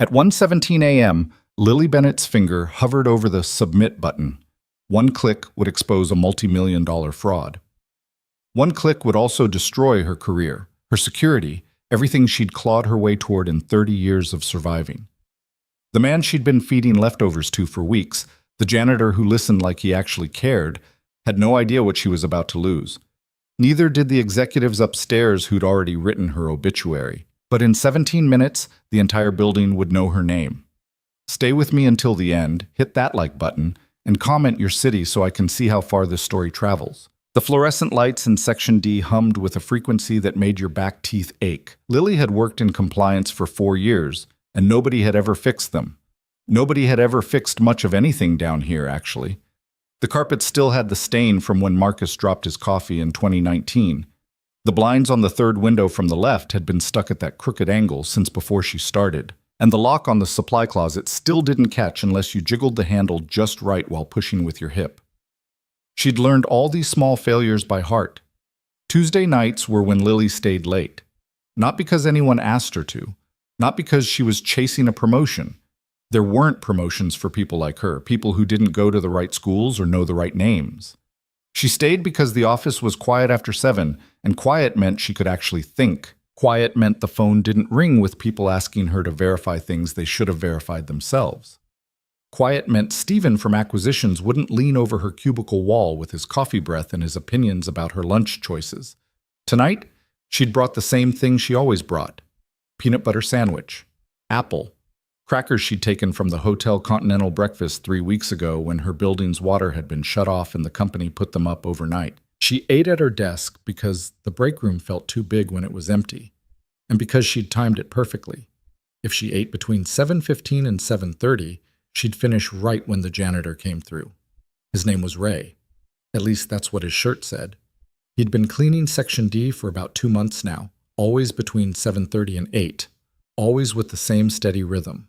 At 1:17 a.m., Lily Bennett's finger hovered over the Submit button. One click would expose a multi-million-dollar fraud. One click would also destroy her career, her security, everything she'd clawed her way toward in 30 years of surviving. The man she'd been feeding leftovers to for weeks, the janitor who listened like he actually cared, had no idea what she was about to lose. Neither did the executives upstairs who'd already written her obituary. But in 17 minutes, the entire building would know her name. Stay with me until the end, hit that like button, and comment your city so I can see how far this story travels. The fluorescent lights in Section D hummed with a frequency that made your back teeth ache. Lily had worked in compliance for 4 years, and nobody had ever fixed them. Nobody had ever fixed much of anything down here, actually. The carpet still had the stain from when Marcus dropped his coffee in 2019. The blinds on the third window from the left had been stuck at that crooked angle since before she started, and the lock on the supply closet still didn't catch unless you jiggled the handle just right while pushing with your hip. She'd learned all these small failures by heart. Tuesday nights were when Lily stayed late. Not because anyone asked her to, not because she was chasing a promotion. There weren't promotions for people like her, people who didn't go to the right schools or know the right names. She stayed because the office was quiet after 7, and quiet meant she could actually think. Quiet meant the phone didn't ring with people asking her to verify things they should have verified themselves. Quiet meant Stephen from acquisitions wouldn't lean over her cubicle wall with his coffee breath and his opinions about her lunch choices. Tonight, she'd brought the same thing she always brought: peanut butter sandwich, apple, crackers she'd taken from the Hotel Continental breakfast 3 weeks ago when her building's water had been shut off and the company put them up overnight. She ate at her desk because the break room felt too big when it was empty, and because she'd timed it perfectly. If she ate between 7:15 and 7:30, she'd finish right when the janitor came through. His name was Ray. At least that's what his shirt said. He'd been cleaning Section D for about 2 months now, always between 7:30 and 8, always with the same steady rhythm.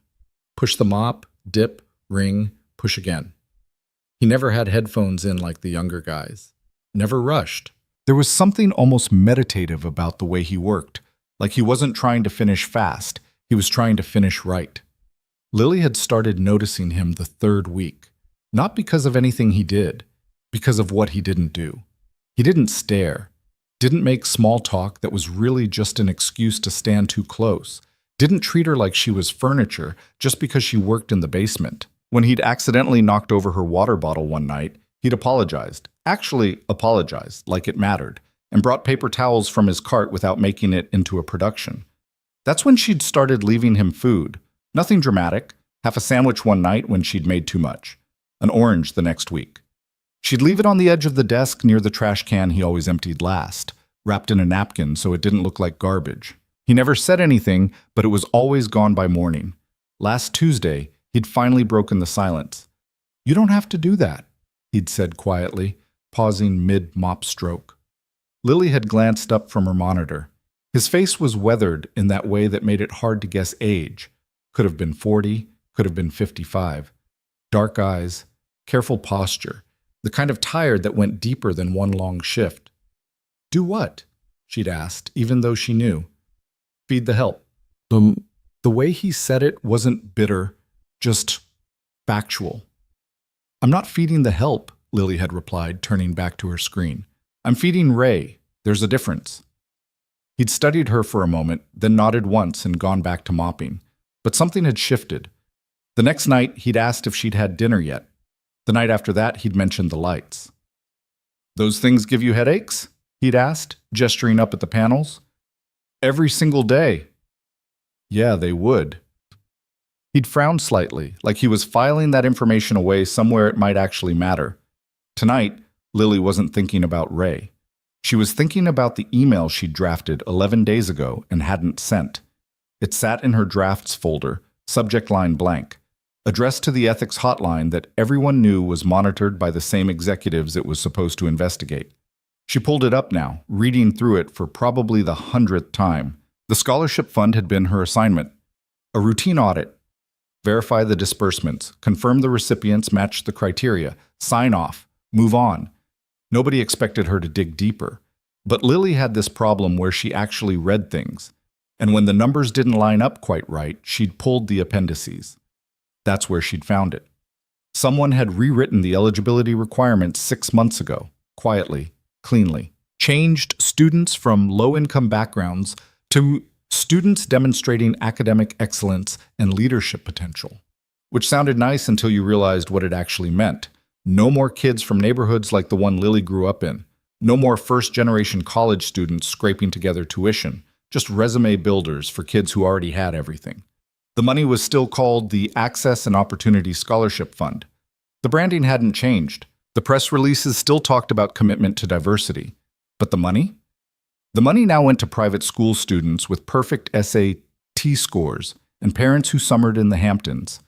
Push the mop, dip, ring, push again. He never had headphones in like the younger guys. Never rushed. There was something almost meditative about the way he worked, like he wasn't trying to finish fast, he was trying to finish right. Lily had started noticing him the 3rd week, not because of anything he did, because of what he didn't do. He didn't stare, didn't make small talk that was really just an excuse to stand too close, didn't treat her like she was furniture just because she worked in the basement. When he'd accidentally knocked over her water bottle one night, he'd apologized, actually apologized like it mattered, and brought paper towels from his cart without making it into a production. That's when she'd started leaving him food. Nothing dramatic, half a sandwich one night when she'd made too much, an orange the next week. She'd leave it on the edge of the desk near the trash can he always emptied last, wrapped in a napkin so it didn't look like garbage. He never said anything, but it was always gone by morning. Last Tuesday, he'd finally broken the silence. "You don't have to do that," he'd said quietly, pausing mid-mop stroke. Lily had glanced up from her monitor. His face was weathered in that way that made it hard to guess age. Could have been 40, could have been 55. Dark eyes, careful posture, the kind of tired that went deeper than one long shift. "Do what?" she'd asked, even though she knew. "Feed the help." The way he said it wasn't bitter, just factual. "I'm not feeding the help," Lily had replied, turning back to her screen. "I'm feeding Ray. There's a difference." He'd studied her for a moment, then nodded once and gone back to mopping. But something had shifted. The next night, he'd asked if she'd had dinner yet. The night after that, he'd mentioned the lights. "Those things give you headaches?" he'd asked, gesturing up at the panels. "Every single day." "Yeah, they would." He'd frowned slightly, like he was filing that information away somewhere it might actually matter. Tonight, Lily wasn't thinking about Ray. She was thinking about the email she'd drafted 11 days ago and hadn't sent. It sat in her drafts folder, subject line blank, addressed to the ethics hotline that everyone knew was monitored by the same executives it was supposed to investigate. She pulled it up now, reading through it for probably the 100th time. The scholarship fund had been her assignment. A routine audit. Verify the disbursements, confirm the recipients matched the criteria, sign off, move on. Nobody expected her to dig deeper. But Lily had this problem where she actually read things. And when the numbers didn't line up quite right, she'd pulled the appendices. That's where she'd found it. Someone had rewritten the eligibility requirements 6 months ago, quietly, cleanly. Changed students from low-income backgrounds to students demonstrating academic excellence and leadership potential. Which sounded nice until you realized what it actually meant. No more kids from neighborhoods like the one Lily grew up in. No more first-generation college students scraping together tuition. Just resume builders for kids who already had everything. The money was still called the Access and Opportunity Scholarship Fund. The branding hadn't changed. The press releases still talked about commitment to diversity. But the money? The money now went to private school students with perfect SAT scores and parents who summered in the Hamptons.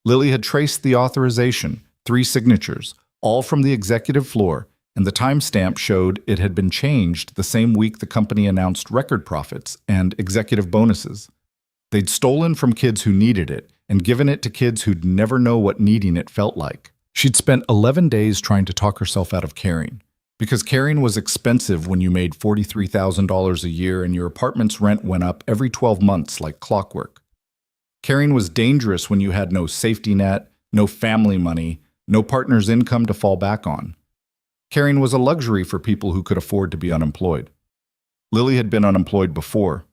Lily had traced the authorization, 3 signatures, all from the executive floor, and the timestamp showed it had been changed the same week the company announced record profits and executive bonuses. They'd stolen from kids who needed it and given it to kids who'd never know what needing it felt like. She'd spent 11 days trying to talk herself out of caring. Because caring was expensive when you made $43,000 a year and your apartment's rent went up every 12 months like clockwork. Caring was dangerous when you had no safety net, no family money, no partner's income to fall back on. Caring was a luxury for people who could afford to be unemployed. Lily had been unemployed before,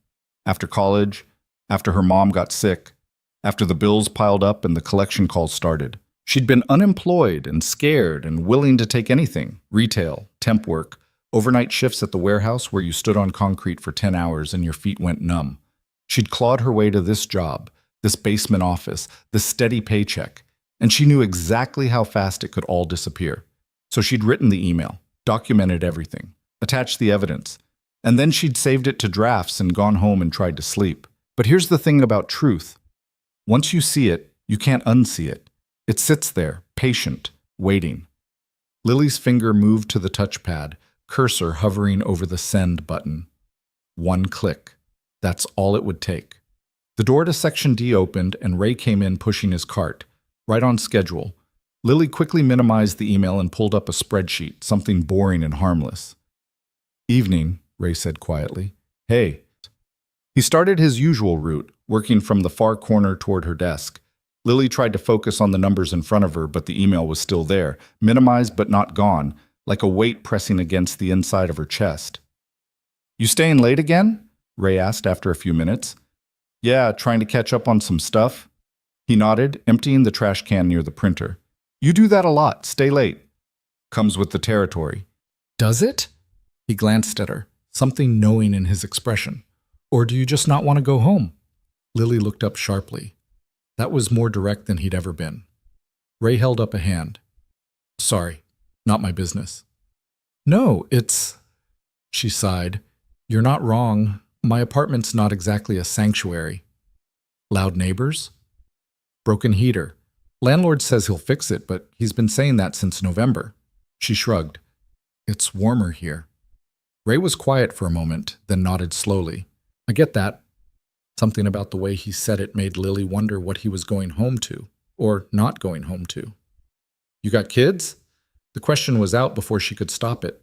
after college, after her mom got sick, after the bills piled up and the collection calls started. She'd been unemployed and scared and willing to take anything, retail, temp work, overnight shifts at the warehouse where you stood on concrete for 10 hours and your feet went numb. She'd clawed her way to this job, this basement office, this steady paycheck, and she knew exactly how fast it could all disappear. So she'd written the email, documented everything, attached the evidence, and then she'd saved it to drafts and gone home and tried to sleep. But here's the thing about truth. Once you see it, you can't unsee it. It sits there, patient, waiting. Lily's finger moved to the touchpad, cursor hovering over the send button. 1 click. That's all it would take. The door to Section D opened and Ray came in pushing his cart, right on schedule. Lily quickly minimized the email and pulled up a spreadsheet, something boring and harmless. "Evening," Ray said quietly. "Hey." He started his usual route, working from the far corner toward her desk. Lily tried to focus on the numbers in front of her, but the email was still there, minimized but not gone, like a weight pressing against the inside of her chest. "You staying late again?" Ray asked after a few minutes. "Yeah, trying to catch up on some stuff." He nodded, emptying the trash can near the printer. "You do that a lot, stay late." "Comes with the territory." "Does it?" He glanced at her, something knowing in his expression. "Or do you just not want to go home?" Lily looked up sharply. That was more direct than he'd ever been. Ray held up a hand. "Sorry, not my business." "No, it's..." She sighed. "You're not wrong. My apartment's not exactly a sanctuary." "Loud neighbors?" "Broken heater. Landlord says he'll fix it, but he's been saying that since November." She shrugged. "It's warmer here." Ray was quiet for a moment, then nodded slowly. "I get that." Something about the way he said it made Lily wonder what he was going home to, or not going home to. "You got kids?" The question was out before she could stop it.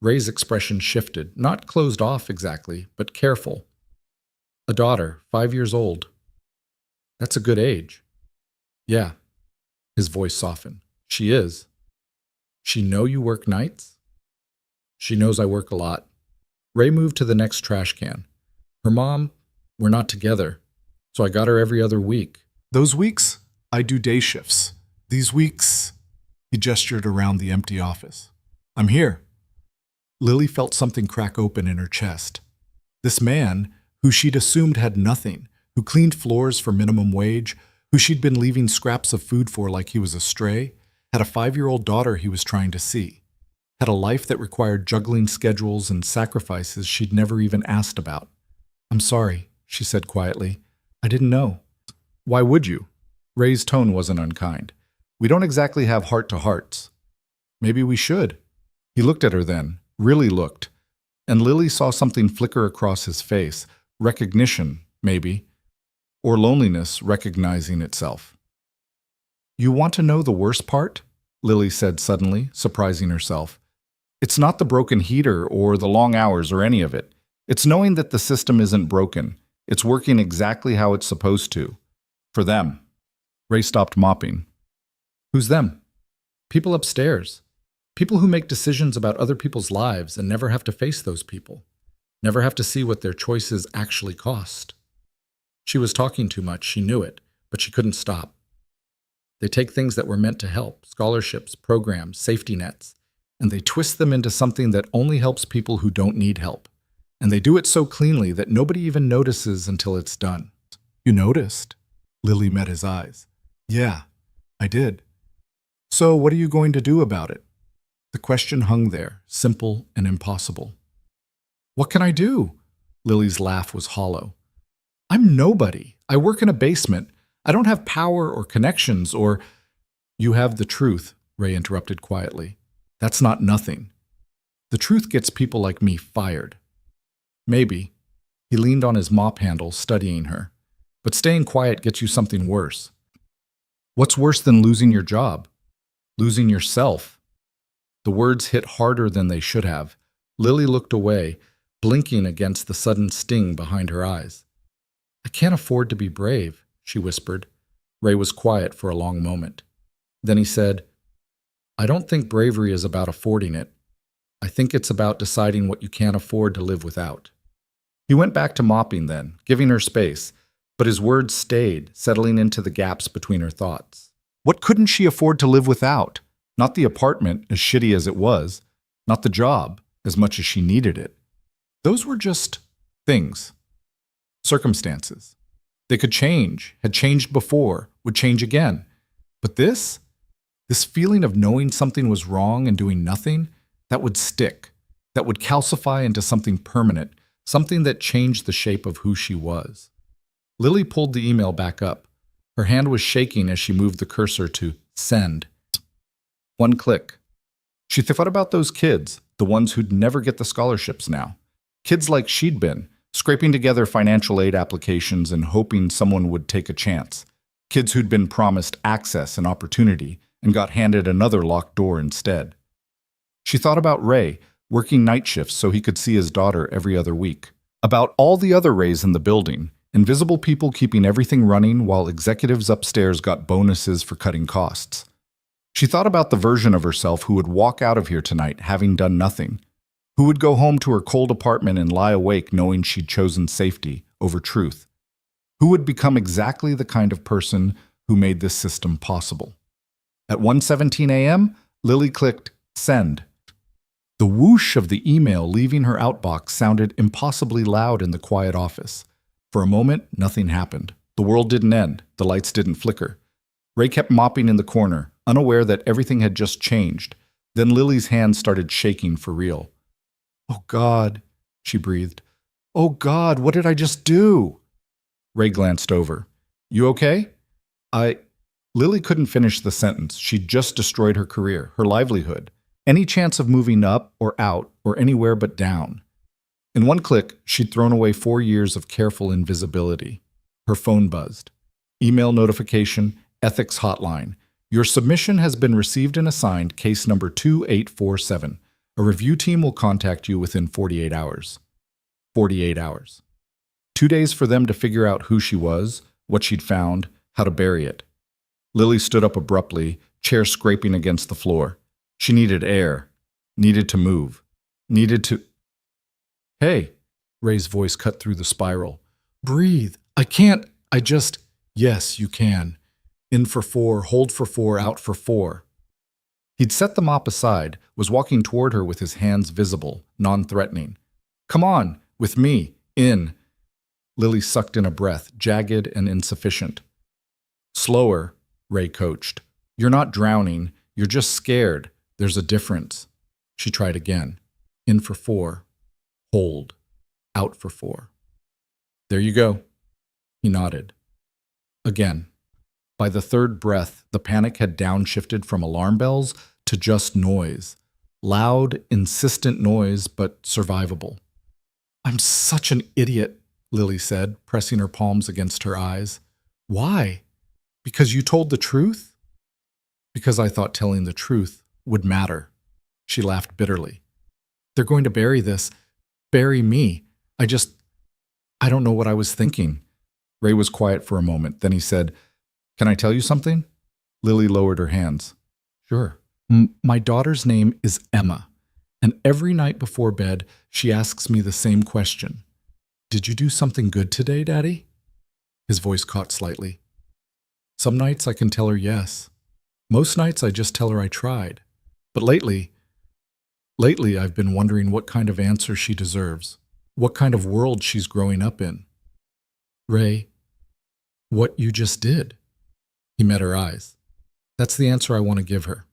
Ray's expression shifted, not closed off exactly, but careful. "A daughter, 5 years old." "That's a good age." "Yeah." His voice softened. "She is." "She know you work nights?" "She knows I work a lot." Ray moved to the next trash can. "Her mom, we're not together, so I got her every other week." "Those weeks, I do day shifts. These weeks," he gestured around the empty office, "I'm here." Lily felt something crack open in her chest. This man, who she'd assumed had nothing, who cleaned floors for minimum wage, who she'd been leaving scraps of food for like he was a stray, had a 5-year-old daughter he was trying to see, had a life that required juggling schedules and sacrifices she'd never even asked about. "I'm sorry," she said quietly. "I didn't know." "Why would you?" Ray's tone wasn't unkind. "We don't exactly have heart-to-hearts." "Maybe we should." He looked at her then, really looked, and Lily saw something flicker across his face, recognition, maybe, or loneliness recognizing itself. "You want to know the worst part?" Lily said suddenly, surprising herself. "It's not the broken heater or the long hours or any of it. It's knowing that the system isn't broken. It's working exactly how it's supposed to. For them. Ray stopped mopping. Who's them? People upstairs. People who make decisions about other people's lives and never have to face those people. Never have to see what their choices actually cost. She was talking too much, she knew it, but she couldn't stop. They take things that were meant to help, scholarships, programs, safety nets, and they twist them into something that only helps people who don't need help. And they do it so cleanly that nobody even notices until it's done. You noticed? Lily met his eyes. Yeah, I did. So what are you going to do about it? The question hung there, simple and impossible. What can I do? Lily's laugh was hollow. I'm nobody. I work in a basement. I don't have power or connections or… You have the truth, Ray interrupted quietly. That's not nothing. The truth gets people like me fired. Maybe. He leaned on his mop handle, studying her. But staying quiet gets you something worse. What's worse than losing your job? Losing yourself. The words hit harder than they should have. Lily looked away, blinking against the sudden sting behind her eyes. I can't afford to be brave, she whispered. Ray was quiet for a long moment. Then he said, I don't think bravery is about affording it. I think it's about deciding what you can't afford to live without. He went back to mopping then, giving her space, but his words stayed, settling into the gaps between her thoughts. What couldn't she afford to live without? Not the apartment, as shitty as it was. Not the job, as much as she needed it. Those were just things. Circumstances. They could change, had changed before, would change again. But this feeling of knowing something was wrong and doing nothing, that would stick, that would calcify into something permanent, something that changed the shape of who she was. Lily pulled the email back up. Her hand was shaking as she moved the cursor to send. One click. She thought about those kids, the ones who'd never get the scholarships now. Kids like she'd been, scraping together financial aid applications and hoping someone would take a chance. Kids who'd been promised access and opportunity and got handed another locked door instead. She thought about Ray, working night shifts so he could see his daughter every other week. About all the other Rays in the building, invisible people keeping everything running while executives upstairs got bonuses for cutting costs. She thought about the version of herself who would walk out of here tonight having done nothing, who would go home to her cold apartment and lie awake knowing she'd chosen safety over truth, who would become exactly the kind of person who made this system possible. At 1:17 a.m., Lily clicked send. The whoosh of the email leaving her outbox sounded impossibly loud in the quiet office. For a moment, nothing happened. The world didn't end. The lights didn't flicker. Ray kept mopping in the corner, unaware that everything had just changed. Then Lily's hand started shaking for real. Oh God, she breathed. Oh God, what did I just do? Ray glanced over. You okay? Lily couldn't finish the sentence. She'd just destroyed her career, her livelihood, any chance of moving up or out or anywhere but down. In one click, she'd thrown away 4 years of careful invisibility. Her phone buzzed. Email notification, ethics hotline. Your submission has been received and assigned, case number 2847. A review team will contact you within 48 hours. 48 hours. 2 days for them to figure out who she was, what she'd found, how to bury it. Lily stood up abruptly, chair scraping against the floor. She needed air, needed to move, needed to… Hey, Ray's voice cut through the spiral. Breathe. I can't, Yes, you can. In for 4, hold for 4, out for 4. He'd set the mop aside, was walking toward her with his hands visible, non-threatening. Come on, with me, in. Lily sucked in a breath, jagged and insufficient. Slower, Ray coached. You're not drowning, you're just scared. There's a difference. She tried again. In for 4. Hold. Out for 4. There you go. He nodded. Again. By the third breath, the panic had downshifted from alarm bells to just noise. Loud, insistent noise, but survivable. I'm such an idiot, Lily said, pressing her palms against her eyes. Why? Because you told the truth? Because I thought telling the truth would matter. She laughed bitterly. They're going to bury this. Bury me. I I don't know what I was thinking. Ray was quiet for a moment. Then he said, "Can I tell you something?" Lily lowered her hands. "Sure." My daughter's name is Emma, and every night before bed, she asks me the same question. "Did you do something good today, Daddy?" His voice caught slightly. Some nights I can tell her yes. Most nights I just tell her I tried. But lately I've been wondering what kind of answer she deserves, what kind of world she's growing up in. Ray, what you just did. He met her eyes. That's the answer I want to give her.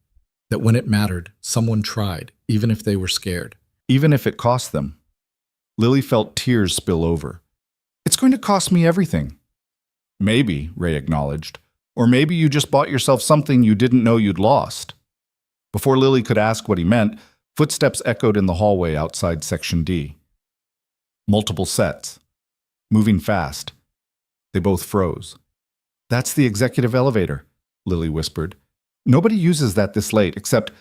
That when it mattered, someone tried, even if they were scared. Even if it cost them. Lily felt tears spill over. It's going to cost me everything. Maybe, Ray acknowledged. Or maybe you just bought yourself something you didn't know you'd lost. Before Lily could ask what he meant, footsteps echoed in the hallway outside Section D. Multiple sets. Moving fast. They both froze. That's the executive elevator, Lily whispered. Nobody uses that this late, except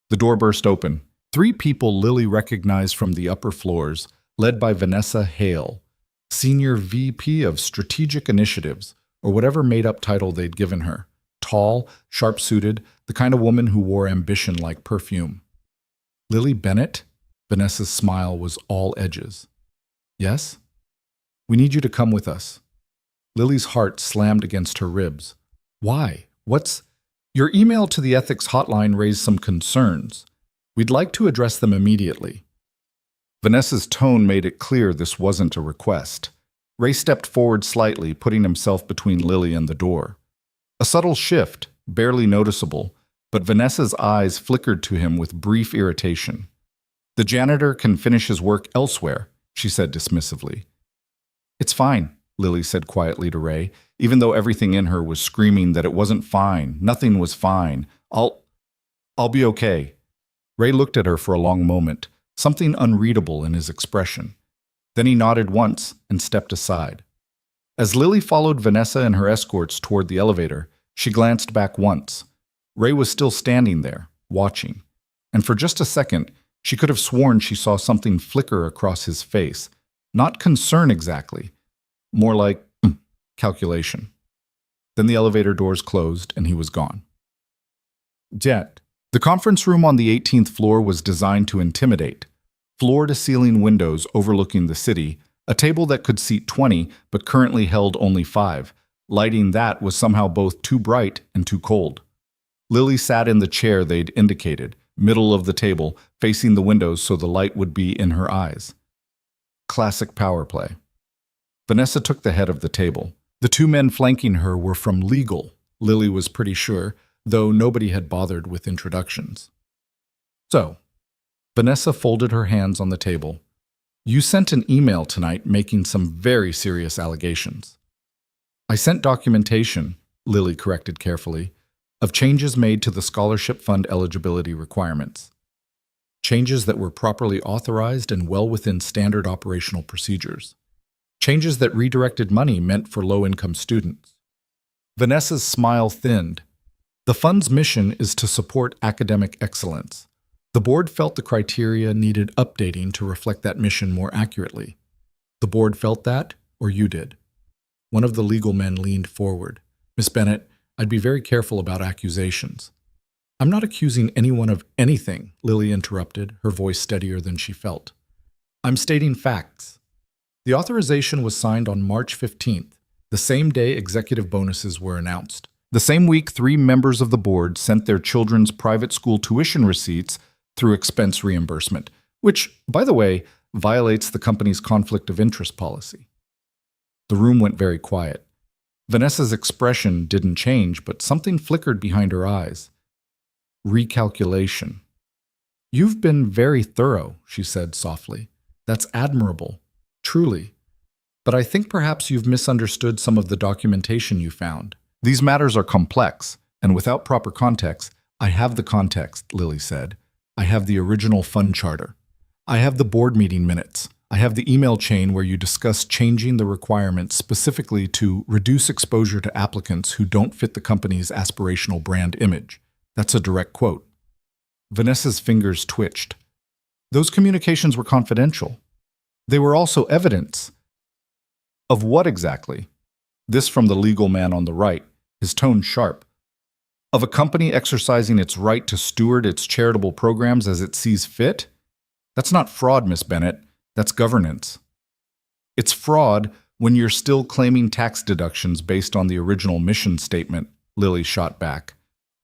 the door burst open. 3 people Lily recognized from the upper floors, led by Vanessa Hale, Senior VP of Strategic Initiatives, or whatever made-up title they'd given her. Tall, sharp-suited, the kind of woman who wore ambition like perfume. Lily Bennett? Vanessa's smile was all edges. Yes? We need you to come with us. Lily's heart slammed against her ribs. Why? Your email to the ethics hotline raised some concerns. We'd like to address them immediately. Vanessa's tone made it clear this wasn't a request. Ray stepped forward slightly, putting himself between Lily and the door. A subtle shift, barely noticeable, but Vanessa's eyes flickered to him with brief irritation. The janitor can finish his work elsewhere, she said dismissively. It's fine, Lily said quietly to Ray, even though everything in her was screaming that it wasn't fine, nothing was fine. I'll be okay. Ray looked at her for a long moment, something unreadable in his expression. Then he nodded once and stepped aside. As Lily followed Vanessa and her escorts toward the elevator, she glanced back once. Ray was still standing there, watching. And for just a second, she could have sworn she saw something flicker across his face. Not concern exactly. More like calculation. Then the elevator doors closed and he was gone. Jet. The conference room on the 18th floor was designed to intimidate. Floor-to-ceiling windows overlooking the city, a table that could seat 20 but currently held only 5. Lighting that was somehow both too bright and too cold. Lily sat in the chair they'd indicated, middle of the table, facing the windows so the light would be in her eyes. Classic power play. Vanessa took the head of the table. The 2 men flanking her were from legal, Lily was pretty sure, though nobody had bothered with introductions. So, Vanessa folded her hands on the table. You sent an email tonight making some very serious allegations. I sent documentation, Lily corrected carefully, of changes made to the scholarship fund eligibility requirements. Changes that were properly authorized and well within standard operational procedures. Changes that redirected money meant for low-income students. Vanessa's smile thinned. The fund's mission is to support academic excellence. The board felt the criteria needed updating to reflect that mission more accurately. The board felt that, or you did? One of the legal men leaned forward. Miss Bennett, I'd be very careful about accusations. I'm not accusing anyone of anything, Lily interrupted, her voice steadier than she felt. I'm stating facts. The authorization was signed on March 15th, the same day executive bonuses were announced. The same week, 3 members of the board sent their children's private school tuition receipts through expense reimbursement, which, by the way, violates the company's conflict of interest policy. The room went very quiet. Vanessa's expression didn't change, but something flickered behind her eyes. Recalculation. You've been very thorough, she said softly. That's admirable, truly. But I think perhaps you've misunderstood some of the documentation you found. These matters are complex, and without proper context, I have the context, Lily said. I have the original fund charter. I have the board meeting minutes. I have the email chain where you discuss changing the requirements specifically to reduce exposure to applicants who don't fit the company's aspirational brand image. That's a direct quote. Vanessa's fingers twitched. Those communications were confidential. They were also evidence. Of what exactly? This from the legal man on the right, his tone sharp. Of a company exercising its right to steward its charitable programs as it sees fit? That's not fraud, Miss Bennett. That's governance. It's fraud when you're still claiming tax deductions based on the original mission statement, Lily shot back.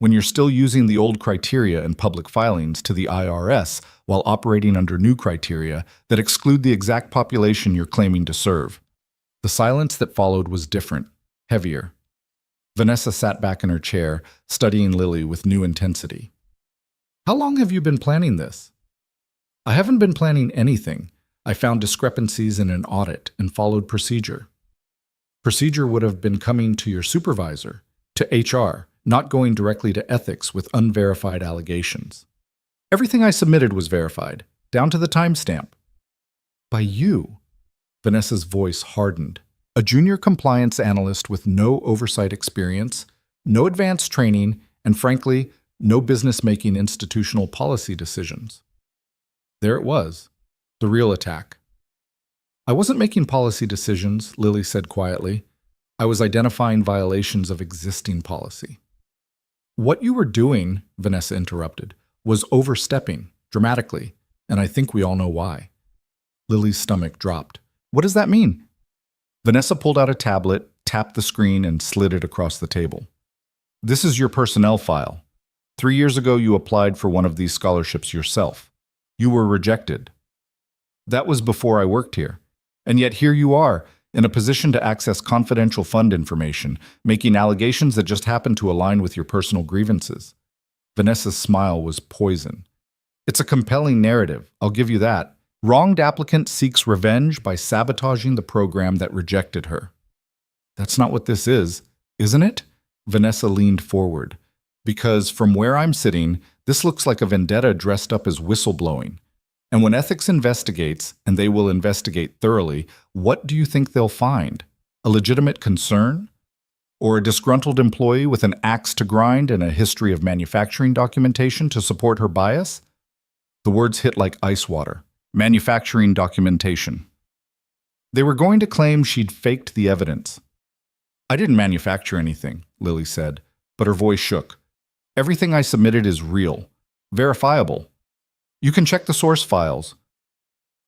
When you're still using the old criteria in public filings to the IRS while operating under new criteria that exclude the exact population you're claiming to serve. The silence that followed was different, heavier. Vanessa sat back in her chair, studying Lily with new intensity. How long have you been planning this? I haven't been planning anything. I found discrepancies in an audit and followed procedure. Procedure would have been coming to your supervisor, to HR, not going directly to ethics with unverified allegations. Everything I submitted was verified, down to the timestamp. By you. Vanessa's voice hardened. A junior compliance analyst with no oversight experience, no advanced training, and frankly, no business-making institutional policy decisions. There it was, the real attack. I wasn't making policy decisions, Lily said quietly. I was identifying violations of existing policy. What you were doing, Vanessa interrupted, was overstepping, dramatically, and I think we all know why. Lily's stomach dropped. What does that mean? Vanessa pulled out a tablet, tapped the screen, and slid it across the table. This is your personnel file. 3 years ago, you applied for one of these scholarships yourself. You were rejected. That was before I worked here. And yet here you are, in a position to access confidential fund information, making allegations that just happen to align with your personal grievances. Vanessa's smile was poison. It's a compelling narrative, I'll give you that. Wronged applicant seeks revenge by sabotaging the program that rejected her. That's not what this is, isn't it? Vanessa leaned forward. Because from where I'm sitting, this looks like a vendetta dressed up as whistleblowing. And when ethics investigates, and they will investigate thoroughly, what do you think they'll find? A legitimate concern? Or a disgruntled employee with an axe to grind and a history of manufacturing documentation to support her bias? The words hit like ice water. Manufacturing documentation. They were going to claim she'd faked the evidence. I didn't manufacture anything, Lily said, but her voice shook. Everything I submitted is real, verifiable. You can check the source files.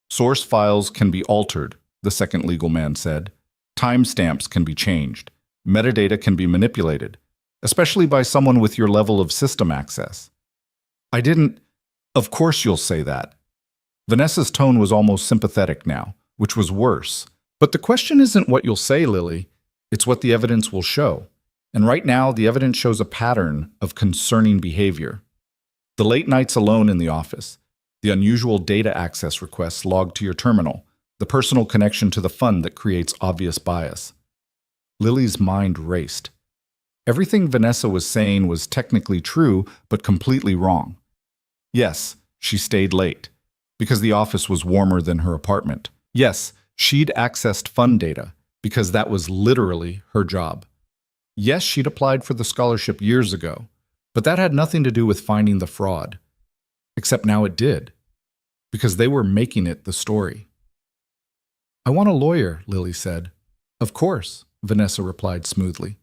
Source files can be altered, the second legal man said. Timestamps can be changed. Metadata can be manipulated, especially by someone with your level of system access. I didn't. Of course you'll say that. Vanessa's tone was almost sympathetic now, which was worse. But the question isn't what you'll say, Lily. It's what the evidence will show. And right now, the evidence shows a pattern of concerning behavior. The late nights alone in the office, the unusual data access requests logged to your terminal, the personal connection to the fund that creates obvious bias. Lily's mind raced. Everything Vanessa was saying was technically true, but completely wrong. Yes, she stayed late, because the office was warmer than her apartment. Yes, she'd accessed fund data, because that was literally her job. Yes, she'd applied for the scholarship years ago, but that had nothing to do with finding the fraud. Except now it did, because they were making it the story. I want a lawyer, Lily said. Of course, Vanessa replied smoothly.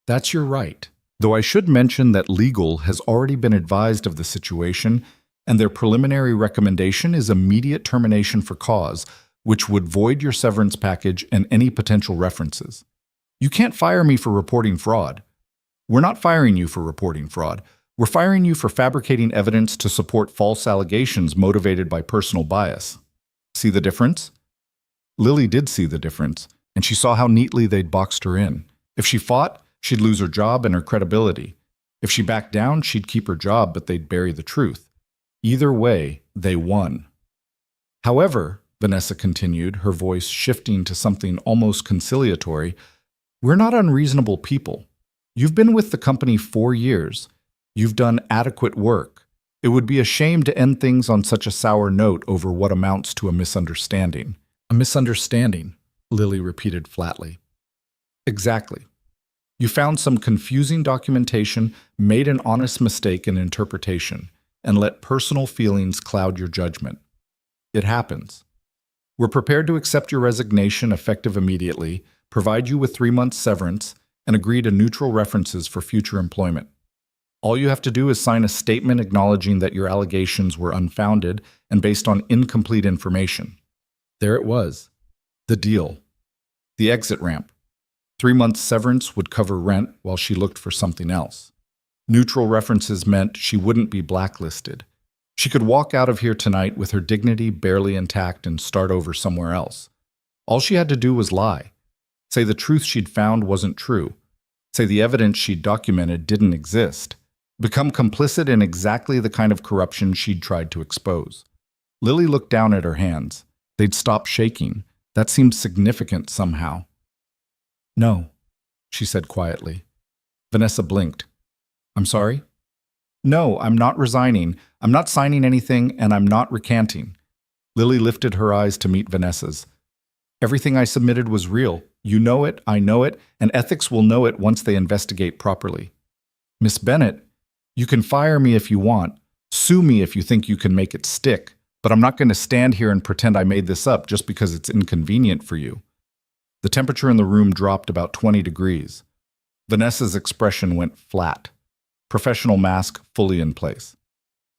That's your right. Though I should mention that legal has already been advised of the situation, and their preliminary recommendation is immediate termination for cause, which would void your severance package and any potential references. You can't fire me for reporting fraud. We're not firing you for reporting fraud. We're firing you for fabricating evidence to support false allegations motivated by personal bias. See the difference? Lily did see the difference, and she saw how neatly they'd boxed her in. If she fought, she'd lose her job and her credibility. If she backed down, she'd keep her job, but they'd bury the truth. Either way, they won. However, Vanessa continued, her voice shifting to something almost conciliatory, we're not unreasonable people. You've been with the company 4 years. You've done adequate work. It would be a shame to end things on such a sour note over what amounts to a misunderstanding. A misunderstanding, Lily repeated flatly. Exactly. You found some confusing documentation, made an honest mistake in interpretation, and let personal feelings cloud your judgment. It happens. We're prepared to accept your resignation effective immediately, provide you with 3 months severance, and agree to neutral references for future employment. All you have to do is sign a statement acknowledging that your allegations were unfounded and based on incomplete information. There it was. The deal. The exit ramp. 3 months severance would cover rent while she looked for something else. Neutral references meant she wouldn't be blacklisted. She could walk out of here tonight with her dignity barely intact and start over somewhere else. All she had to do was lie. Say the truth she'd found wasn't true. Say the evidence she'd documented didn't exist. Become complicit in exactly the kind of corruption she'd tried to expose. Lily looked down at her hands. They'd stopped shaking. That seemed significant somehow. "No," she said quietly. Vanessa blinked. "I'm sorry?" "No, I'm not resigning. I'm not signing anything, and I'm not recanting." Lily lifted her eyes to meet Vanessa's. "Everything I submitted was real. You know it, I know it, and ethics will know it once they investigate properly. Miss Bennett, you can fire me if you want, sue me if you think you can make it stick, but I'm not going to stand here and pretend I made this up just because it's inconvenient for you." The temperature in the room dropped about 20 degrees. Vanessa's expression went flat. Professional mask fully in place.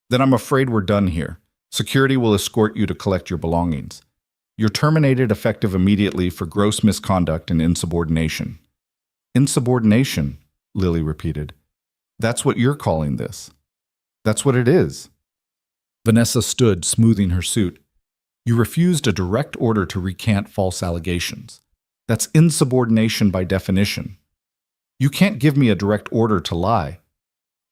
"Then I'm afraid we're done here. Security will escort you to collect your belongings. You're terminated effective immediately for gross misconduct and insubordination." "Insubordination," Lily repeated. "That's what you're calling this." "That's what it is." Vanessa stood, smoothing her suit. "You refused a direct order to recant false allegations. That's insubordination by definition. You can't give me a direct order to lie.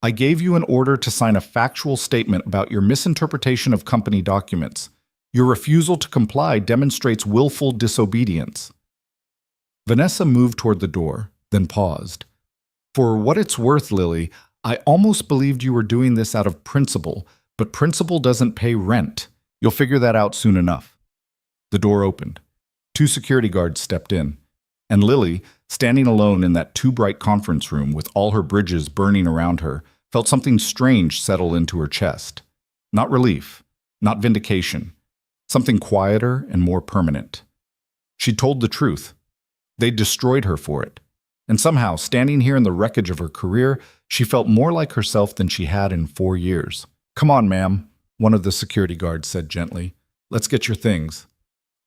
I gave you an order to sign a factual statement about your misinterpretation of company documents. Your refusal to comply demonstrates willful disobedience." Vanessa moved toward the door, then paused. "For what it's worth, Lily, I almost believed you were doing this out of principle, but principle doesn't pay rent. You'll figure that out soon enough." The door opened. 2 security guards stepped in, and Lily, standing alone in that too bright conference room with all her bridges burning around her, felt something strange settle into her chest. Not relief, not vindication, something quieter and more permanent. She told the truth. They'd destroyed her for it. And somehow, standing here in the wreckage of her career, she felt more like herself than she had in 4 years. "Come on, ma'am," one of the security guards said gently. "Let's get your things."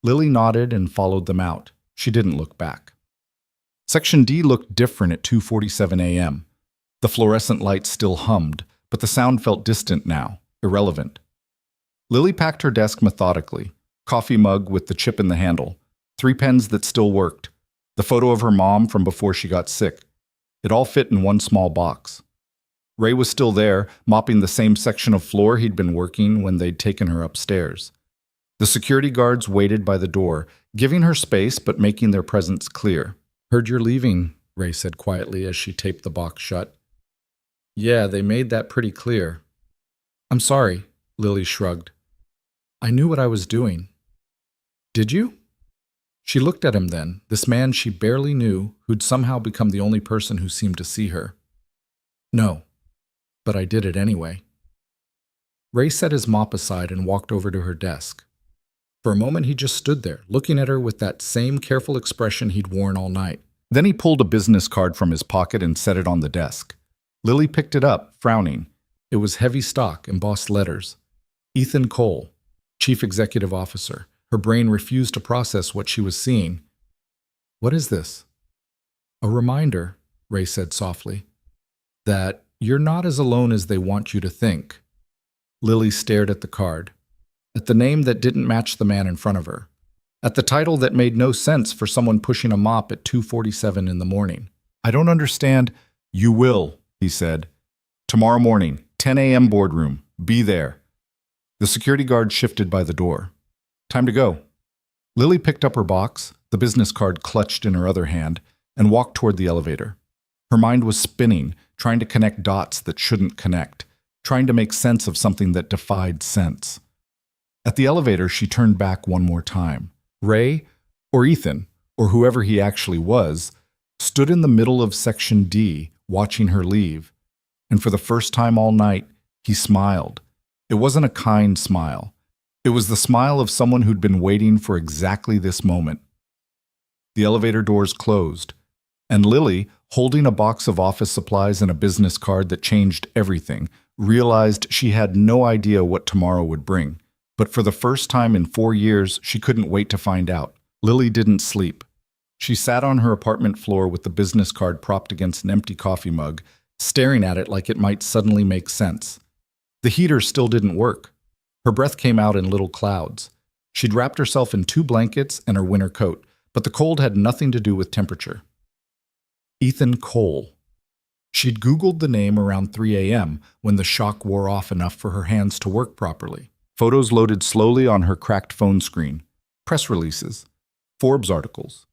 Lily nodded and followed them out. She didn't look back. Section D looked different at 2:47 a.m. The fluorescent lights still hummed, but the sound felt distant now, irrelevant. Lily packed her desk methodically, coffee mug with the chip in the handle, 3 pens that still worked, the photo of her mom from before she got sick. It all fit in one small box. Ray was still there, mopping the same section of floor he'd been working when they'd taken her upstairs. The security guards waited by the door, giving her space but making their presence clear. "Heard you're leaving," Ray said quietly as she taped the box shut. "Yeah, they made that pretty clear." "I'm sorry," Lily shrugged. "I knew what I was doing." "Did you?" She looked at him then, this man she barely knew, who'd somehow become the only person who seemed to see her. "No, but I did it anyway." Ray set his mop aside and walked over to her desk. For a moment he just stood there, looking at her with that same careful expression he'd worn all night. Then he pulled a business card from his pocket and set it on the desk. Lily picked it up, frowning. It was heavy stock, embossed letters. Ethan Cole, Chief Executive Officer. Her brain refused to process what she was seeing. "What is this?" "A reminder," Ray said softly, "that you're not as alone as they want you to think." Lily stared at the card, at the name that didn't match the man in front of her, at the title that made no sense for someone pushing a mop at 2:47 in the morning. "I don't understand." "You will," he said. "Tomorrow morning, 10 a.m. boardroom. Be there." The security guard shifted by the door. "Time to go." Lily picked up her box, the business card clutched in her other hand, and walked toward the elevator. Her mind was spinning, trying to connect dots that shouldn't connect, trying to make sense of something that defied sense. At the elevator, she turned back one more time. Ray, or Ethan, or whoever he actually was, stood in the middle of Section D, watching her leave. And for the first time all night, he smiled. It wasn't a kind smile. It was the smile of someone who'd been waiting for exactly this moment. The elevator doors closed, and Lily, holding a box of office supplies and a business card that changed everything, realized she had no idea what tomorrow would bring. But for the first time in 4 years, she couldn't wait to find out. Lily didn't sleep. She sat on her apartment floor with the business card propped against an empty coffee mug, staring at it like it might suddenly make sense. The heater still didn't work. Her breath came out in little clouds. She'd wrapped herself in 2 blankets and her winter coat, but the cold had nothing to do with temperature. Ethan Cole. She'd Googled the name around 3 a.m. when the shock wore off enough for her hands to work properly. Photos loaded slowly on her cracked phone screen. Press releases. Forbes articles.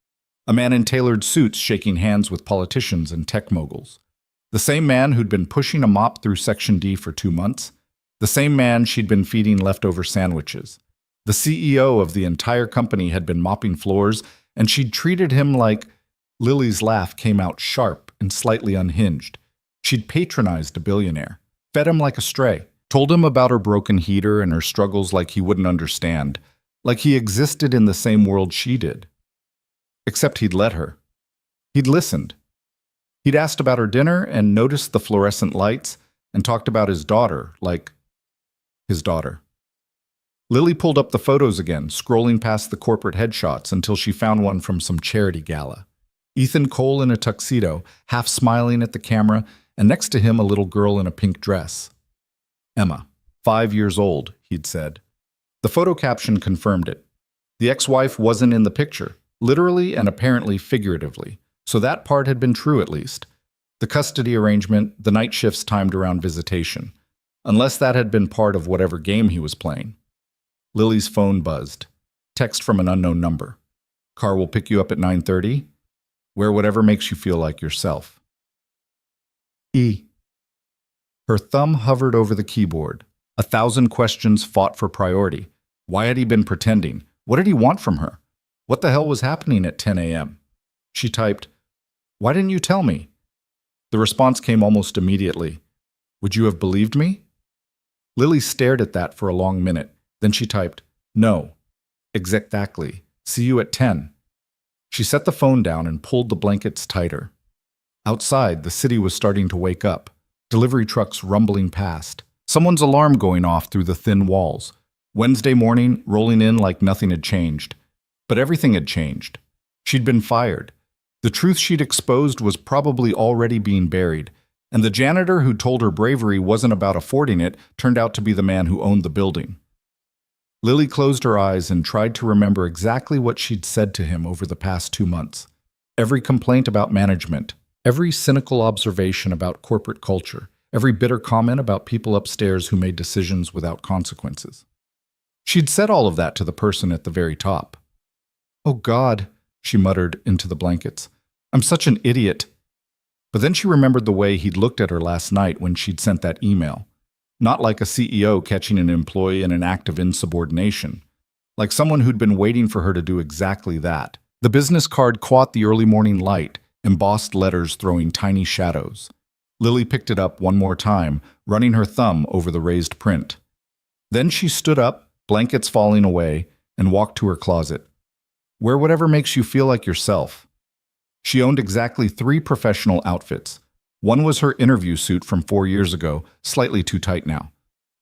A man in tailored suits shaking hands with politicians and tech moguls. The same man who'd been pushing a mop through Section D for 2 months. The same man she'd been feeding leftover sandwiches. The CEO of the entire company had been mopping floors, and she'd treated him like... Lily's laugh came out sharp and slightly unhinged. She'd patronized a billionaire, fed him like a stray, told him about her broken heater and her struggles like he wouldn't understand, like he existed in the same world she did. Except he'd let her. He'd listened. He'd asked about her dinner and noticed the fluorescent lights and talked about his daughter, like his daughter. Lily pulled up the photos again, scrolling past the corporate headshots until she found one from some charity gala. Ethan Cole in a tuxedo, half smiling at the camera, and next to him a little girl in a pink dress. Emma, 5 years old, he'd said. The photo caption confirmed it. The ex-wife wasn't in the picture, literally and apparently figuratively, so that part had been true at least. The custody arrangement, the night shifts timed around visitation. Unless that had been part of whatever game he was playing. Lily's phone buzzed. Text from an unknown number. Car will pick you up at 9:30. Wear whatever makes you feel like yourself. E. Her thumb hovered over the keyboard. 1,000 questions fought for priority. Why had he been pretending? What did he want from her? What the hell was happening at 10 a.m.? She typed, "Why didn't you tell me?" The response came almost immediately. "Would you have believed me?" Lily stared at that for a long minute. Then she typed, "No. Exactly. See you at 10. She set the phone down and pulled the blankets tighter. Outside, the city was starting to wake up. Delivery trucks rumbling past. Someone's alarm going off through the thin walls. Wednesday morning, rolling in like nothing had changed. But everything had changed. She'd been fired. The truth she'd exposed was probably already being buried. And the janitor who told her bravery wasn't about affording it turned out to be the man who owned the building. Lily closed her eyes and tried to remember exactly what she'd said to him over the past 2 months. Every complaint about management, every cynical observation about corporate culture, every bitter comment about people upstairs who made decisions without consequences. She'd said all of that to the person at the very top. "Oh God," she muttered into the blankets. "I'm such an idiot." But then she remembered the way he'd looked at her last night when she'd sent that email. Not like a CEO catching an employee in an act of insubordination. Like someone who'd been waiting for her to do exactly that. The business card caught the early morning light, embossed letters throwing tiny shadows. Lily picked it up one more time, running her thumb over the raised print. Then she stood up, blankets falling away, and walked to her closet. Wear whatever makes you feel like yourself. She owned exactly 3 professional outfits. One was her interview suit from 4 years ago, slightly too tight now.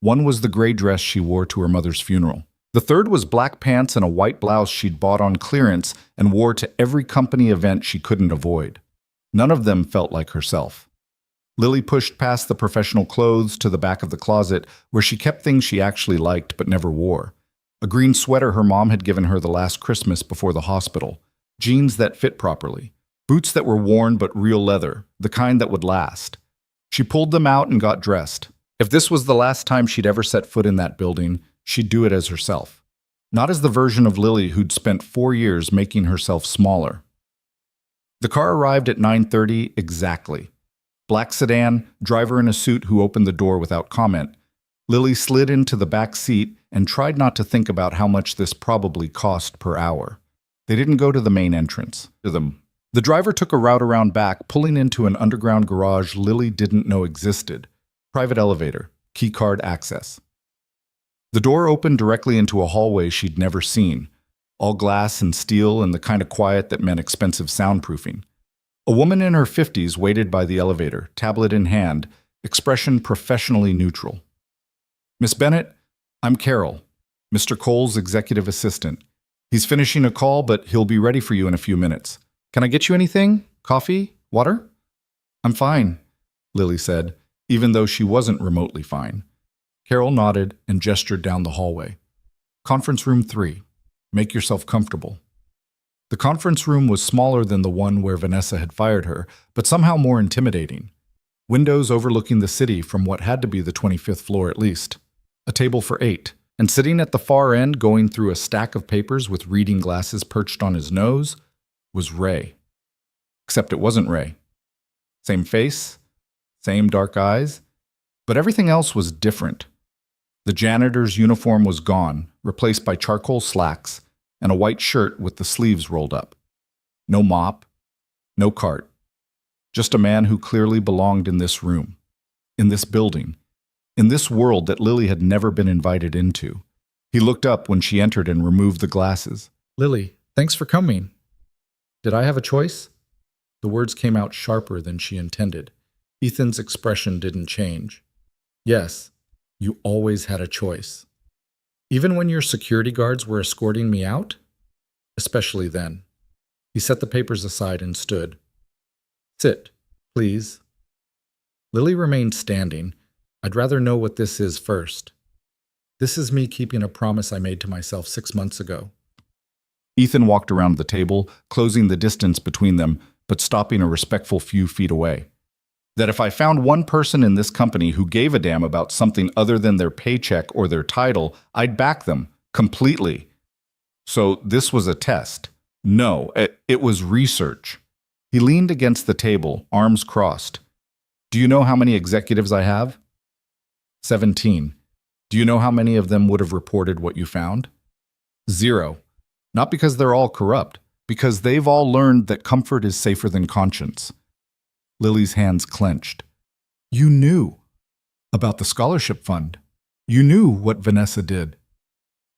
One was the gray dress she wore to her mother's funeral. The third was black pants and a white blouse she'd bought on clearance and wore to every company event she couldn't avoid. None of them felt like herself. Lily pushed past the professional clothes to the back of the closet, where she kept things she actually liked but never wore. A green sweater her mom had given her the last Christmas before the hospital. Jeans that fit properly. Boots that were worn but real leather, the kind that would last. She pulled them out and got dressed. If this was the last time she'd ever set foot in that building, she'd do it as herself. Not as the version of Lily who'd spent 4 years making herself smaller. The car arrived at 9:30 exactly. Black sedan, driver in a suit who opened the door without comment. Lily slid into the back seat and tried not to think about how much this probably cost per hour. They didn't go to the main entrance. The driver took a route around back, pulling into an underground garage Lily didn't know existed. Private elevator, keycard access. The door opened directly into a hallway she'd never seen, all glass and steel and the kind of quiet that meant expensive soundproofing. A woman in her 50s waited by the elevator, tablet in hand, expression professionally neutral. "Miss Bennett, I'm Carol, Mr. Cole's executive assistant. He's finishing a call, but he'll be ready for you in a few minutes. Can I get you anything? Coffee? Water?" "I'm fine," Lily said, even though she wasn't remotely fine. Carol nodded and gestured down the hallway. "Conference room 3. Make yourself comfortable." The conference room was smaller than the one where Vanessa had fired her, but somehow more intimidating. Windows overlooking the city from what had to be the 25th floor at least. A table for 8, and sitting at the far end going through a stack of papers with reading glasses perched on his nose was Ray. Except it wasn't Ray. Same face, same dark eyes, but everything else was different. The janitor's uniform was gone, replaced by charcoal slacks and a white shirt with the sleeves rolled up. No mop, no cart. Just a man who clearly belonged in this room, in this building, in this world that Lily had never been invited into. He looked up when she entered and removed the glasses. "Lily, thanks for coming. Did I have a choice?" The words came out sharper than she intended. Ethan's expression didn't change. "Yes, you always had a choice. Even when your security guards were escorting me out? Especially then." He set the papers aside and stood. "Sit, please." Lily remained standing. "I'd rather know what this is first." "This is me keeping a promise I made to myself 6 months ago." Ethan walked around the table, closing the distance between them, but stopping a respectful few feet away. "That if I found one person in this company who gave a damn about something other than their paycheck or their title, I'd back them, completely. So this was a test. No, it was research." He leaned against the table, arms crossed. "Do you know how many executives I have?" 17. "Do you know how many of them would have reported what you found?" 0. Not because they're all corrupt, because they've all learned that comfort is safer than conscience. Lily's hands clenched. "You knew about the scholarship fund. You knew what Vanessa did."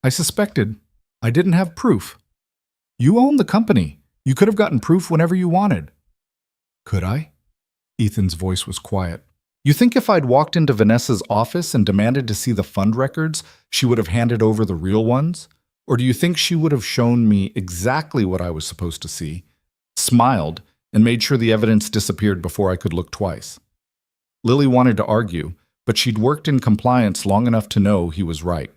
"I suspected. I didn't have proof." "You own the company. You could have gotten proof whenever you wanted." "Could I?" Ethan's voice was quiet. "You think if I'd walked into Vanessa's office and demanded to see the fund records, she would have handed over the real ones? Or do you think she would have shown me exactly what I was supposed to see, smiled, and made sure the evidence disappeared before I could look twice?" Lily wanted to argue, but she'd worked in compliance long enough to know he was right.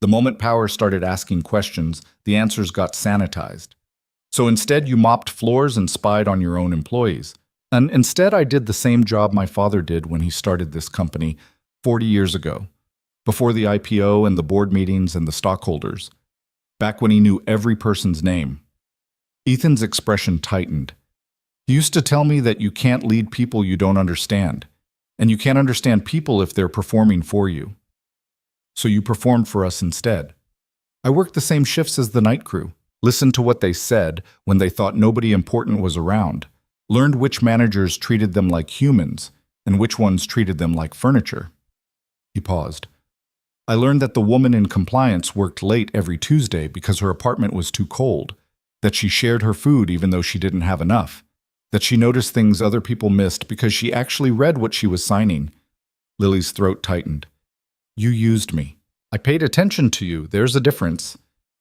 The moment Power started asking questions, the answers got sanitized. "So instead you mopped floors and spied on your own employees. And instead I did the same job my father did when he started this company 40 years ago, before the IPO and the board meetings and the stockholders, back when he knew every person's name." Ethan's expression tightened. "He used to tell me that you can't lead people you don't understand, and you can't understand people if they're performing for you. So you performed for us instead. I worked the same shifts as the night crew, listened to what they said when they thought nobody important was around, learned which managers treated them like humans and which ones treated them like furniture." He paused. "I learned that the woman in compliance worked late every Tuesday because her apartment was too cold, that she shared her food even though she didn't have enough, that she noticed things other people missed because she actually read what she was signing." Lily's throat tightened. "You used me. I paid attention to you. There's a difference."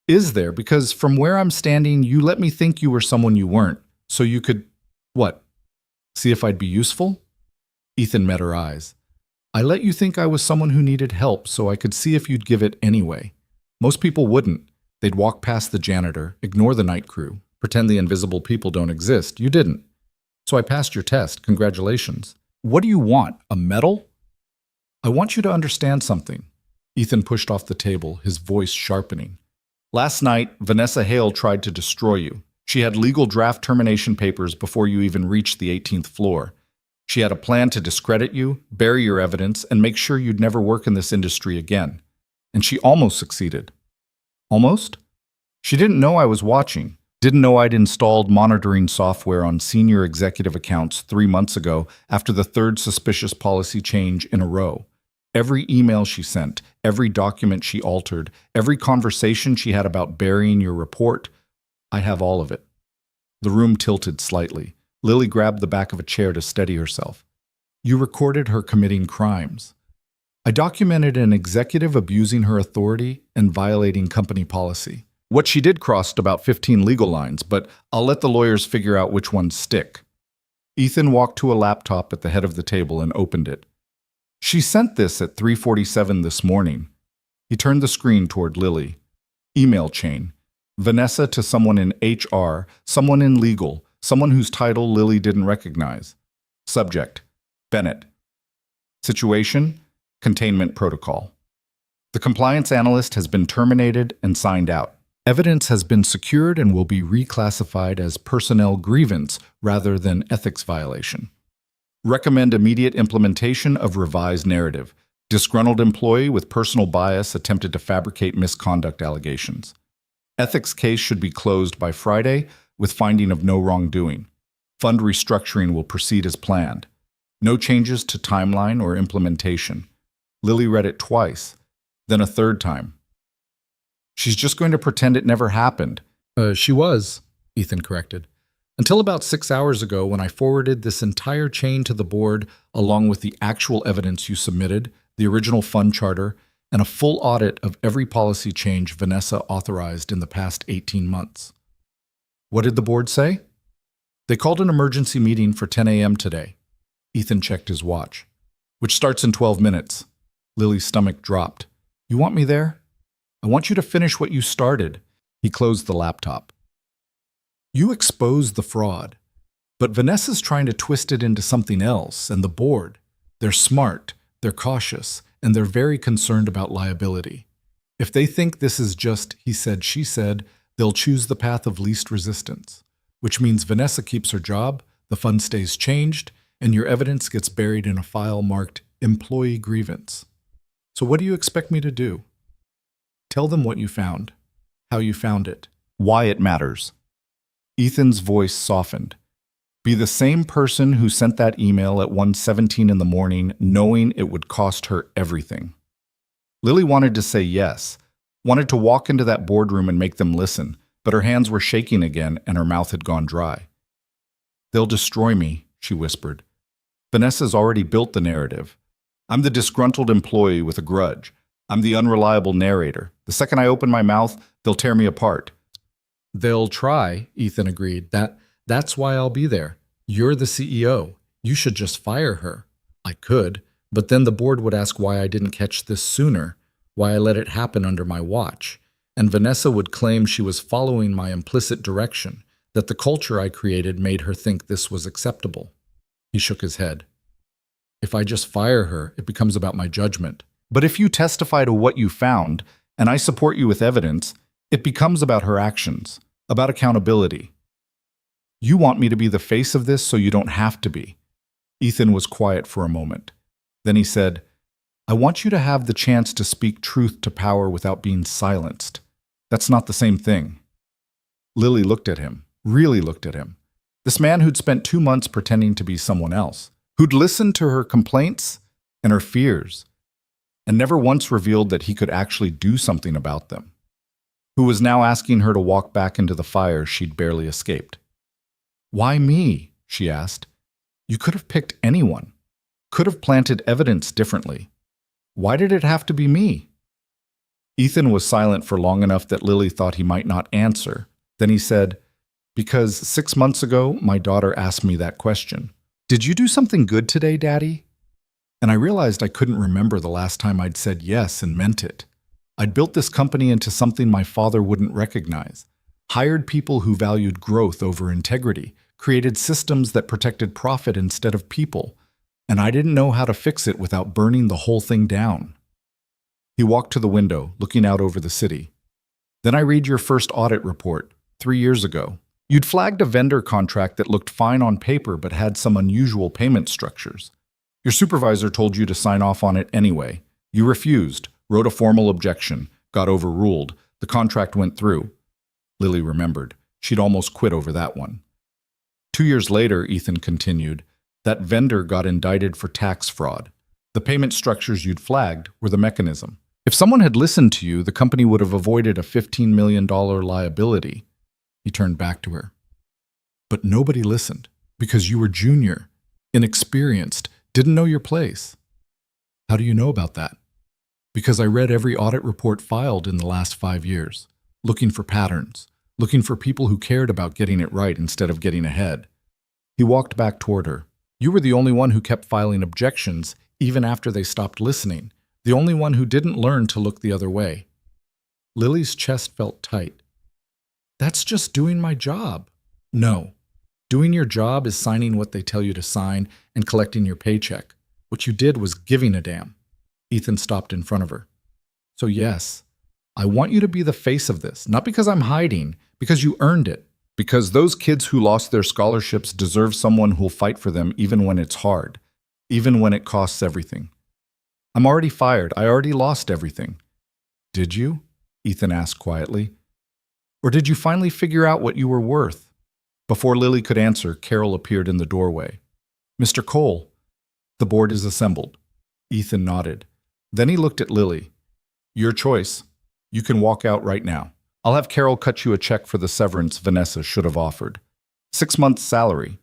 "Is there? Because from where I'm standing, you let me think you were someone you weren't, so you could, what, see if I'd be useful?" Ethan met her eyes. "I let you think I was someone who needed help so I could see if you'd give it anyway. Most people wouldn't. They'd walk past the janitor, ignore the night crew, pretend the invisible people don't exist. You didn't. So I passed your test. Congratulations. What do you want? A medal?" "I want you to understand something." Ethan pushed off the table, his voice sharpening. "Last night, Vanessa Hale tried to destroy you. She had legal draft termination papers before you even reached the 18th floor. She had a plan to discredit you, bury your evidence, and make sure you'd never work in this industry again. And she almost succeeded." "Almost?" "She didn't know I was watching. Didn't know I'd installed monitoring software on senior executive accounts 3 months ago after the third suspicious policy change in a row. Every email she sent, every document she altered, every conversation she had about burying your report, I have all of it. The room tilted slightly. Lily grabbed the back of a chair to steady herself. You recorded her committing crimes. I documented an executive abusing her authority and violating company policy. What she did crossed about 15 legal lines, but I'll let the lawyers figure out which ones stick. Ethan walked to a laptop at the head of the table and opened it. She sent this at 3:47 this morning. He turned the screen toward Lily. Email chain. Vanessa to someone in HR, someone in legal, someone whose title Lily didn't recognize. Subject: Bennett. Situation: Containment protocol. The compliance analyst has been terminated and signed out. Evidence has been secured and will be reclassified as personnel grievance rather than ethics violation. Recommend immediate implementation of revised narrative. Disgruntled employee with personal bias attempted to fabricate misconduct allegations. Ethics case should be closed by Friday with finding of no wrongdoing. Fund restructuring will proceed as planned. No changes to timeline or implementation. Lily read it twice, then a third time. She's just going to pretend it never happened. She was, Ethan corrected. Until about 6 hours ago when I forwarded this entire chain to the board along with the actual evidence you submitted, the original fund charter, and a full audit of every policy change Vanessa authorized in the past 18 months. What did the board say? They called an emergency meeting for 10 a.m. today. Ethan checked his watch. Which starts in 12 minutes. Lily's stomach dropped. You want me there? I want you to finish what you started. He closed the laptop. You exposed the fraud, but Vanessa's trying to twist it into something else, and the board. They're smart, they're cautious, and they're very concerned about liability. If they think this is just he said, she said, they'll choose the path of least resistance, which means Vanessa keeps her job, the fund stays changed, and your evidence gets buried in a file marked employee grievance. So what do you expect me to do? Tell them what you found, how you found it, why it matters. Ethan's voice softened. Be the same person who sent that email at 1:17 in the morning, knowing it would cost her everything. Lily wanted to say yes, wanted to walk into that boardroom and make them listen, but her hands were shaking again and her mouth had gone dry. They'll destroy me, she whispered. Vanessa's already built the narrative. I'm the disgruntled employee with a grudge. I'm the unreliable narrator. The second I open my mouth, they'll tear me apart. They'll try, Ethan agreed. That's why I'll be there. You're the CEO. You should just fire her. I could, but then the board would ask why I didn't catch this sooner, why I let it happen under my watch. And Vanessa would claim she was following my implicit direction, that the culture I created made her think this was acceptable. He shook his head. If I just fire her, it becomes about my judgment. But if you testify to what you found, and I support you with evidence, it becomes about her actions, about accountability. You want me to be the face of this so you don't have to be. Ethan was quiet for a moment. Then he said, I want you to have the chance to speak truth to power without being silenced. That's not the same thing. Lily looked at him, really looked at him. This man who'd spent 2 months pretending to be someone else, who'd listened to her complaints and her fears, and never once revealed that he could actually do something about them, who was now asking her to walk back into the fire she'd barely escaped. Why me? She asked. You could have picked anyone, could have planted evidence differently. Why did it have to be me? Ethan was silent for long enough that Lily thought he might not answer. Then he said, Because 6 months ago, my daughter asked me that question. Did you do something good today, Daddy? And I realized I couldn't remember the last time I'd said yes and meant it. I'd built this company into something my father wouldn't recognize, hired people who valued growth over integrity, created systems that protected profit instead of people, and I didn't know how to fix it without burning the whole thing down. He walked to the window, looking out over the city. Then I read your first audit report, 3 years ago. You'd flagged a vendor contract that looked fine on paper but had some unusual payment structures. Your supervisor told you to sign off on it anyway. You refused, wrote a formal objection, got overruled. The contract went through. Lily remembered. She'd almost quit over that one. 2 years later, Ethan continued, that vendor got indicted for tax fraud. The payment structures you'd flagged were the mechanism. If someone had listened to you, the company would have avoided a $15 million liability. He turned back to her. But nobody listened because you were junior, inexperienced, didn't know your place. How do you know about that? Because I read every audit report filed in the last 5 years, looking for patterns, looking for people who cared about getting it right instead of getting ahead. He walked back toward her. You were the only one who kept filing objections even after they stopped listening, the only one who didn't learn to look the other way. Lily's chest felt tight. That's just doing my job. No. Doing your job is signing what they tell you to sign and collecting your paycheck. What you did was giving a damn. Ethan stopped in front of her. So yes, I want you to be the face of this, not because I'm hiding, because you earned it. Because those kids who lost their scholarships deserve someone who'll fight for them even when it's hard, even when it costs everything. I'm already fired. I already lost everything. Did you? Ethan asked quietly. Or did you finally figure out what you were worth? Before Lily could answer, Carol appeared in the doorway. Mr. Cole, the board is assembled. Ethan nodded. Then he looked at Lily. Your choice. You can walk out right now. I'll have Carol cut you a check for the severance Vanessa should have offered. 6 months' salary.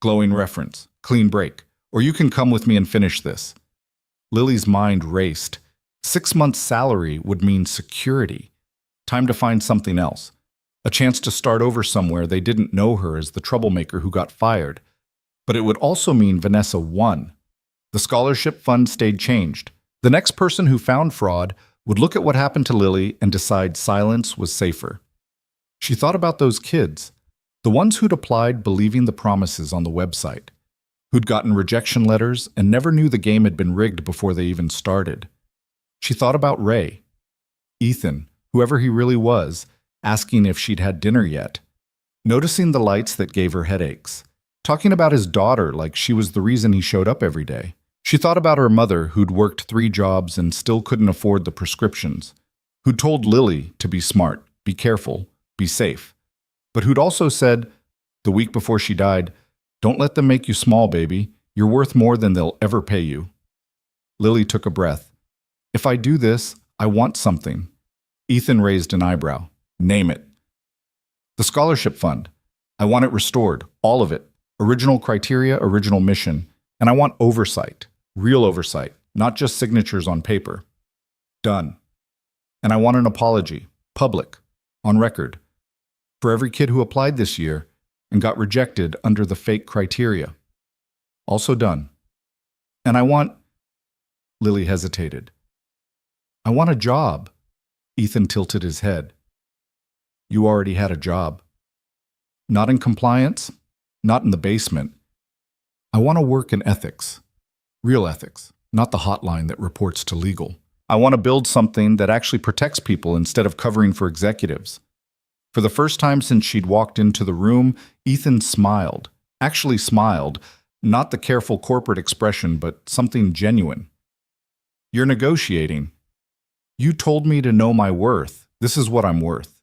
Glowing reference. Clean break. Or you can come with me and finish this. Lily's mind raced. 6 months' salary would mean security. Time to find something else. A chance to start over somewhere they didn't know her as the troublemaker who got fired. But it would also mean Vanessa won. The scholarship fund stayed changed. The next person who found fraud would look at what happened to Lily and decide silence was safer. She thought about those kids, the ones who'd applied believing the promises on the website, who'd gotten rejection letters and never knew the game had been rigged before they even started. She thought about Ray, Ethan, whoever he really was, asking if she'd had dinner yet, noticing the lights that gave her headaches, talking about his daughter like she was the reason he showed up every day. She thought about her mother who'd worked 3 jobs and still couldn't afford the prescriptions, who'd told Lily to be smart, be careful, be safe, but who'd also said, the week before she died, don't let them make you small, baby. You're worth more than they'll ever pay you. Lily took a breath. If I do this, I want something. Ethan raised an eyebrow. Name it. The scholarship fund. I want it restored, all of it. Original criteria, original mission. And I want oversight. Real oversight, not just signatures on paper. Done. And I want an apology, public, on record, for every kid who applied this year and got rejected under the fake criteria. Also done. And I want... Lily hesitated. I want a job. Ethan tilted his head. You already had a job. Not in compliance, not in the basement. I want to work in ethics. Real ethics, not the hotline that reports to legal. I want to build something that actually protects people instead of covering for executives. For the first time since she'd walked into the room, Ethan smiled. Actually smiled, not the careful corporate expression, but something genuine. You're negotiating. You told me to know my worth. This is what I'm worth.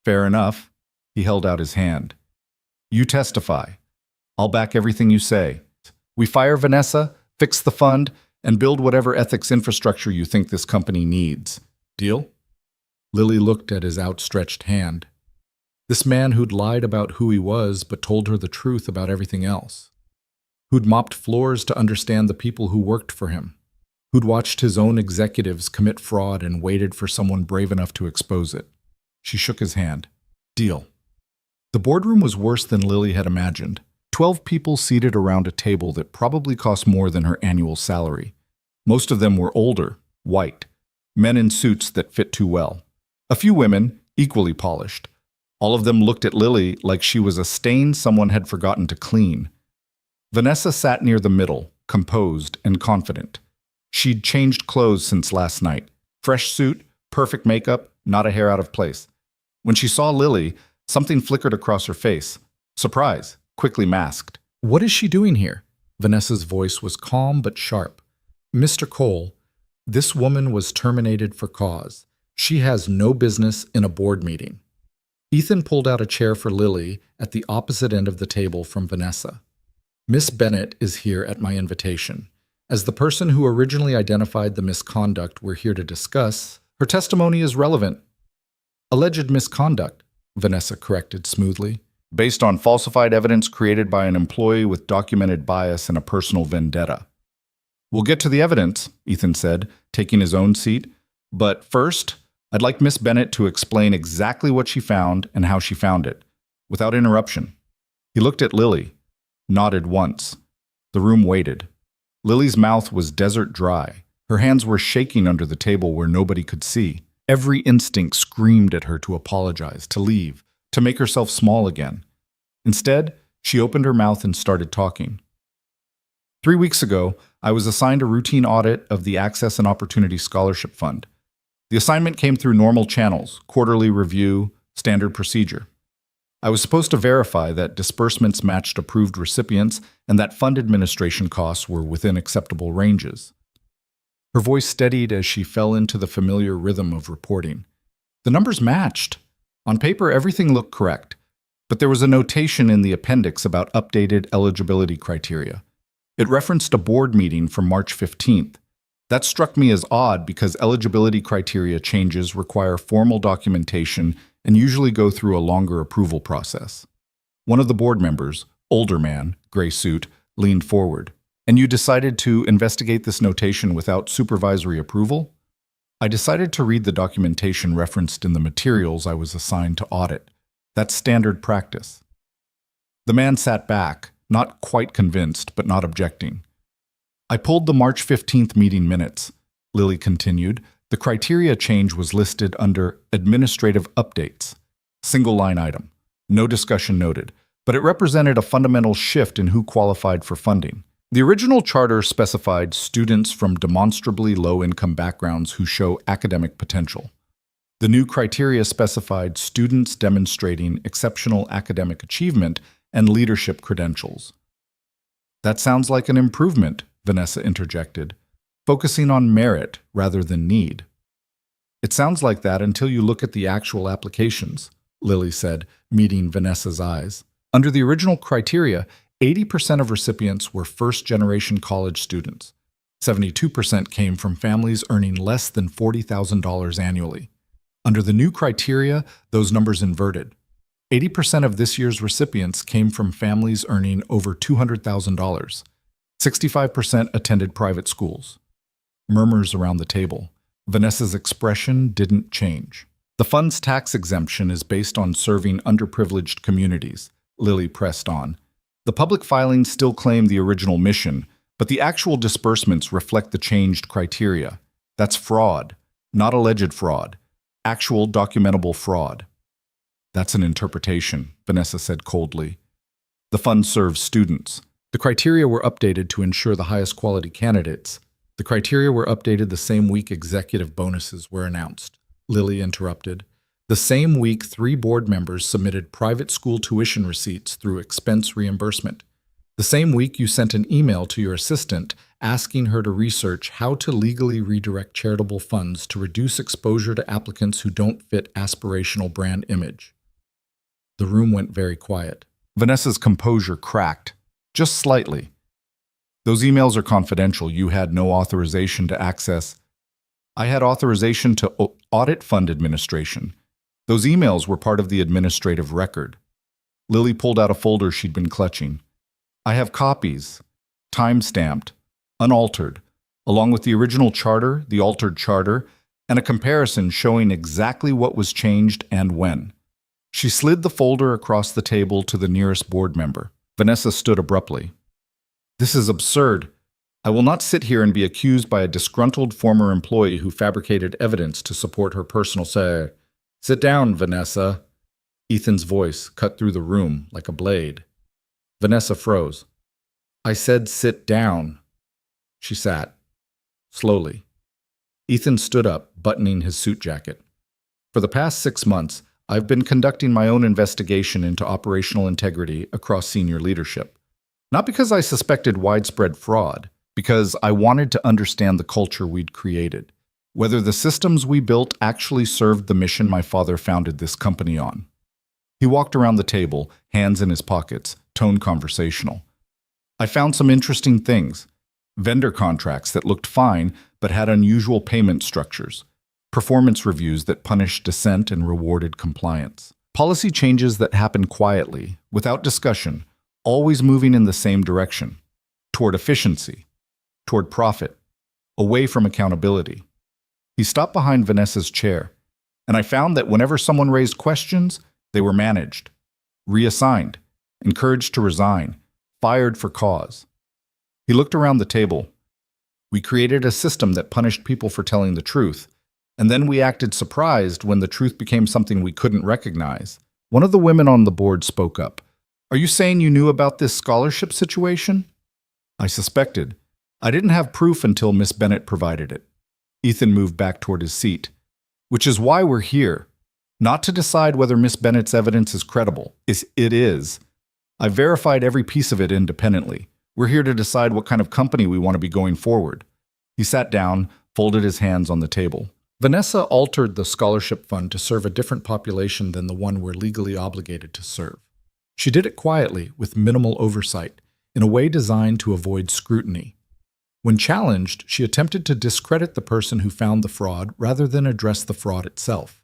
Fair enough. He held out his hand. You testify. I'll back everything you say. We fire Vanessa, fix the fund, and build whatever ethics infrastructure you think this company needs. Deal? Lily looked at his outstretched hand. This man who'd lied about who he was but told her the truth about everything else. Who'd mopped floors to understand the people who worked for him. Who'd watched his own executives commit fraud and waited for someone brave enough to expose it. She shook his hand. Deal. The boardroom was worse than Lily had imagined. 12 people seated around a table that probably cost more than her annual salary. Most of them were older, white, men in suits that fit too well. A few women, equally polished. All of them looked at Lily like she was a stain someone had forgotten to clean. Vanessa sat near the middle, composed and confident. She'd changed clothes since last night. Fresh suit, perfect makeup, not a hair out of place. When she saw Lily, something flickered across her face. Surprise, quickly masked. What is she doing here? Vanessa's voice was calm but sharp. Mr. Cole, this woman was terminated for cause. She has no business in a board meeting. Ethan pulled out a chair for Lily at the opposite end of the table from Vanessa. Miss Bennett is here at my invitation, As the person who originally identified the misconduct we're here to discuss, her testimony is relevant. Alleged misconduct, Vanessa corrected smoothly, based on falsified evidence created by an employee with documented bias and a personal vendetta. We'll get to the evidence, Ethan said, taking his own seat. But first, I'd like Miss Bennett to explain exactly what she found and how she found it, without interruption. He looked at Lily, nodded once. The room waited. Lily's mouth was desert dry. Her hands were shaking under the table where nobody could see. Every instinct screamed at her to apologize, to leave, to make herself small again. Instead, she opened her mouth and started talking. 3 weeks ago, I was assigned a routine audit of the Access and Opportunity Scholarship Fund. The assignment came through normal channels, quarterly review, standard procedure. I was supposed to verify that disbursements matched approved recipients and that fund administration costs were within acceptable ranges. Her voice steadied as she fell into the familiar rhythm of reporting. The numbers matched. On paper, everything looked correct, but there was a notation in the appendix about updated eligibility criteria. It referenced a board meeting from March 15th. That struck me as odd because eligibility criteria changes require formal documentation and usually go through a longer approval process. One of the board members, older man, gray suit, leaned forward. And you decided to investigate this notation without supervisory approval? I decided to read the documentation referenced in the materials I was assigned to audit. That's standard practice. The man sat back, not quite convinced, but not objecting. I pulled the March 15th meeting minutes. Lily continued. The criteria change was listed under Administrative Updates. Single line item. No discussion noted. But it represented a fundamental shift in who qualified for funding. The original charter specified students from demonstrably low-income backgrounds who show academic potential. The new criteria specified students demonstrating exceptional academic achievement and leadership credentials. That sounds like an improvement, Vanessa interjected, focusing on merit rather than need. It sounds like that until you look at the actual applications, Lily said, meeting Vanessa's eyes. Under the original criteria, 80% of recipients were first-generation college students. 72% came from families earning less than $40,000 annually. Under the new criteria, those numbers inverted. 80% of this year's recipients came from families earning over $200,000. 65% attended private schools. Murmurs around the table. Vanessa's expression didn't change. The fund's tax exemption is based on serving underprivileged communities, Lily pressed on. The public filings still claim the original mission, but the actual disbursements reflect the changed criteria. That's fraud, not alleged fraud. Actual documentable fraud. That's an interpretation, Vanessa said coldly. The fund serves students. The criteria were updated to ensure the highest quality candidates. The criteria were updated the same week executive bonuses were announced. Lily interrupted. The same week, 3 board members submitted private school tuition receipts through expense reimbursement. The same week, you sent an email to your assistant asking her to research how to legally redirect charitable funds to reduce exposure to applicants who don't fit aspirational brand image. The room went very quiet. Vanessa's composure cracked, just slightly. Those emails are confidential. You had no authorization to access. I had authorization to audit fund administration. Those emails were part of the administrative record. Lily pulled out a folder she'd been clutching. I have copies, time-stamped, unaltered, along with the original charter, the altered charter, and a comparison showing exactly what was changed and when. She slid the folder across the table to the nearest board member. Vanessa stood abruptly. This is absurd. I will not sit here and be accused by a disgruntled former employee who fabricated evidence to support her personal say. Sit down, Vanessa. Ethan's voice cut through the room like a blade. Vanessa froze. I said sit down. She sat, slowly. Ethan stood up, buttoning his suit jacket. For the past 6 months, I've been conducting my own investigation into operational integrity across senior leadership. Not because I suspected widespread fraud, because I wanted to understand the culture we'd created, whether the systems we built actually served the mission my father founded this company on. He walked around the table, hands in his pockets, tone conversational. I found some interesting things. vendor contracts that looked fine but had unusual payment structures, performance reviews that punished dissent and rewarded compliance, policy changes that happened quietly, without discussion, always moving in the same direction, toward efficiency, toward profit, away from accountability. He stopped behind Vanessa's chair, and I found that whenever someone raised questions, they were managed, reassigned, encouraged to resign, fired for cause. He looked around the table. We created a system that punished people for telling the truth, and then we acted surprised when the truth became something we couldn't recognize. One of the women on the board spoke up. "Are you saying you knew about this scholarship situation?" I suspected. I didn't have proof until Miss Bennett provided it. Ethan moved back toward his seat. "Which is why we're here. Not to decide whether Miss Bennett's evidence is credible. It is. I verified every piece of it independently. We're here to decide what kind of company we want to be going forward." He sat down, folded his hands on the table. "Vanessa altered the scholarship fund to serve a different population than the one we're legally obligated to serve. She did it quietly, with minimal oversight, in a way designed to avoid scrutiny. When challenged, she attempted to discredit the person who found the fraud rather than address the fraud itself.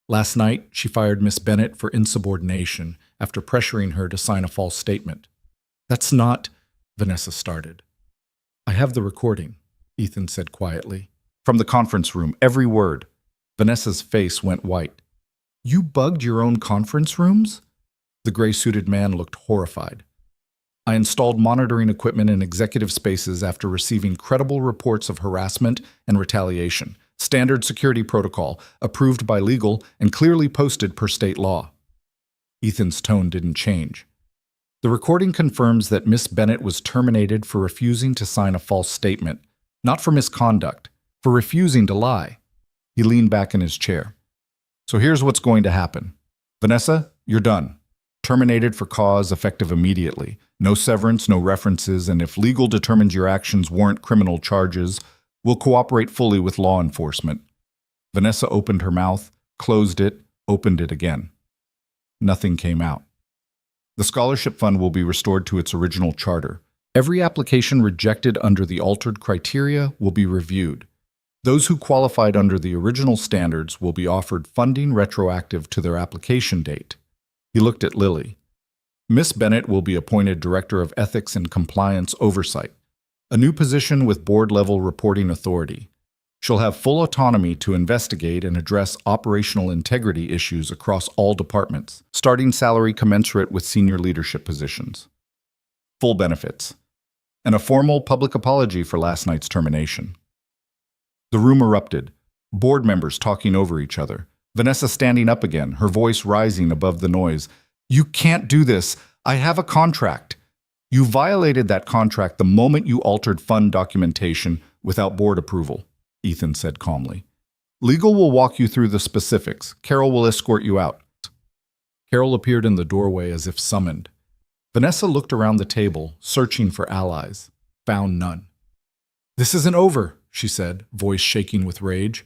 Last night, she fired Miss Bennett for insubordination after pressuring her to sign a false statement. That's not," Vanessa started. "I have the recording," Ethan said quietly. From the conference room, every word. Vanessa's face went white. "You bugged your own conference rooms?" The gray-suited man looked horrified. "I installed monitoring equipment in executive spaces after receiving credible reports of harassment and retaliation. Standard security protocol, approved by legal and clearly posted per state law." Ethan's tone didn't change. "The recording confirms that Miss Bennett was terminated for refusing to sign a false statement, not for misconduct, for refusing to lie." He leaned back in his chair. "So here's what's going to happen. Vanessa, you're done. Terminated for cause, effective immediately. No severance, no references, and if legal determines your actions warrant criminal charges, we'll cooperate fully with law enforcement." Vanessa opened her mouth, closed it, opened it again. Nothing came out. "The scholarship fund will be restored to its original charter. Every application rejected under the altered criteria will be reviewed. Those who qualified under the original standards will be offered funding retroactive to their application date." He looked at Lily. "Miss Bennett will be appointed Director of Ethics and Compliance Oversight, a new position with board-level reporting authority. She'll have full autonomy to investigate and address operational integrity issues across all departments, starting salary commensurate with senior leadership positions. Full benefits. And a formal public apology for last night's termination." The room erupted, board members talking over each other. Vanessa standing up again, her voice rising above the noise. "You can't do this. I have a contract. You violated that contract the moment you altered fund documentation without board approval," Ethan said calmly. "Legal will walk you through the specifics. Carol will escort you out." Carol appeared in the doorway as if summoned. Vanessa looked around the table, searching for allies. Found none. "This isn't over," she said, voice shaking with rage.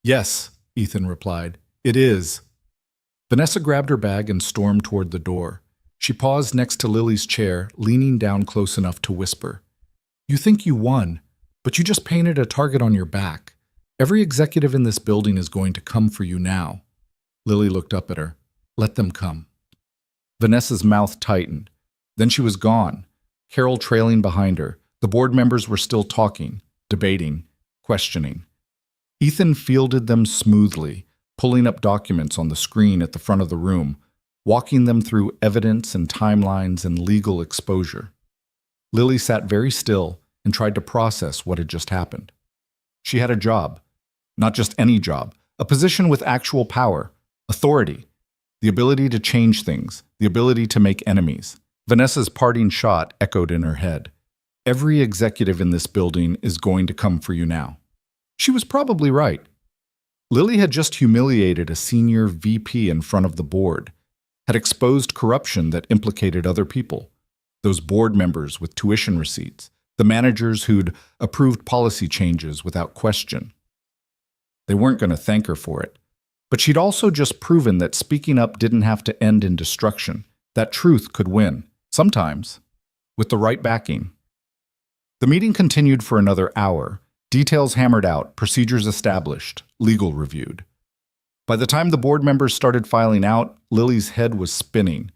"Yes," Ethan replied. "It is." Vanessa grabbed her bag and stormed toward the door. She paused next to Lily's chair, leaning down close enough to whisper. "You think you won, but you just painted a target on your back. Every executive in this building is going to come for you now." Lily looked up at her. "Let them come." Vanessa's mouth tightened. Then she was gone, Carol trailing behind her. The board members were still talking, debating, questioning. Ethan fielded them smoothly, pulling up documents on the screen at the front of the room, walking them through evidence and timelines and legal exposure. Lily sat very still and tried to process what had just happened. She had a job, not just any job, a position with actual power, authority, the ability to change things, the ability to make enemies. Vanessa's parting shot echoed in her head. "Every executive in this building is going to come for you now." She was probably right. Lily had just humiliated a senior VP in front of the board, had exposed corruption that implicated other people, those board members with tuition receipts, the managers who'd approved policy changes without question. They weren't going to thank her for it, but she'd also just proven that speaking up didn't have to end in destruction, that truth could win, sometimes, with the right backing. The meeting continued for another hour. Details hammered out, procedures established, legal reviewed. By the time the board members started filing out, Lily's head was spinning.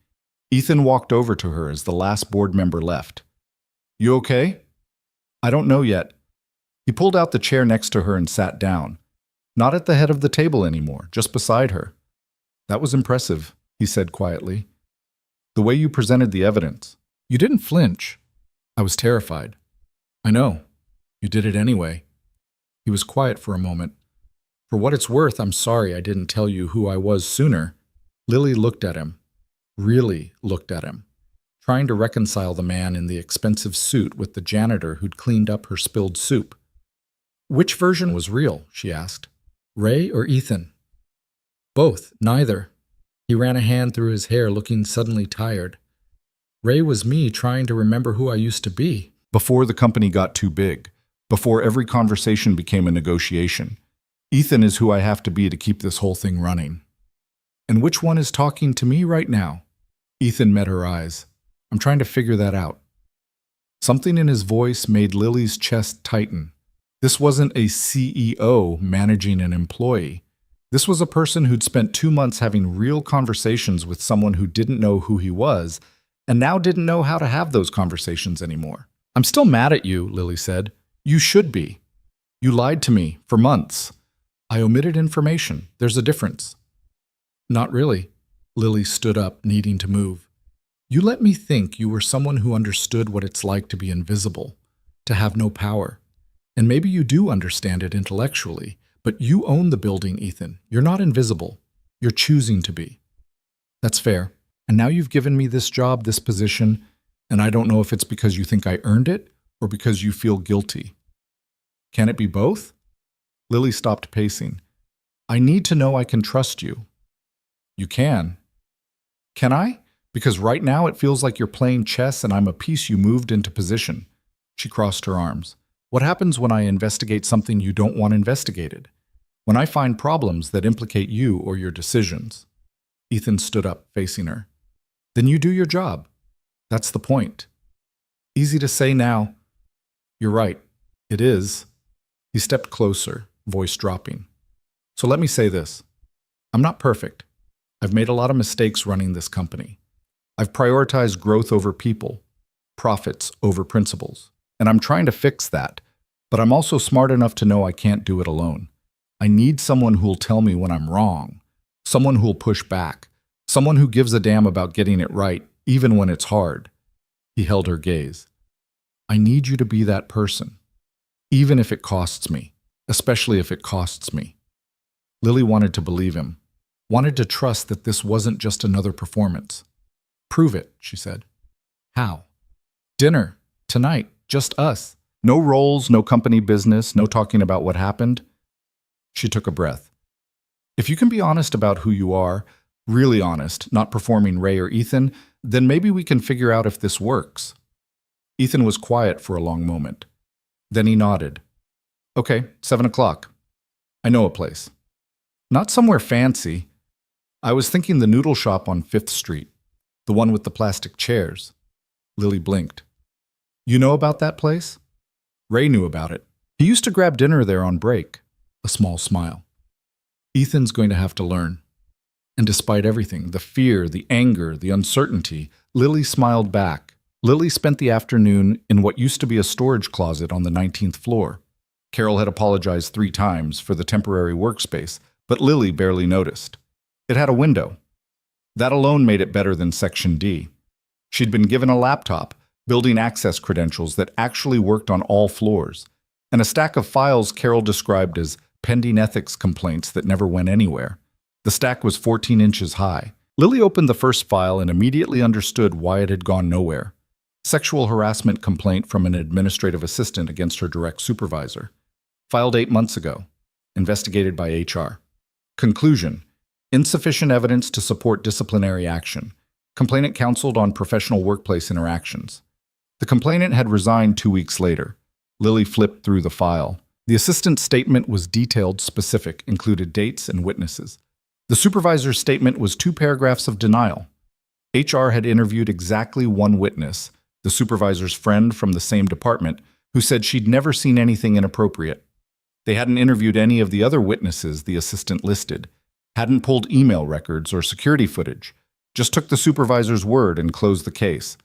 Ethan walked over to her as the last board member left. "You okay?" "I don't know yet." He pulled out the chair next to her and sat down. Not at the head of the table anymore, just beside her. "That was impressive," he said quietly. "The way you presented the evidence. You didn't flinch." "I was terrified." "I know. You did it anyway." He was quiet for a moment. "For what it's worth, I'm sorry I didn't tell you who I was sooner." Lily looked at him. Really looked at him, trying to reconcile the man in the expensive suit with the janitor who'd cleaned up her spilled soup. "Which version was real?" she asked. "Ray or Ethan?" "Both, neither." He ran a hand through his hair, looking suddenly tired. "Ray was me trying to remember who I used to be." Before the company got too big, before every conversation became a negotiation. Ethan is who I have to be to keep this whole thing running. "And which one is talking to me right now?" Ethan met her eyes. "I'm trying to figure that out." Something in his voice made Lily's chest tighten. This wasn't a CEO managing an employee. This was a person who'd spent 2 months having real conversations with someone who didn't know who he was, and now didn't know how to have those conversations anymore. "I'm still mad at you," Lily said. "You should be. You lied to me for months. I omitted information. There's a difference." "Not really." Lily stood up, needing to move. "You let me think you were someone who understood what it's like to be invisible, to have no power. And maybe you do understand it intellectually, but you own the building, Ethan. You're not invisible. You're choosing to be." "That's fair. And now you've given me this job, this position, and I don't know if it's because you think I earned it or because you feel guilty. Can it be both?" Lily stopped pacing. "I need to know I can trust you." "You can." "Can I? Because right now it feels like you're playing chess and I'm a piece you moved into position." She crossed her arms. "What happens when I investigate something you don't want investigated? When I find problems that implicate you or your decisions?" Ethan stood up, facing her. "Then you do your job. That's the point." "Easy to say now." "You're right. It is." He stepped closer, voice dropping. "So let me say this. I'm not perfect. I've made a lot of mistakes running this company. I've prioritized growth over people, profits over principles, and I'm trying to fix that. But I'm also smart enough to know I can't do it alone. I need someone who'll tell me when I'm wrong, someone who'll push back, someone who gives a damn about getting it right, even when it's hard." He held her gaze. "I need you to be that person, even if it costs me, especially if it costs me." Lily wanted to believe him, wanted to trust that this wasn't just another performance. "Prove it," she said. "How?" "Dinner, tonight, just us. No roles, no company business, no talking about what happened." She took a breath. "If you can be honest about who you are, really honest, not performing Ray or Ethan, then maybe we can figure out if this works." Ethan was quiet for a long moment. Then he nodded. "Okay, 7 o'clock. I know a place. Not somewhere fancy. I was thinking the noodle shop on 5th Street, the one with the plastic chairs." Lily blinked. "You know about that place?" Ray knew about it. He used to grab dinner there on break. A small smile. "Ethan's going to have to learn." And despite everything, the fear, the anger, the uncertainty, Lily smiled back. Lily spent the afternoon in what used to be a storage closet on the 19th floor. Carol had apologized 3 times for the temporary workspace, but Lily barely noticed. It had a window. That alone made it better than Section D. She'd been given a laptop, building access credentials that actually worked on all floors, and a stack of files Carol described as pending ethics complaints that never went anywhere. The stack was 14 inches high. Lily opened the first file and immediately understood why it had gone nowhere. Sexual harassment complaint from an administrative assistant against her direct supervisor. Filed 8 months ago. Investigated by HR. Conclusion: insufficient evidence to support disciplinary action. Complainant counseled on professional workplace interactions. The complainant had resigned 2 weeks later. Lily flipped through the file. The assistant's statement was detailed, specific, included dates and witnesses. The supervisor's statement was 2 paragraphs of denial. HR had interviewed exactly 1 witness, the supervisor's friend from the same department, who said she'd never seen anything inappropriate. They hadn't interviewed any of the other witnesses the assistant listed, hadn't pulled email records or security footage, just took the supervisor's word and closed the case.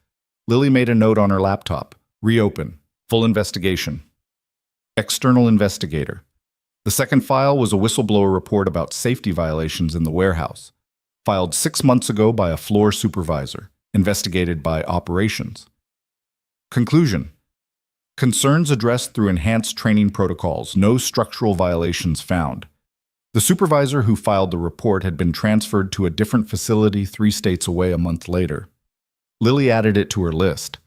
Lily made a note on her laptop. Reopen. Full investigation. External investigator. The second file was a whistleblower report about safety violations in the warehouse, filed 6 months ago by a floor supervisor, investigated by operations. Conclusion. Concerns addressed through enhanced training protocols, no structural violations found. The supervisor who filed the report had been transferred to a different facility 3 states away a month later. Lily added it to her list.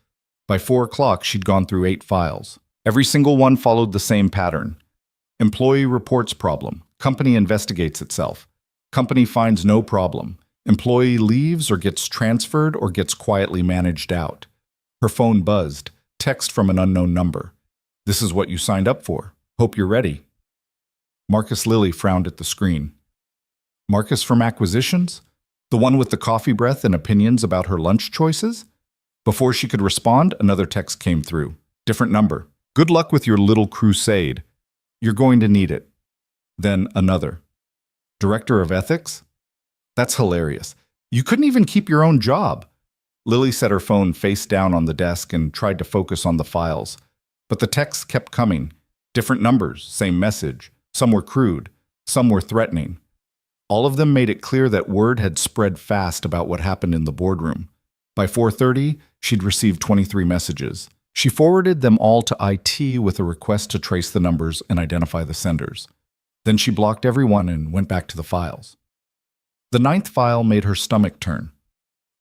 By 4 o'clock, she'd gone through 8 files. Every single one followed the same pattern. Employee reports problem. Company investigates itself. Company finds no problem. Employee leaves or gets transferred or gets quietly managed out. Her phone buzzed. Text from an unknown number. This is what you signed up for. Hope you're ready. Marcus Lilly frowned at the screen. Marcus from Acquisitions? The one with the coffee breath and opinions about her lunch choices? Before she could respond, another text came through. Different number. Good luck with your little crusade. You're going to need it. Then another. Director of Ethics? That's hilarious. You couldn't even keep your own job. Lily set her phone face down on the desk and tried to focus on the files. But the texts kept coming. Different numbers, same message. Some were crude. Some were threatening. All of them made it clear that word had spread fast about what happened in the boardroom. By 4:30, she'd received 23 messages. She forwarded them all to IT with a request to trace the numbers and identify the senders. Then she blocked everyone and went back to the files. The 9th file made her stomach turn.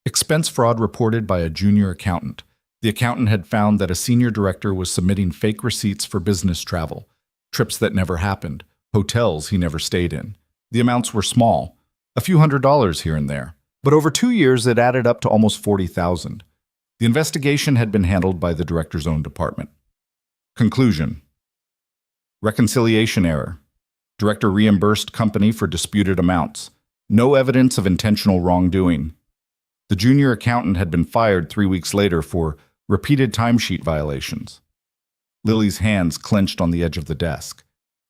Expense fraud reported by a junior accountant. The accountant had found that a senior director was submitting fake receipts for business travel, trips that never happened, hotels he never stayed in. The amounts were small, a few $100s here and there, but over 2 years it added up to almost $40,000. The investigation had been handled by the director's own department. Conclusion. Reconciliation error. Director reimbursed company for disputed amounts. No evidence of intentional wrongdoing. The junior accountant had been fired 3 weeks later for repeated timesheet violations. Lily's hands clenched on the edge of the desk.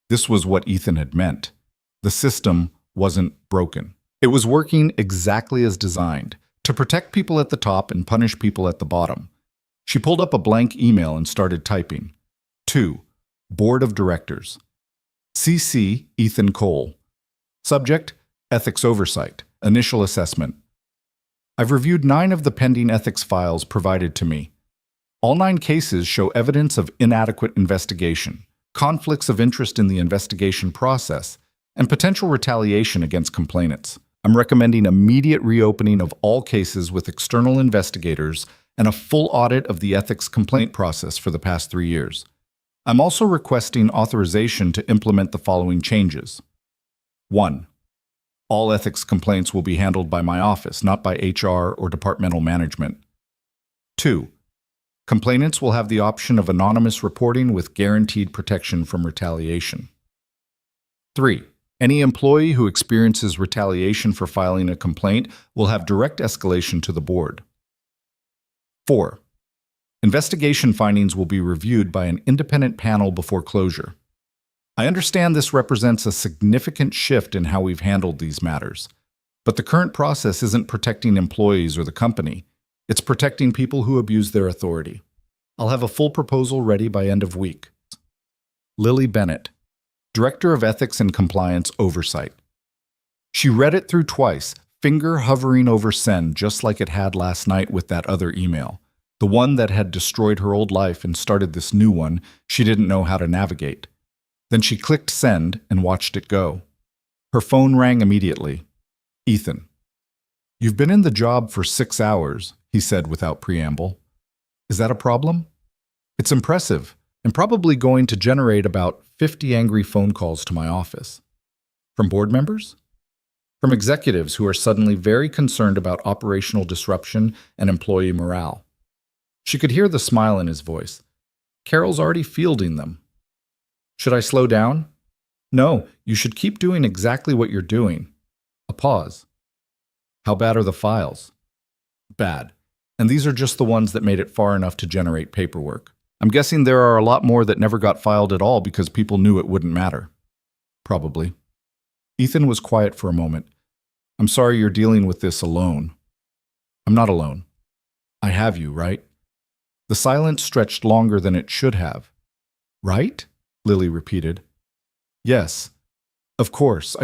This was what Ethan had meant. The system wasn't broken. It was working exactly as designed, to protect people at the top and punish people at the bottom. She pulled up a blank email and started typing. 2. Board of Directors. CC Ethan Cole. Subject, Ethics Oversight. Initial assessment. I've reviewed 9 of the pending ethics files provided to me. All 9 cases show evidence of inadequate investigation, conflicts of interest in the investigation process, and potential retaliation against complainants. I'm recommending immediate reopening of all cases with external investigators and a full audit of the ethics complaint process for the past 3 years. I'm also requesting authorization to implement the following changes. 1. All ethics complaints will be handled by my office, not by HR or departmental management. 2. Complainants will have the option of anonymous reporting with guaranteed protection from retaliation. 3. Any employee who experiences retaliation for filing a complaint will have direct escalation to the board. 4. Investigation findings will be reviewed by an independent panel before closure. I understand this represents a significant shift in how we've handled these matters, but the current process isn't protecting employees or the company. It's protecting people who abuse their authority. I'll have a full proposal ready by end of week. Lily Bennett, Director of Ethics and Compliance Oversight. She read it through twice, finger hovering over send just like it had last night with that other email, the one that had destroyed her old life and started this new one she didn't know how to navigate. Then she clicked send and watched it go. Her phone rang immediately. Ethan. You've been in the job for 6 hours, he said without preamble. Is that a problem? It's impressive, and probably going to generate about 50 angry phone calls to my office. From board members? From executives who are suddenly very concerned about operational disruption and employee morale. She could hear the smile in his voice. Carol's already fielding them. Should I slow down? No, you should keep doing exactly what you're doing. A pause. How bad are the files? Bad. And these are just the ones that made it far enough to generate paperwork. I'm guessing there are a lot more that never got filed at all because people knew it wouldn't matter. Probably. Ethan was quiet for a moment. I'm sorry you're dealing with this alone. I'm not alone. I have you, right? The silence stretched longer than it should have. Right? Lily repeated. Yes. Of course,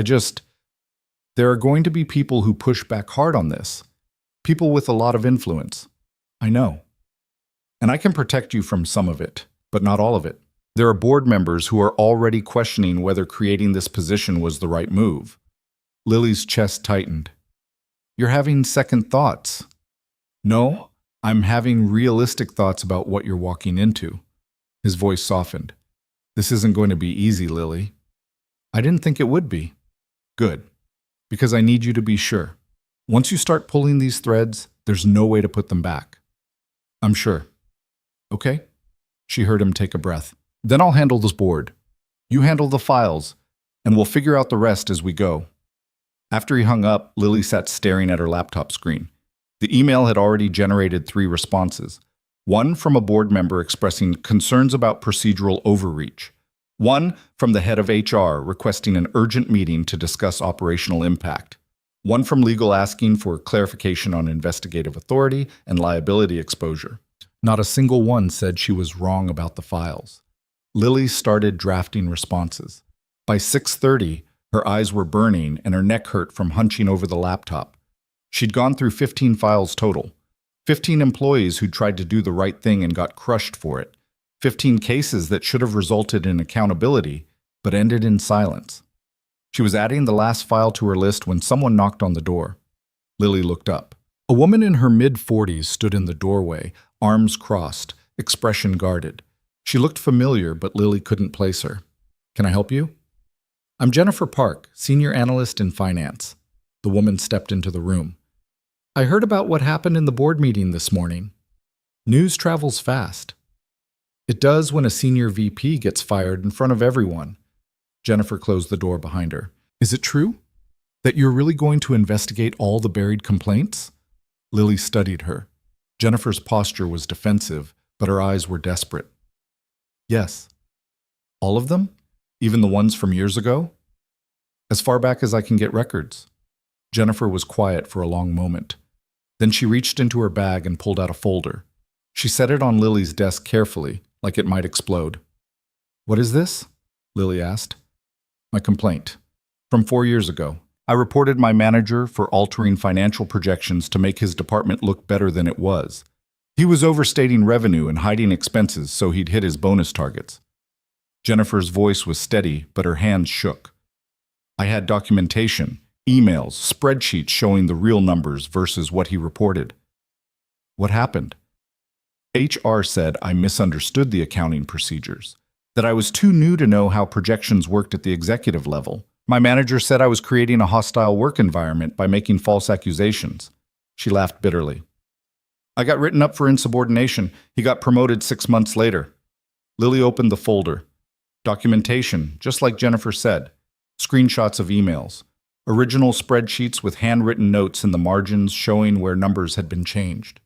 there are going to be people who push back hard on this. People with a lot of influence. I know. And I can protect you from some of it, but not all of it. There are board members who are already questioning whether creating this position was the right move. Lily's chest tightened. You're having second thoughts. No, I'm having realistic thoughts about what you're walking into. His voice softened. This isn't going to be easy, Lily. I didn't think it would be. Good. Because I need you to be sure. Once you start pulling these threads, there's no way to put them back. I'm sure. Okay? She heard him take a breath. Then I'll handle this board. You handle the files, and we'll figure out the rest as we go. After he hung up, Lily sat staring at her laptop screen. The email had already generated 3 responses. One from a board member expressing concerns about procedural overreach. One from the head of HR requesting an urgent meeting to discuss operational impact. One from legal asking for clarification on investigative authority and liability exposure. Not a single one said she was wrong about the files. Lily started drafting responses. By 6:30, her eyes were burning and her neck hurt from hunching over the laptop. She'd gone through 15 files total. 15 employees who tried to do the right thing and got crushed for it. 15 cases that should have resulted in accountability, but ended in silence. She was adding the last file to her list when someone knocked on the door. Lily looked up. A woman in her mid-40s stood in the doorway, arms crossed, expression guarded. She looked familiar, but Lily couldn't place her. Can I help you? I'm Jennifer Park, Senior Analyst in Finance. The woman stepped into the room. I heard about what happened in the board meeting this morning. News travels fast. It does when a senior VP gets fired in front of everyone. Jennifer closed the door behind her. Is it true? That you're really going to investigate all the buried complaints? Lily studied her. Jennifer's posture was defensive, but her eyes were desperate. Yes. All of them? Even the ones from years ago? As far back as I can get records. Jennifer was quiet for a long moment. Then she reached into her bag and pulled out a folder. She set it on Lily's desk carefully, like it might explode. What is this? Lily asked. My complaint. From 4 years ago. I reported my manager for altering financial projections to make his department look better than it was. He was overstating revenue and hiding expenses so he'd hit his bonus targets. Jennifer's voice was steady, but her hands shook. I had documentation, emails, spreadsheets showing the real numbers versus what he reported. What happened? HR said I misunderstood the accounting procedures, that I was too new to know how projections worked at the executive level. My manager said I was creating a hostile work environment by making false accusations. She laughed bitterly. I got written up for insubordination. He got promoted 6 months later. Lily opened the folder. Documentation, just like Jennifer said. Screenshots of emails. Original spreadsheets with handwritten notes in the margins showing where numbers had been changed.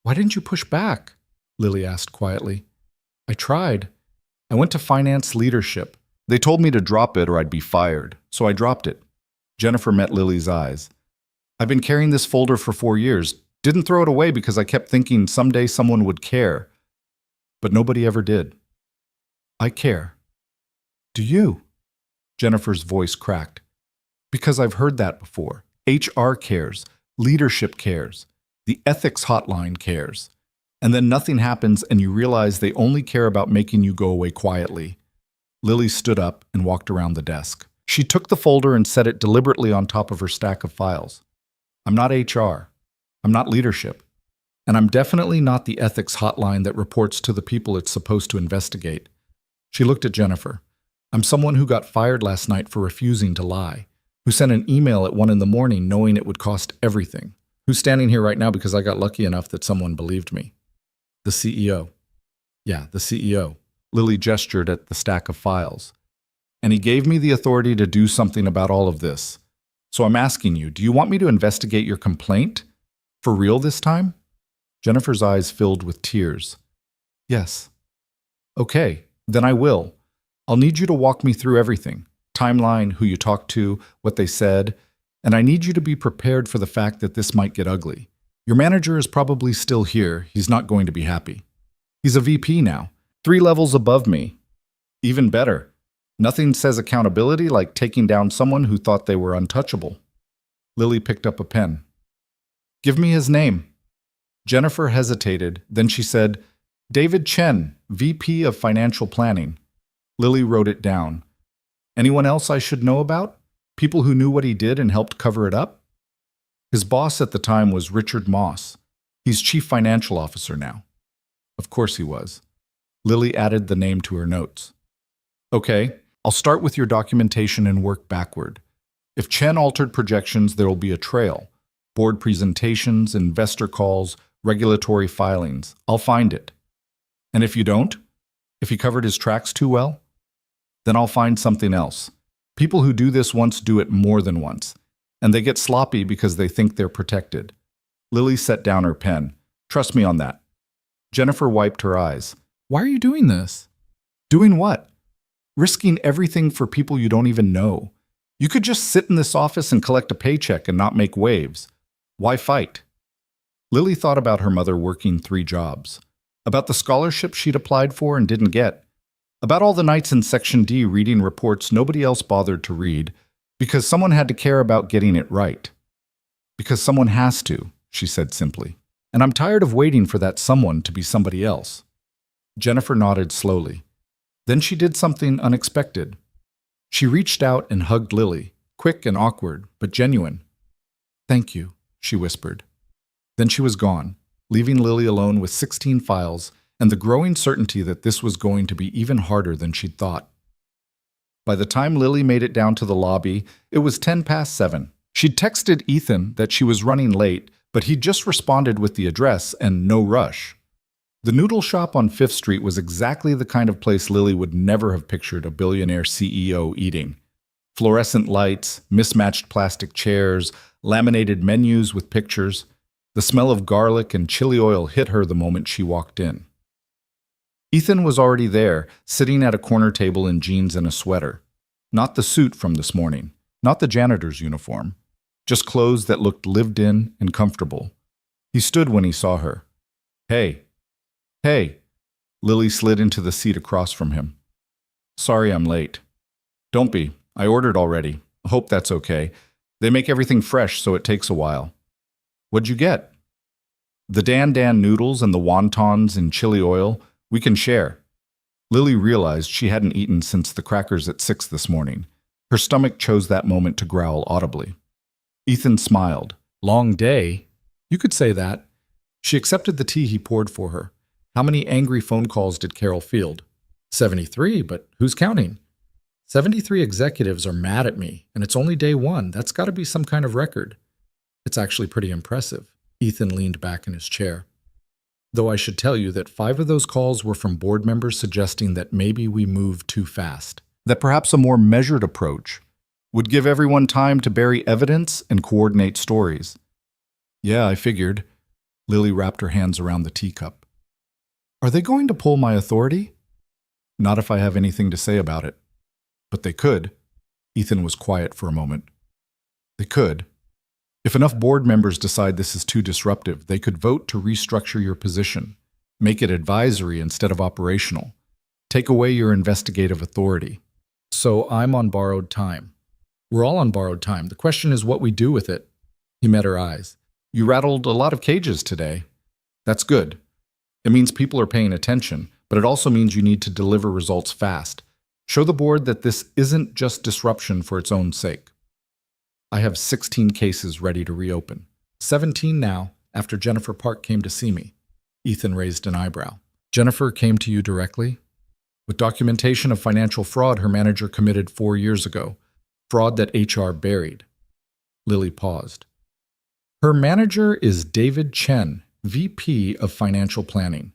Why didn't you push back? Lily asked quietly. I tried. I went to finance leadership. They told me to drop it or I'd be fired, so I dropped it. Jennifer met Lily's eyes. I've been carrying this folder for 4 years. Didn't throw it away because I kept thinking someday someone would care. But nobody ever did. I care. Do you? Jennifer's voice cracked. Because I've heard that before. HR cares. Leadership cares. The ethics hotline cares. And then nothing happens and you realize they only care about making you go away quietly. Lily stood up and walked around the desk. She took the folder and set it deliberately on top of her stack of files. I'm not HR. I'm not leadership. And I'm definitely not the ethics hotline that reports to the people it's supposed to investigate. She looked at Jennifer. I'm someone who got fired last night for refusing to lie, who sent an email at 1 a.m. knowing it would cost everything, who's standing here right now because I got lucky enough that someone believed me. The CEO. Yeah, the CEO. Lily gestured at the stack of files. And he gave me the authority to do something about all of this. So I'm asking you, do you want me to investigate your complaint? For real this time? Jennifer's eyes filled with tears. Yes. Okay, then I will. I'll need you to walk me through everything. Timeline, who you talked to, what they said, and I need you to be prepared for the fact that this might get ugly. Your manager is probably still here. He's not going to be happy. He's a VP now, 3 levels above me. Even better. Nothing says accountability like taking down someone who thought they were untouchable. Lily picked up a pen. Give me his name. Jennifer hesitated, then she said, David Chen, VP of Financial Planning. Lily wrote it down. Anyone else I should know about? People who knew what he did and helped cover it up? His boss at the time was Richard Moss. He's Chief Financial Officer now. Of course he was. Lily added the name to her notes. Okay, I'll start with your documentation and work backward. If Chen altered projections, there will be a trail. Board presentations, investor calls, regulatory filings. I'll find it. And if you don't? If he covered his tracks too well? Then I'll find something else. People who do this once do it more than once, and they get sloppy because they think they're protected. Lily set down her pen. Trust me on that. Jennifer wiped her eyes. Why are you doing this? Doing what? Risking everything for people you don't even know. You could just sit in this office and collect a paycheck and not make waves. Why fight? Lily thought about her mother working 3 jobs, about the scholarship she'd applied for and didn't get, about all the nights in Section D reading reports nobody else bothered to read because someone had to care about getting it right. Because someone has to, she said simply. And I'm tired of waiting for that someone to be somebody else. Jennifer nodded slowly. Then she did something unexpected. She reached out and hugged Lily, quick and awkward, but genuine. Thank you, she whispered. Then she was gone, leaving Lily alone with 16 files and the growing certainty that this was going to be even harder than she'd thought. By the time Lily made it down to the lobby, it was 7:10. She'd texted Ethan that she was running late, but he'd just responded with the address and no rush. The noodle shop on 5th Street was exactly the kind of place Lily would never have pictured a billionaire CEO eating. Fluorescent lights, mismatched plastic chairs, laminated menus with pictures. The smell of garlic and chili oil hit her the moment she walked in. Ethan was already there, sitting at a corner table in jeans and a sweater. Not the suit from this morning, not the janitor's uniform, just clothes that looked lived in and comfortable. He stood when he saw her. Hey. Hey. Lily slid into the seat across from him. Sorry I'm late. Don't be. I ordered already. Hope that's okay. They make everything fresh, so it takes a while. What'd you get? The Dan Dan noodles and the wontons in chili oil. We can share. Lily realized she hadn't eaten since the crackers at 6 this morning. Her stomach chose that moment to growl audibly. Ethan smiled. Long day? You could say that. She accepted the tea he poured for her. How many angry phone calls did Carol field? 73, but who's counting? 73 executives are mad at me, and it's only day 1. That's got to be some kind of record. It's actually pretty impressive. Ethan leaned back in his chair. Though I should tell you that 5 of those calls were from board members suggesting that maybe we moved too fast. That perhaps a more measured approach would give everyone time to bury evidence and coordinate stories. Yeah, I figured. Lily wrapped her hands around the teacup. Are they going to pull my authority? Not if I have anything to say about it. But they could. Ethan was quiet for a moment. They could. If enough board members decide this is too disruptive, they could vote to restructure your position, make it advisory instead of operational, take away your investigative authority. So I'm on borrowed time. We're all on borrowed time. The question is what we do with it. He met her eyes. You rattled a lot of cages today. That's good. It means people are paying attention, but it also means you need to deliver results fast. Show the board that this isn't just disruption for its own sake. I have 16 cases ready to reopen. 17 now, after Jennifer Park came to see me. Ethan raised an eyebrow. Jennifer came to you directly? With documentation of financial fraud her manager committed 4 years ago. Fraud that HR buried. Lily paused. Her manager is David Chen, VP of Financial Planning.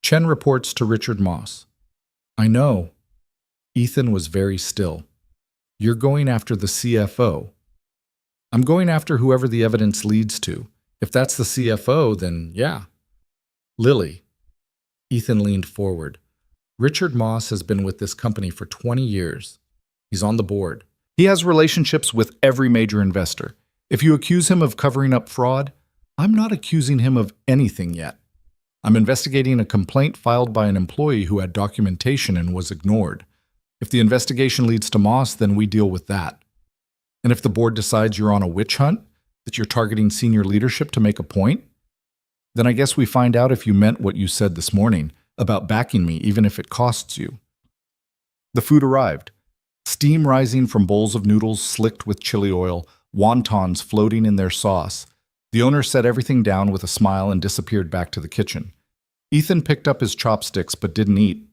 Chen reports to Richard Moss. I know. Ethan was very still. You're going after the CFO. I'm going after whoever the evidence leads to. If that's the CFO, then yeah. Lily. Ethan leaned forward. Richard Moss has been with this company for 20 years. He's on the board. He has relationships with every major investor. If you accuse him of covering up fraud, I'm not accusing him of anything yet. I'm investigating a complaint filed by an employee who had documentation and was ignored. If the investigation leads to Moss, then we deal with that. And if the board decides you're on a witch hunt, that you're targeting senior leadership to make a point, then I guess we find out if you meant what you said this morning about backing me, even if it costs you. The food arrived. Steam rising from bowls of noodles slicked with chili oil, wontons floating in their sauce. The owner set everything down with a smile and disappeared back to the kitchen. Ethan picked up his chopsticks but didn't eat.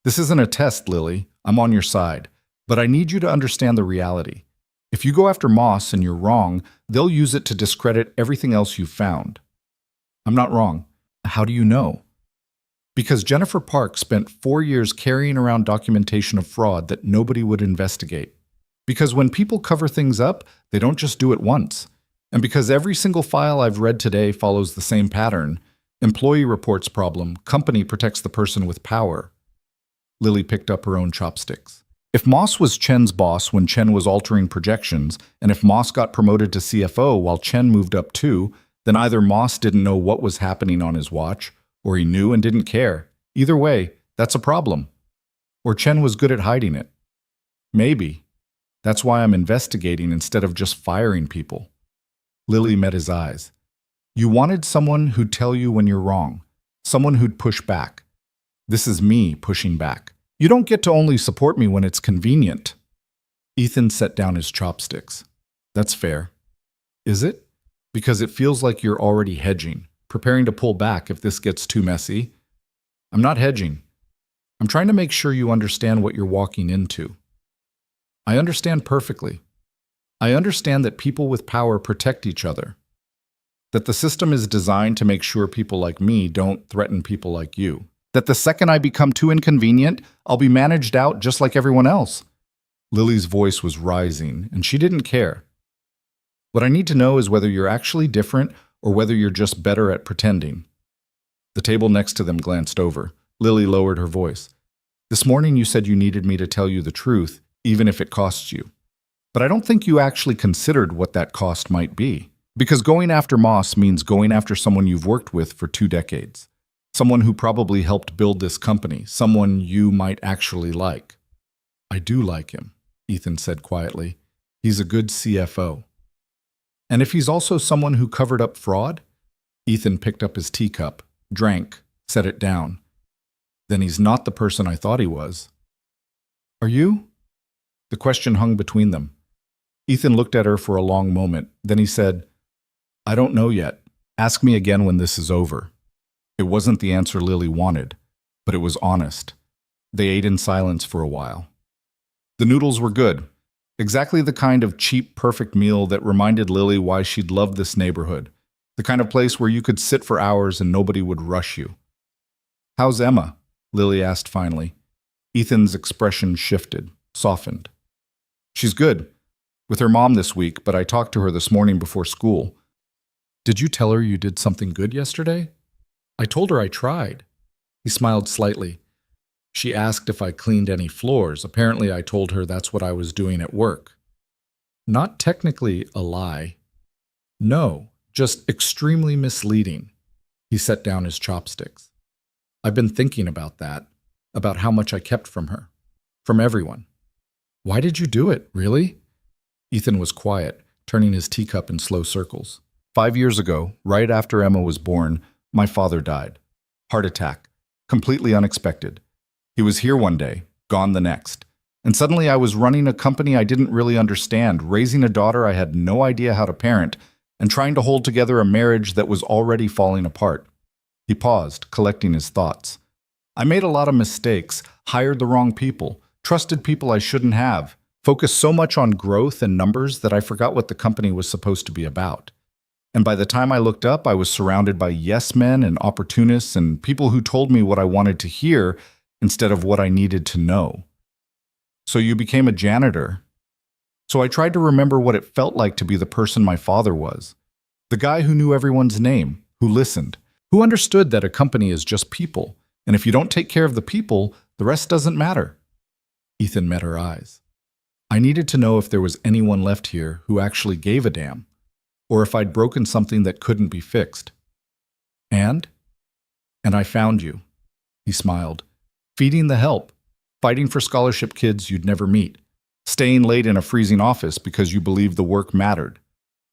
This isn't a test, Lily. I'm on your side. But I need you to understand the reality. If you go after Moss and you're wrong, they'll use it to discredit everything else you've found. I'm not wrong. How do you know? Because Jennifer Park spent 4 years carrying around documentation of fraud that nobody would investigate. Because when people cover things up, they don't just do it once. And because every single file I've read today follows the same pattern, employee reports problem, company protects the person with power. Lily picked up her own chopsticks. If Moss was Chen's boss when Chen was altering projections, and if Moss got promoted to CFO while Chen moved up too, then either Moss didn't know what was happening on his watch, or he knew and didn't care. Either way, that's a problem. Or Chen was good at hiding it. Maybe. That's why I'm investigating instead of just firing people. Lily met his eyes. You wanted someone who'd tell you when you're wrong. Someone who'd push back. This is me pushing back. You don't get to only support me when it's convenient. Ethan set down his chopsticks. That's fair. Is it? Because it feels like you're already hedging, preparing to pull back if this gets too messy. I'm not hedging. I'm trying to make sure you understand what you're walking into. I understand perfectly. I understand that people with power protect each other. That the system is designed to make sure people like me don't threaten people like you. That the second I become too inconvenient, I'll be managed out just like everyone else. Lily's voice was rising, and she didn't care. What I need to know is whether you're actually different or whether you're just better at pretending. The table next to them glanced over. Lily lowered her voice. This morning you said you needed me to tell you the truth, even if it costs you. But I don't think you actually considered what that cost might be. Because going after Moss means going after someone you've worked with for 2 decades. Someone who probably helped build this company. Someone you might actually like. I do like him, Ethan said quietly. He's a good CFO. And if he's also someone who covered up fraud? Ethan picked up his teacup, drank, set it down. Then he's not the person I thought he was. Are you? The question hung between them. Ethan looked at her for a long moment. Then he said, I don't know yet. Ask me again when this is over. It wasn't the answer Lily wanted, but it was honest. They ate in silence for a while. The noodles were good. Exactly the kind of cheap, perfect meal that reminded Lily why she'd loved this neighborhood. The kind of place where you could sit for hours and nobody would rush you. How's Emma? Lily asked finally. Ethan's expression shifted, softened. She's good. With her mom this week, but I talked to her this morning before school. Did you tell her you did something good yesterday? I told her I tried. He smiled slightly. She asked if I cleaned any floors. Apparently I told her that's what I was doing at work. Not technically a lie. No, just extremely misleading. He set down his chopsticks. I've been thinking about that, about how much I kept from her, from everyone. Why did you do it, really? Ethan was quiet, turning his teacup in slow circles. 5 years ago, right after Emma was born, my father died. Heart attack. Completely unexpected. He was here one day, gone the next. And suddenly I was running a company I didn't really understand, raising a daughter I had no idea how to parent, and trying to hold together a marriage that was already falling apart. He paused, collecting his thoughts. I made a lot of mistakes, hired the wrong people, trusted people I shouldn't have, focused so much on growth and numbers that I forgot what the company was supposed to be about. And by the time I looked up, I was surrounded by yes men and opportunists and people who told me what I wanted to hear instead of what I needed to know. So you became a janitor. So I tried to remember what it felt like to be the person my father was. The guy who knew everyone's name, who listened, who understood that a company is just people, And if you don't take care of the people, the rest doesn't matter. Ethan met her eyes. I needed to know if there was anyone left here who actually gave a damn, or if I'd broken something that couldn't be fixed. And I found you. He smiled. Feeding the help, fighting for scholarship kids you'd never meet, staying late in a freezing office because you believed the work mattered.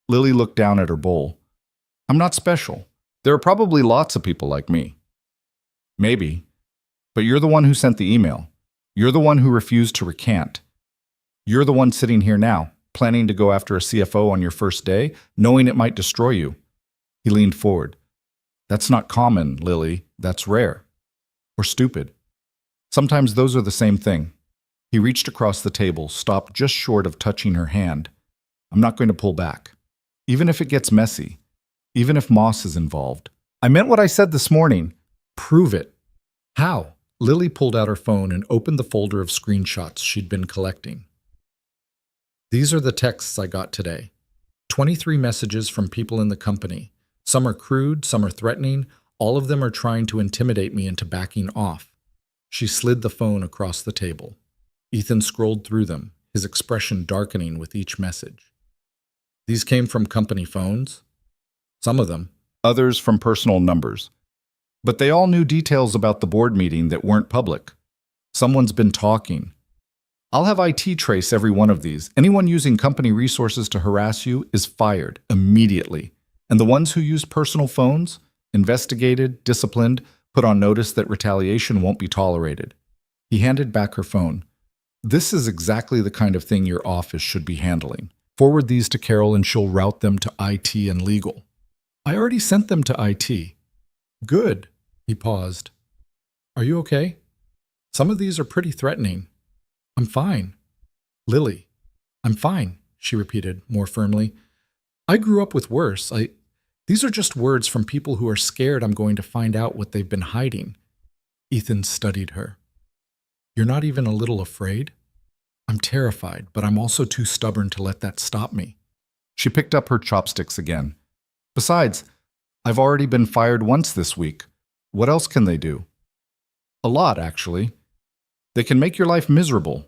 Lily looked down at her bowl. I'm not special. There are probably lots of people like me. Maybe. But you're the one who sent the email. You're the one who refused to recant. You're the one sitting here now, planning to go after a CFO on your first day, knowing it might destroy you. He leaned forward. That's not common, Lily. That's rare. Or stupid. Sometimes those are the same thing. He reached across the table, stopped just short of touching her hand. I'm not going to pull back. Even if it gets messy. Even if Moss is involved. I meant what I said this morning. Prove it. How? Lily pulled out her phone and opened the folder of screenshots she'd been collecting. These are the texts I got today. 23 messages from people in the company. Some are crude, some are threatening. All of them are trying to intimidate me into backing off. She slid the phone across the table. Ethan scrolled through them, his expression darkening with each message. These came from company phones. Some of them. Others from personal numbers. But they all knew details about the board meeting that weren't public. Someone's been talking. I'll have IT trace every one of these. Anyone using company resources to harass you is fired immediately. And the ones who used personal phones, investigated, disciplined, put on notice that retaliation won't be tolerated. He handed back her phone. This is exactly the kind of thing your office should be handling. Forward these to Carol and she'll route them to IT and legal. I already sent them to IT. Good. He paused. Are you okay? Some of these are pretty threatening. I'm fine. Lily. I'm fine, she repeated more firmly. I grew up with worse. These are just words from people who are scared I'm going to find out what they've been hiding. Ethan studied her. You're not even a little afraid? I'm terrified, but I'm also too stubborn to let that stop me. She picked up her chopsticks again. Besides, I've already been fired once this week. What else can they do? A lot, actually. They can make your life miserable,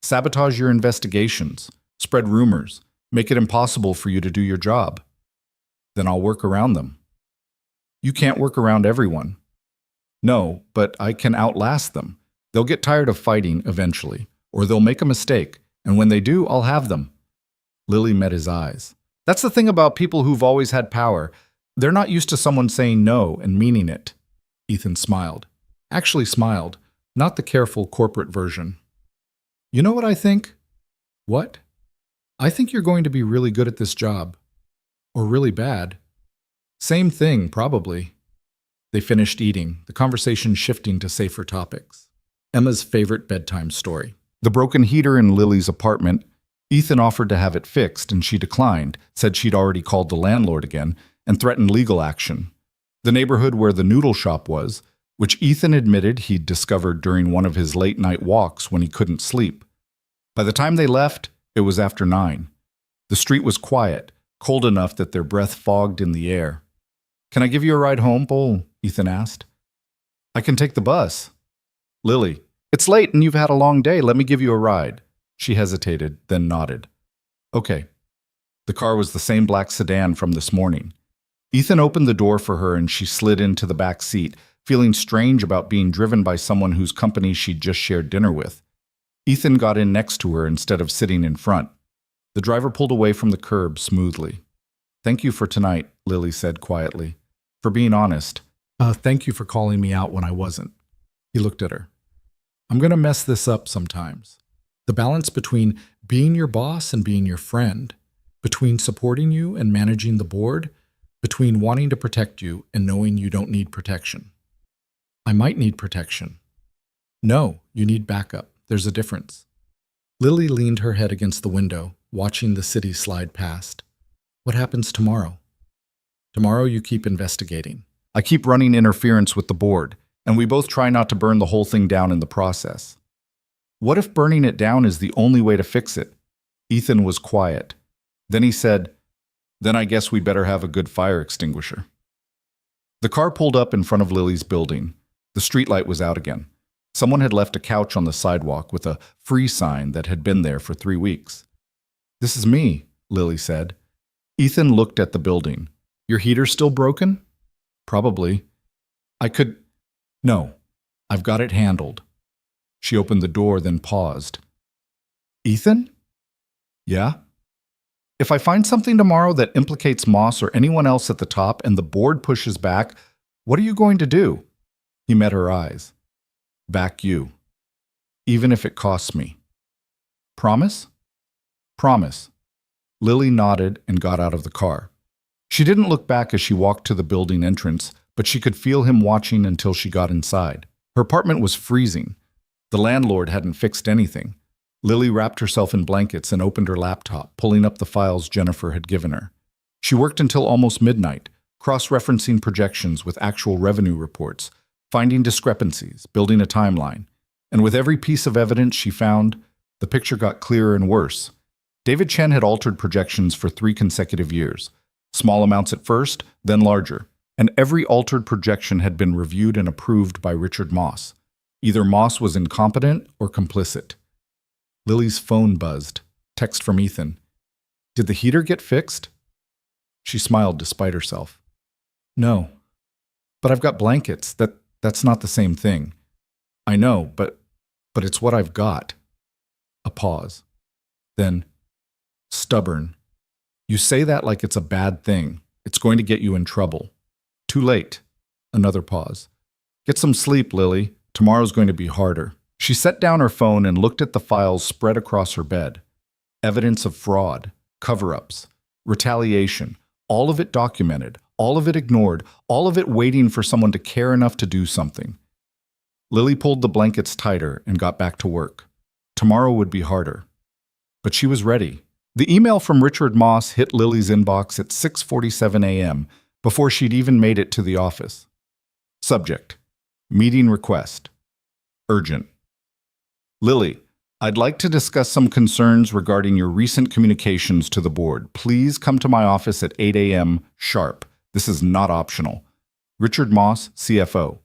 sabotage your investigations, spread rumors, make it impossible for you to do your job. Then I'll work around them. You can't work around everyone. No, but I can outlast them. They'll get tired of fighting eventually, or they'll make a mistake, and when they do, I'll have them. Lily met his eyes. That's the thing about people who've always had power. They're not used to someone saying no and meaning it. Ethan smiled. Actually smiled, not the careful corporate version. You know what I think? What? I think you're going to be really good at this job. Or really bad. Same thing, probably. They finished eating, the conversation shifting to safer topics. Emma's favorite bedtime story. The broken heater in Lily's apartment. Ethan offered to have it fixed, and she declined, said she'd already called the landlord again, and threatened legal action. The neighborhood where the noodle shop was, which Ethan admitted he'd discovered during one of his late-night walks when he couldn't sleep. By the time they left, it was after 9. The street was quiet, cold enough that their breath fogged in the air. Can I give you a ride home, Bull? Ethan asked. I can take the bus. Lily, it's late and you've had a long day. Let me give you a ride. She hesitated, then nodded. Okay. The car was the same black sedan from this morning. Ethan opened the door for her and she slid into the back seat, feeling strange about being driven by someone whose company she'd just shared dinner with. Ethan got in next to her instead of sitting in front. The driver pulled away from the curb smoothly. Thank you for tonight, Lily said quietly. For being honest. Thank you for calling me out when I wasn't. He looked at her. I'm going to mess this up sometimes. The balance between being your boss and being your friend, between supporting you and managing the board, between wanting to protect you and knowing you don't need protection. I might need protection. No, you need backup. There's a difference. Lily leaned her head against the window, watching the city slide past. What happens tomorrow? Tomorrow you keep investigating. I keep running interference with the board, and we both try not to burn the whole thing down in the process. What if burning it down is the only way to fix it? Ethan was quiet. Then he said, Then I guess we better have a good fire extinguisher. The car pulled up in front of Lily's building. The streetlight was out again. Someone had left a couch on the sidewalk with a free sign that had been there for 3 weeks. "This is me," Lily said. Ethan looked at the building. "Your heater's still broken?" "Probably." "I could—" "No, I've got it handled." She opened the door, then paused. "Ethan?" "Yeah?" "If I find something tomorrow that implicates Moss or anyone else at the top and the board pushes back, what are you going to do?" He met her eyes. "Back you. Even if it costs me." "Promise?" "Promise." Lily nodded and got out of the car. She didn't look back as she walked to the building entrance, but she could feel him watching until she got inside. Her apartment was freezing. The landlord hadn't fixed anything. Lily wrapped herself in blankets and opened her laptop, pulling up the files Jennifer had given her. She worked until almost midnight, cross-referencing projections with actual revenue reports, finding discrepancies, building a timeline. And with every piece of evidence she found, the picture got clearer and worse. David Chen had altered projections for 3 consecutive years. Small amounts at first, then larger. And every altered projection had been reviewed and approved by Richard Moss. Either Moss was incompetent or complicit. Lily's phone buzzed. Text from Ethan. "Did the heater get fixed?" She smiled despite herself. "No. But I've got blankets. That's not the same thing." "I know, but it's what I've got." A pause. Then, "Stubborn. You say that like it's a bad thing. It's going to get you in trouble." "Too late." Another pause. "Get some sleep, Lily. Tomorrow's going to be harder." She set down her phone and looked at the files spread across her bed. Evidence of fraud, cover-ups, retaliation, all of it documented, all of it ignored, all of it waiting for someone to care enough to do something. Lily pulled the blankets tighter and got back to work. Tomorrow would be harder. But she was ready. The email from Richard Moss hit Lily's inbox at 6:47 a.m. before she'd even made it to the office. Subject: Meeting request. Urgent. "Lily, I'd like to discuss some concerns regarding your recent communications to the board. Please come to my office at 8 a.m. sharp. This is not optional. Richard Moss, CFO."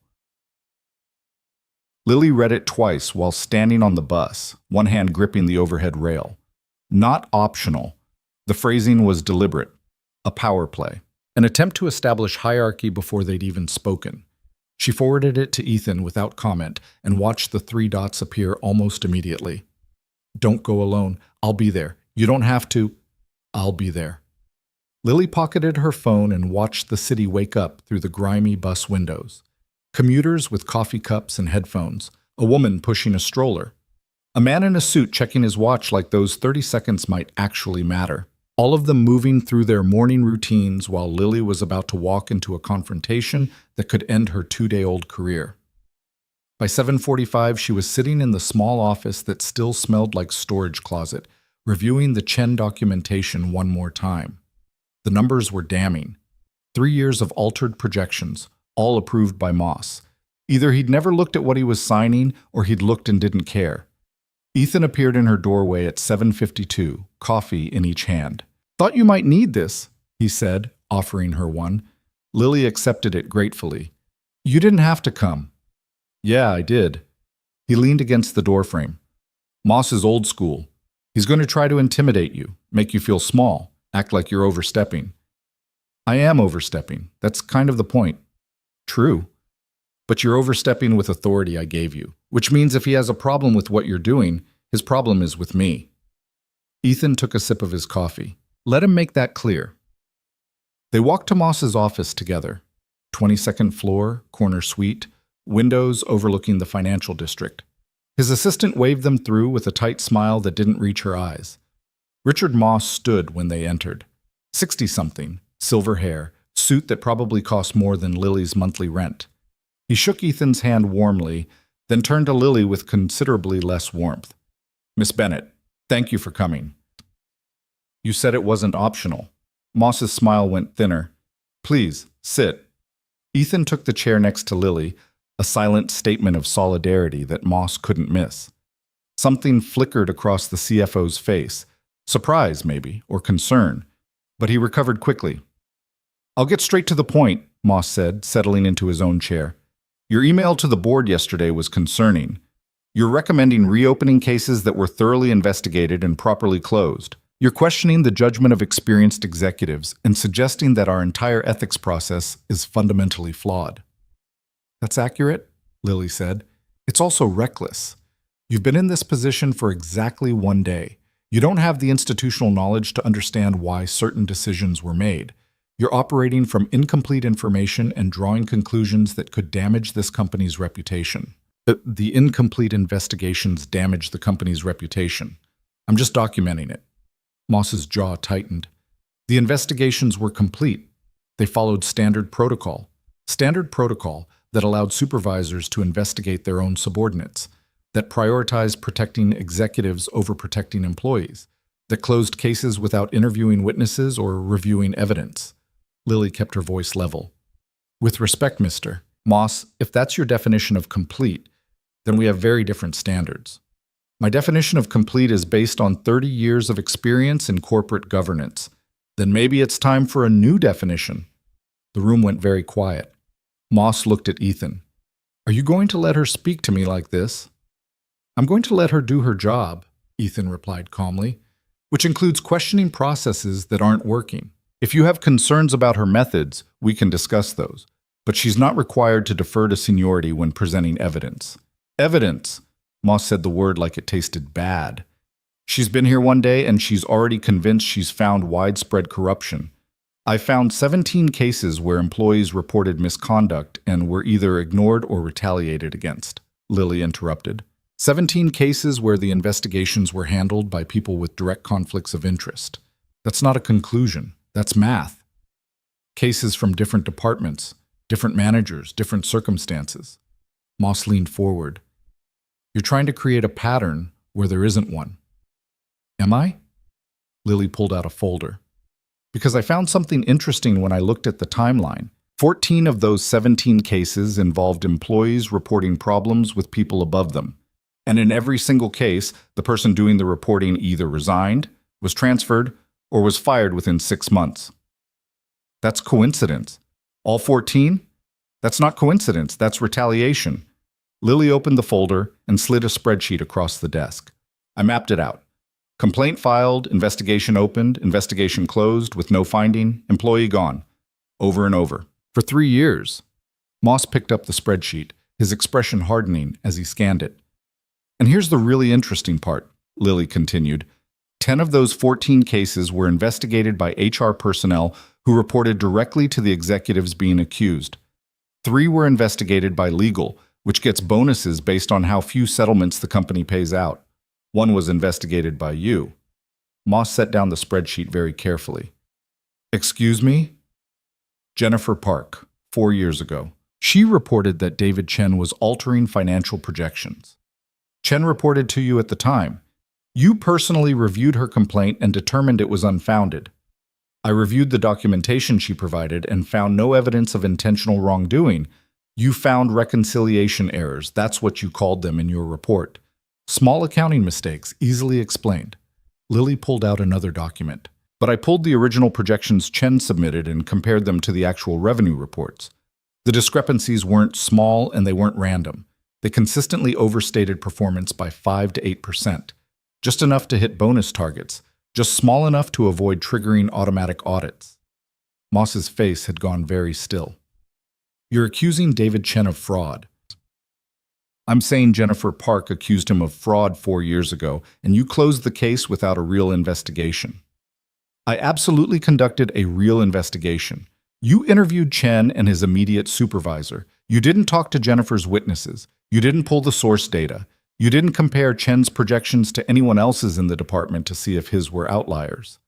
Lily read it twice while standing on the bus, one hand gripping the overhead rail. Not optional. The phrasing was deliberate. A power play. An attempt to establish hierarchy before they'd even spoken. She forwarded it to Ethan without comment and watched the 3 dots appear almost immediately. "Don't go alone. I'll be there. You don't have to. I'll be there." Lily pocketed her phone and watched the city wake up through the grimy bus windows. Commuters with coffee cups and headphones. A woman pushing a stroller. A man in a suit checking his watch like those 30 seconds might actually matter. All of them moving through their morning routines while Lily was about to walk into a confrontation that could end her 2-day-old career. By 7:45, she was sitting in the small office that still smelled like storage closet, reviewing the Chen documentation one more time. The numbers were damning. 3 years of altered projections, all approved by Moss. Either he'd never looked at what he was signing, or he'd looked and didn't care. Ethan appeared in her doorway at 7:52, coffee in each hand. "Thought you might need this," he said, offering her one. Lily accepted it gratefully. "You didn't have to come." "Yeah, I did." He leaned against the doorframe. "Moss is old school. He's going to try to intimidate you, make you feel small, act like you're overstepping." "I am overstepping. That's kind of the point." "True. But you're overstepping with authority I gave you, which means if he has a problem with what you're doing, his problem is with me." Ethan took a sip of his coffee. "Let him make that clear." They walked to Moss's office together. 22nd floor, corner suite, windows overlooking the financial district. His assistant waved them through with a tight smile that didn't reach her eyes. Richard Moss stood when they entered. 60-something, silver hair, suit that probably cost more than Lily's monthly rent. He shook Ethan's hand warmly, then turned to Lily with considerably less warmth. "Miss Bennett, thank you for coming." "You said it wasn't optional." Moss's smile went thinner. "Please, sit." Ethan took the chair next to Lily, a silent statement of solidarity that Moss couldn't miss. Something flickered across the CFO's face. Surprise, maybe, or concern. But he recovered quickly. "I'll get straight to the point," Moss said, settling into his own chair. Your email to the board yesterday was concerning. You're recommending reopening cases that were thoroughly investigated and properly closed. You're questioning the judgment of experienced executives and suggesting that our entire ethics process is fundamentally flawed. That's accurate, Lily said. It's also reckless. You've been in this position for exactly 1 day. You don't have the institutional knowledge to understand why certain decisions were made. You're operating from incomplete information and drawing conclusions that could damage this company's reputation. The incomplete investigations damage the company's reputation. I'm just documenting it. Moss's jaw tightened. The investigations were complete. They followed standard protocol. Standard protocol that allowed supervisors to investigate their own subordinates, that prioritized protecting executives over protecting employees, that closed cases without interviewing witnesses or reviewing evidence. Lily kept her voice level. With respect, Mr. Moss, if that's your definition of complete, then we have very different standards. My definition of complete is based on 30 years of experience in corporate governance. Then maybe it's time for a new definition. The room went very quiet. Moss looked at Ethan. Are you going to let her speak to me like this? I'm going to let her do her job, Ethan replied calmly, which includes questioning processes that aren't working. If you have concerns about her methods, we can discuss those. But she's not required to defer to seniority when presenting evidence. Evidence! Moss said the word like it tasted bad. She's been here 1 day and she's already convinced she's found widespread corruption. I found 17 cases where employees reported misconduct and were either ignored or retaliated against, Lily interrupted. 17 cases where the investigations were handled by people with direct conflicts of interest. That's not a conclusion. That's math. Cases from different departments, different managers, different circumstances. Moss leaned forward. You're trying to create a pattern where there isn't one. Am I? Lily pulled out a folder. Because I found something interesting when I looked at the timeline. 14 of those 17 cases involved employees reporting problems with people above them. And in every single case, the person doing the reporting either resigned, was transferred, or was fired within 6 months. That's coincidence. All 14? That's not coincidence, that's retaliation. Lily opened the folder and slid a spreadsheet across the desk. I mapped it out. Complaint filed, investigation opened, investigation closed with no finding, employee gone. Over and over. For 3 years. Moss picked up the spreadsheet, his expression hardening as he scanned it. And here's the really interesting part, Lily continued. 10 of those 14 cases were investigated by HR personnel who reported directly to the executives being accused. 3 were investigated by legal, which gets bonuses based on how few settlements the company pays out. 1 was investigated by you. Moss set down the spreadsheet very carefully. Excuse me? Jennifer Park, 4 years ago. She reported that David Chen was altering financial projections. Chen reported to you at the time. You personally reviewed her complaint and determined it was unfounded. I reviewed the documentation she provided and found no evidence of intentional wrongdoing. You found reconciliation errors. That's what you called them in your report. Small accounting mistakes, easily explained. Lily pulled out another document. But I pulled the original projections Chen submitted and compared them to the actual revenue reports. The discrepancies weren't small and they weren't random. They consistently overstated performance by 5 to 8%. Just enough to hit bonus targets, just small enough to avoid triggering automatic audits. Moss's face had gone very still. You're accusing David Chen of fraud. I'm saying Jennifer Park accused him of fraud 4 years ago, and you closed the case without a real investigation. I absolutely conducted a real investigation. You interviewed Chen and his immediate supervisor. You didn't talk to Jennifer's witnesses. You didn't pull the source data. You didn't compare Chen's projections to anyone else's in the department to see if his were outliers.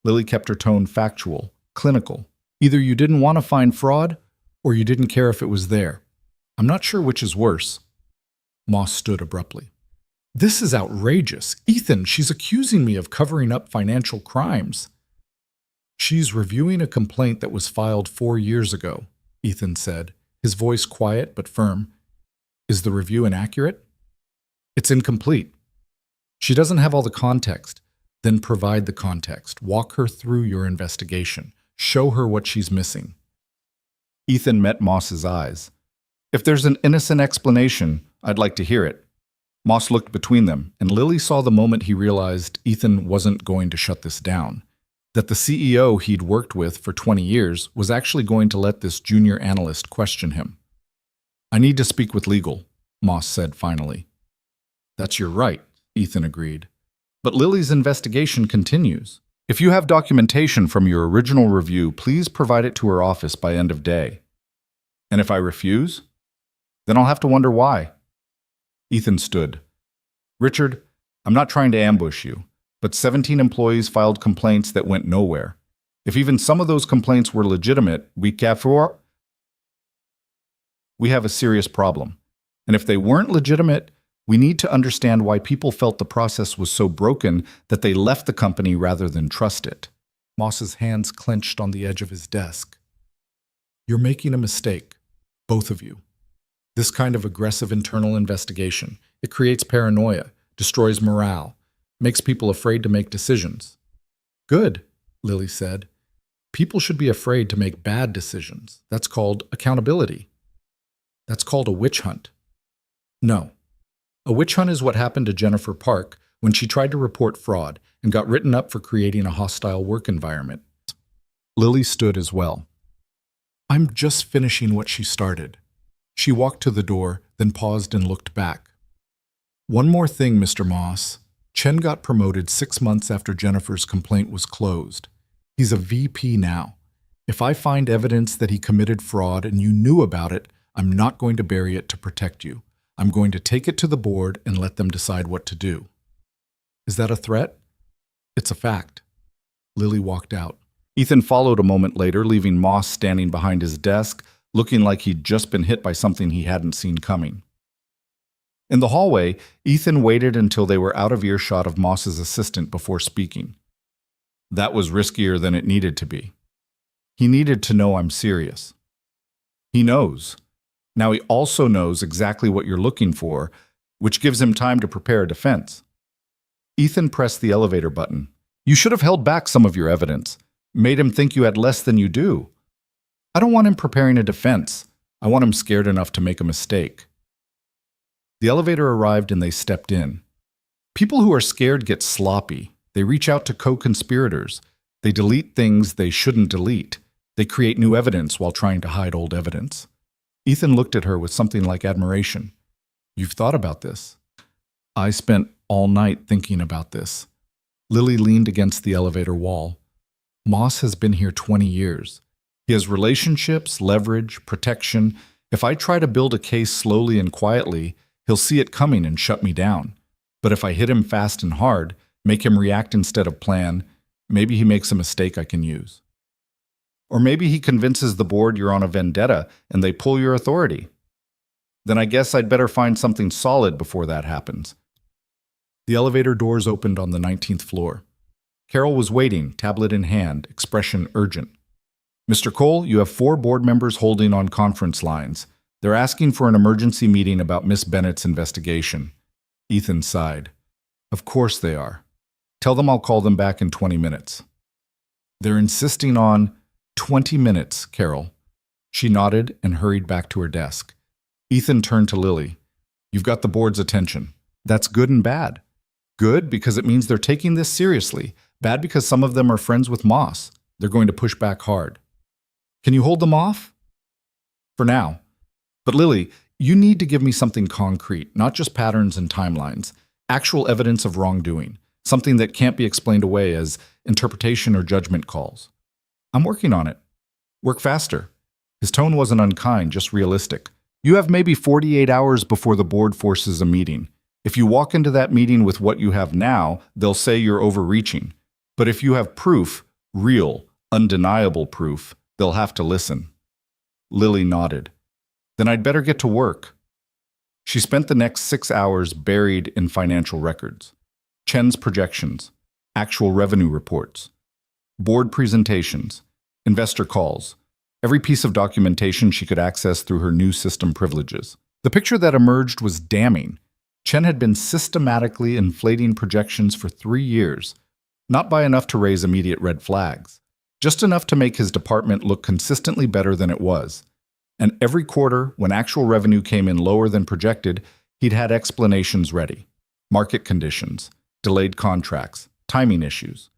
Lily kept her tone factual, clinical. Either you didn't want to find fraud, or you didn't care if it was there. I'm not sure which is worse. Moss stood abruptly. This is outrageous. Ethan, she's accusing me of covering up financial crimes. She's reviewing a complaint that was filed 4 years ago, Ethan said, his voice quiet but firm. Is the review inaccurate? It's incomplete. She doesn't have all the context. Then provide the context. Walk her through your investigation. Show her what she's missing. Ethan met Moss's eyes. If there's an innocent explanation, I'd like to hear it. Moss looked between them, and Lily saw the moment he realized Ethan wasn't going to shut this down. That the CEO he'd worked with for 20 years was actually going to let this junior analyst question him. I need to speak with legal, Moss said finally. That's your right, Ethan agreed. But Lily's investigation continues. If you have documentation from your original review, please provide it to her office by end of day. And if I refuse? Then I'll have to wonder why. Ethan stood. Richard, I'm not trying to ambush you, but 17 employees filed complaints that went nowhere. If even some of those complaints were legitimate, we have a serious problem. And if they weren't legitimate, we need to understand why people felt the process was so broken that they left the company rather than trust it. Moss's hands clenched on the edge of his desk. You're making a mistake, both of you. This kind of aggressive internal investigation, it creates paranoia, destroys morale, makes people afraid to make decisions. Good, Lily said. People should be afraid to make bad decisions. That's called accountability. That's called a witch hunt. No. A witch hunt is what happened to Jennifer Park when she tried to report fraud and got written up for creating a hostile work environment. Lily stood as well. I'm just finishing what she started. She walked to the door, then paused and looked back. One more thing, Mr. Moss. Chen got promoted 6 months after Jennifer's complaint was closed. He's a VP now. If I find evidence that he committed fraud and you knew about it, I'm not going to bury it to protect you. I'm going to take it to the board and let them decide what to do. Is that a threat? It's a fact. Lily walked out. Ethan followed a moment later, leaving Moss standing behind his desk, looking like he'd just been hit by something he hadn't seen coming. In the hallway, Ethan waited until they were out of earshot of Moss's assistant before speaking. That was riskier than it needed to be. He needed to know I'm serious. He knows. Now he also knows exactly what you're looking for, which gives him time to prepare a defense. Ethan pressed the elevator button. You should have held back some of your evidence, made him think you had less than you do. I don't want him preparing a defense. I want him scared enough to make a mistake. The elevator arrived and they stepped in. People who are scared get sloppy. They reach out to co-conspirators. They delete things they shouldn't delete. They create new evidence while trying to hide old evidence. Ethan looked at her with something like admiration. You've thought about this. I spent all night thinking about this. Lily leaned against the elevator wall. Moss has been here 20 years. He has relationships, leverage, protection. If I try to build a case slowly and quietly, he'll see it coming and shut me down. But if I hit him fast and hard, make him react instead of plan, maybe he makes a mistake I can use. Or maybe he convinces the board you're on a vendetta and they pull your authority. Then I guess I'd better find something solid before that happens. The elevator doors opened on the 19th floor. Carol was waiting, tablet in hand, expression urgent. Mr. Cole, you have 4 board members holding on conference lines. They're asking for an emergency meeting about Miss Bennett's investigation. Ethan sighed. Of course they are. Tell them I'll call them back in 20 minutes. They're insisting on 20 minutes, Carol. She nodded and hurried back to her desk. Ethan turned to Lily. You've got the board's attention. That's good and bad. Good because it means they're taking this seriously. Bad because some of them are friends with Moss. They're going to push back hard. Can you hold them off? For now. But Lily, you need to give me something concrete, not just patterns and timelines. Actual evidence of wrongdoing. Something that can't be explained away as interpretation or judgment calls. I'm working on it. Work faster. His tone wasn't unkind, just realistic. You have maybe 48 hours before the board forces a meeting. If you walk into that meeting with what you have now, they'll say you're overreaching. But if you have proof, real, undeniable proof, they'll have to listen. Lily nodded. Then I'd better get to work. She spent the next 6 hours buried in financial records. Chen's projections, actual revenue reports, board presentations, investor calls, every piece of documentation she could access through her new system privileges. The picture that emerged was damning. Chen had been systematically inflating projections for 3 years, not by enough to raise immediate red flags, just enough to make his department look consistently better than it was. And every quarter, when actual revenue came in lower than projected, he'd had explanations ready. Market conditions, delayed contracts, timing issues.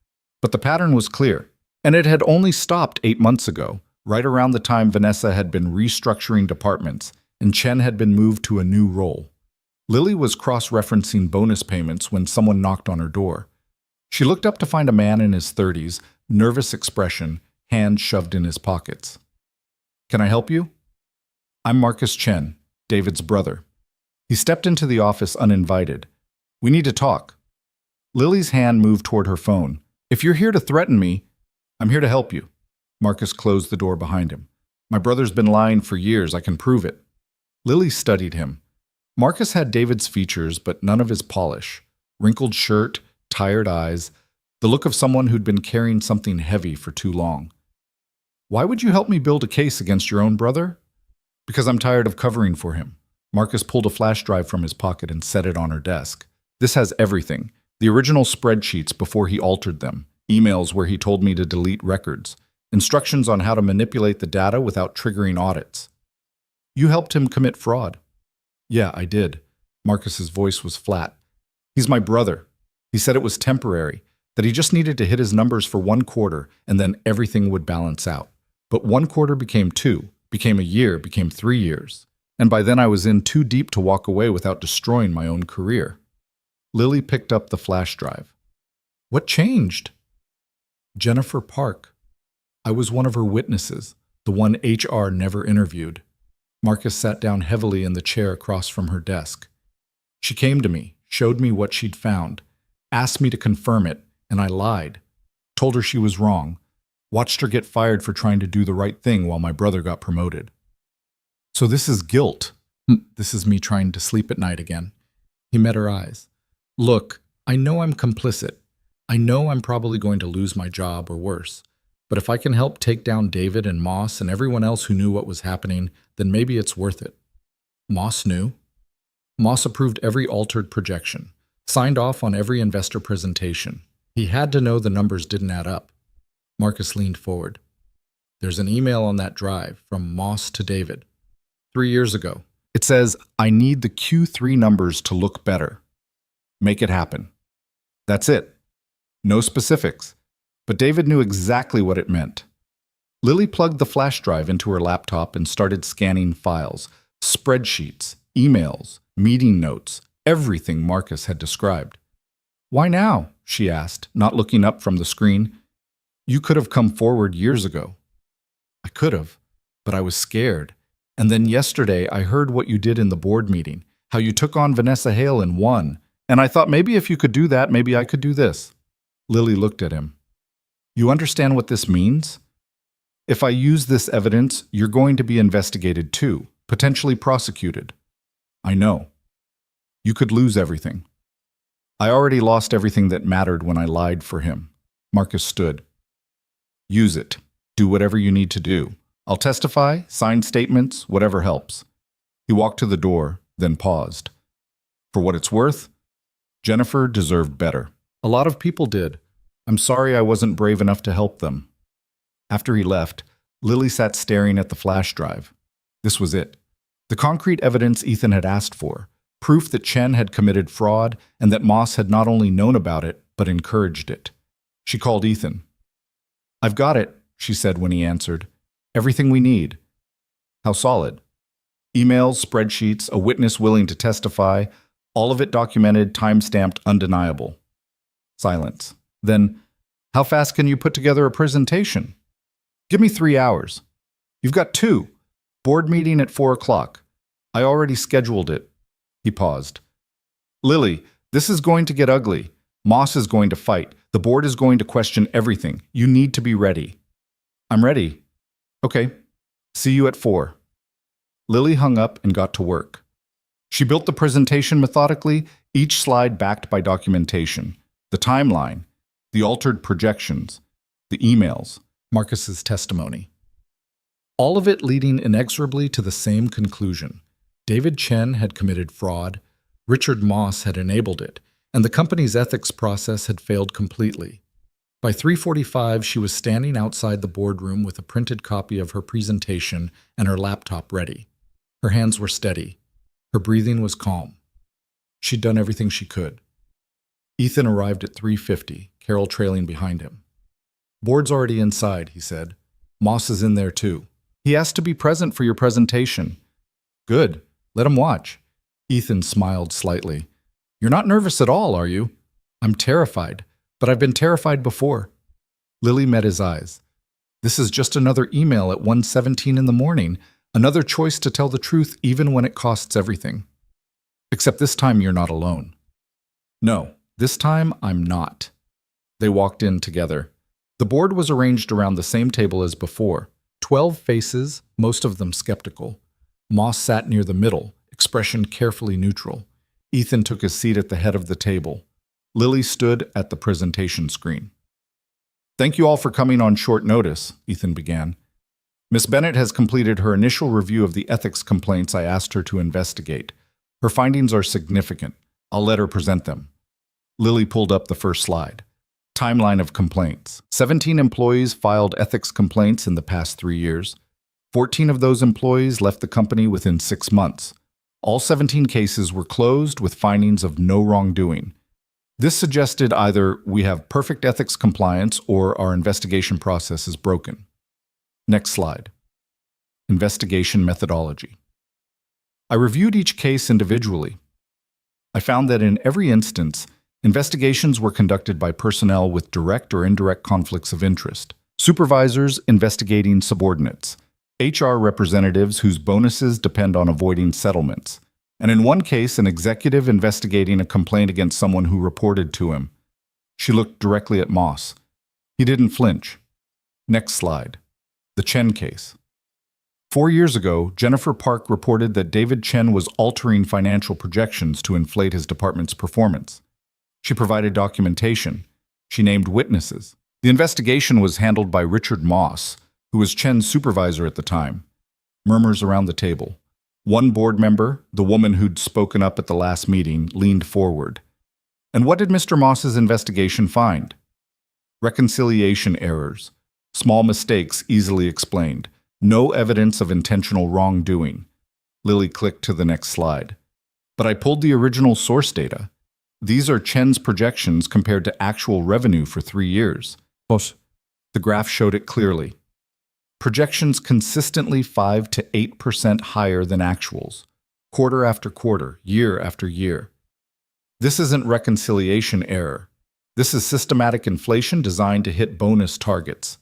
But the pattern was clear, and it had only stopped 8 months ago, right around the time Vanessa had been restructuring departments and Chen had been moved to a new role. Lily was cross-referencing bonus payments when someone knocked on her door. She looked up to find a man in his 30s, nervous expression, hands shoved in his pockets. "Can I help you?" "I'm Marcus Chen, David's brother." He stepped into the office uninvited. "We need to talk." Lily's hand moved toward her phone. "If you're here to threaten me, I'm here to help you." Marcus closed the door behind him. "My brother's been lying for years. I can prove it." Lily studied him. Marcus had David's features, but none of his polish. Wrinkled shirt, tired eyes, the look of someone who'd been carrying something heavy for too long. "Why would you help me build a case against your own brother?" "Because I'm tired of covering for him." Marcus pulled a flash drive from his pocket and set it on her desk. "This has everything. The original spreadsheets before he altered them, emails where he told me to delete records, instructions on how to manipulate the data without triggering audits." "You helped him commit fraud." "Yeah, I did." Marcus's voice was flat. "He's my brother. He said it was temporary, that he just needed to hit his numbers for 1 quarter and then everything would balance out. But 1 quarter became 2, became a year, became 3 years. And by then I was in too deep to walk away without destroying my own career." Lily picked up the flash drive. "What changed?" "Jennifer Park. I was one of her witnesses, the one HR never interviewed." Marcus sat down heavily in the chair across from her desk. "She came to me, showed me what she'd found, asked me to confirm it, and I lied. Told her she was wrong. Watched her get fired for trying to do the right thing while my brother got promoted." "So this is guilt. This is me trying to sleep at night again." He met her eyes. "Look, I know I'm complicit. I know I'm probably going to lose my job or worse. But if I can help take down David and Moss and everyone else who knew what was happening, then maybe it's worth it." "Moss knew?" "Moss approved every altered projection, signed off on every investor presentation. He had to know the numbers didn't add up." Marcus leaned forward. "There's an email on that drive from Moss to David. 3 years ago. It says, 'I need the Q3 numbers to look better. Make it happen.' That's it. No specifics. But David knew exactly what it meant." Lily plugged the flash drive into her laptop and started scanning files, spreadsheets, emails, meeting notes, everything Marcus had described. "Why now?" she asked, not looking up from the screen. "You could have come forward years ago." "I could have, but I was scared. And then yesterday I heard what you did in the board meeting, how you took on Vanessa Hale and won. And I thought maybe if you could do that, maybe I could do this." Lily looked at him. "You understand what this means? If I use this evidence, you're going to be investigated too, potentially prosecuted." "I know. You could lose everything." "I already lost everything that mattered when I lied for him." Marcus stood. "Use it. Do whatever you need to do. I'll testify, sign statements, whatever helps." He walked to the door, then paused. "For what it's worth, Jennifer deserved better. A lot of people did. I'm sorry I wasn't brave enough to help them." After he left, Lily sat staring at the flash drive. This was it. The concrete evidence Ethan had asked for. Proof that Chen had committed fraud and that Moss had not only known about it, but encouraged it. She called Ethan. "I've got it," she said when he answered. "Everything we need." "How solid?" "Emails, spreadsheets, a witness willing to testify, all of it documented, time-stamped, undeniable." Silence. Then, "How fast can you put together a presentation?" "Give me 3 hours." "You've got 2. Board meeting at 4 o'clock. I already scheduled it." He paused. "Lily, this is going to get ugly. Moss is going to fight. The board is going to question everything. You need to be ready." "I'm ready." "Okay. See you at 4. Lily hung up and got to work. She built the presentation methodically, each slide backed by documentation, the timeline, the altered projections, the emails, Marcus's testimony. All of it leading inexorably to the same conclusion. David Chen had committed fraud, Richard Moss had enabled it, and the company's ethics process had failed completely. By 3:45, she was standing outside the boardroom with a printed copy of her presentation and her laptop ready. Her hands were steady. Her breathing was calm. She'd done everything she could. Ethan arrived at 3:50, Carol trailing behind him. "Board's already inside," he said. "Moss is in there too. He asked to be present for your presentation." "Good. Let him watch." Ethan smiled slightly. "You're not nervous at all, are you?" "I'm terrified, but I've been terrified before." Lily met his eyes. "This is just another email at 1:17 in the morning, another choice to tell the truth even when it costs everything. Except this time you're not alone." "No, this time I'm not." They walked in together. The board was arranged around the same table as before. 12 faces, most of them skeptical. Moss sat near the middle, expression carefully neutral. Ethan took his seat at the head of the table. Lily stood at the presentation screen. "Thank you all for coming on short notice," Ethan began. "Miss Bennett has completed her initial review of the ethics complaints I asked her to investigate. Her findings are significant. I'll let her present them." Lily pulled up the first slide. Timeline of complaints. 17 employees filed ethics complaints in the past 3 years. 14 of those employees left the company within 6 months. All 17 cases were closed with findings of no wrongdoing. This suggested either we have perfect ethics compliance or our investigation process is broken. Next slide. Investigation methodology. I reviewed each case individually. I found that in every instance, investigations were conducted by personnel with direct or indirect conflicts of interest. Supervisors investigating subordinates. HR representatives whose bonuses depend on avoiding settlements. And in one case, an executive investigating a complaint against someone who reported to him. She looked directly at Moss. He didn't flinch. Next slide. The Chen case. 4 years ago, Jennifer Park reported that David Chen was altering financial projections to inflate his department's performance. She provided documentation. She named witnesses. The investigation was handled by Richard Moss, who was Chen's supervisor at the time. Murmurs around the table. One board member, the woman who'd spoken up at the last meeting, leaned forward. "And what did Mr. Moss's investigation find?" "Reconciliation errors. Small mistakes easily explained. No evidence of intentional wrongdoing." Lily clicked to the next slide. "But I pulled the original source data. These are Chen's projections compared to actual revenue for 3 years. But the graph showed it clearly. Projections consistently 5 to 8% higher than actuals, quarter after quarter, year after year. This isn't reconciliation error. This is systematic inflation designed to hit bonus targets."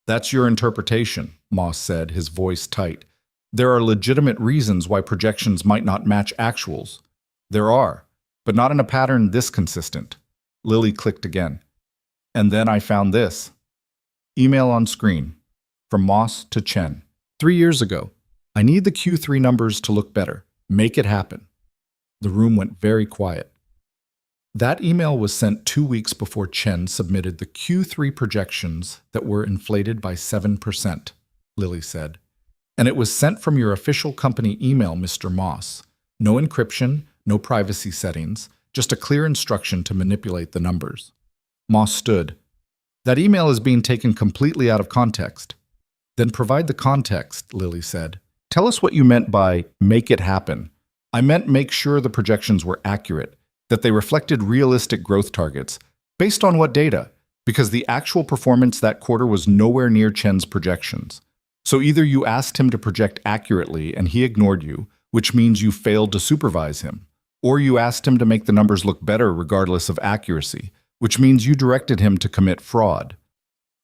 "That's your interpretation," Moss said, his voice tight. "There are legitimate reasons why projections might not match actuals." "There are, but not in a pattern this consistent." Lily clicked again. "And then I found this." Email on screen. From Moss to Chen. 3 years ago. "I need the Q3 numbers to look better. Make it happen." The room went very quiet. That email was sent 2 weeks before Chen submitted the Q3 projections that were inflated by 7%, Lily said. "And it was sent from your official company email, Mr. Moss. No encryption, no privacy settings, just a clear instruction to manipulate the numbers." Moss stood. "That email is being taken completely out of context." "Then provide the context," Lily said. "Tell us what you meant by make it happen." "I meant make sure the projections were accurate, that they reflected realistic growth targets. Based on what data? Because the actual performance that quarter was nowhere near Chen's projections. So either you asked him to project accurately and he ignored you, which means you failed to supervise him, or you asked him to make the numbers look better regardless of accuracy, which means you directed him to commit fraud."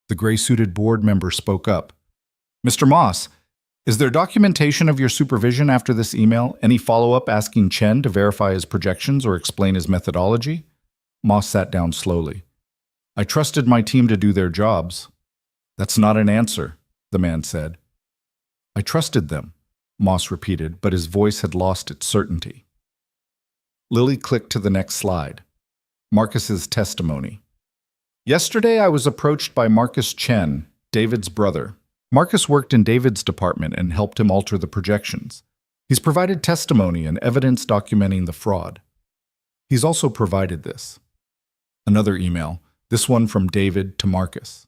The gray-suited board member spoke up. "Mr. Moss, is there documentation of your supervision after this email? Any follow-up asking Chen to verify his projections or explain his methodology?" Moss sat down slowly. "I trusted my team to do their jobs." "That's not an answer," the man said. "I trusted them," Moss repeated, but his voice had lost its certainty. Lily clicked to the next slide. Marcus's testimony. "Yesterday I was approached by Marcus Chen, David's brother. Marcus worked in David's department and helped him alter the projections. He's provided testimony and evidence documenting the fraud. He's also provided this." Another email. This one from David to Marcus.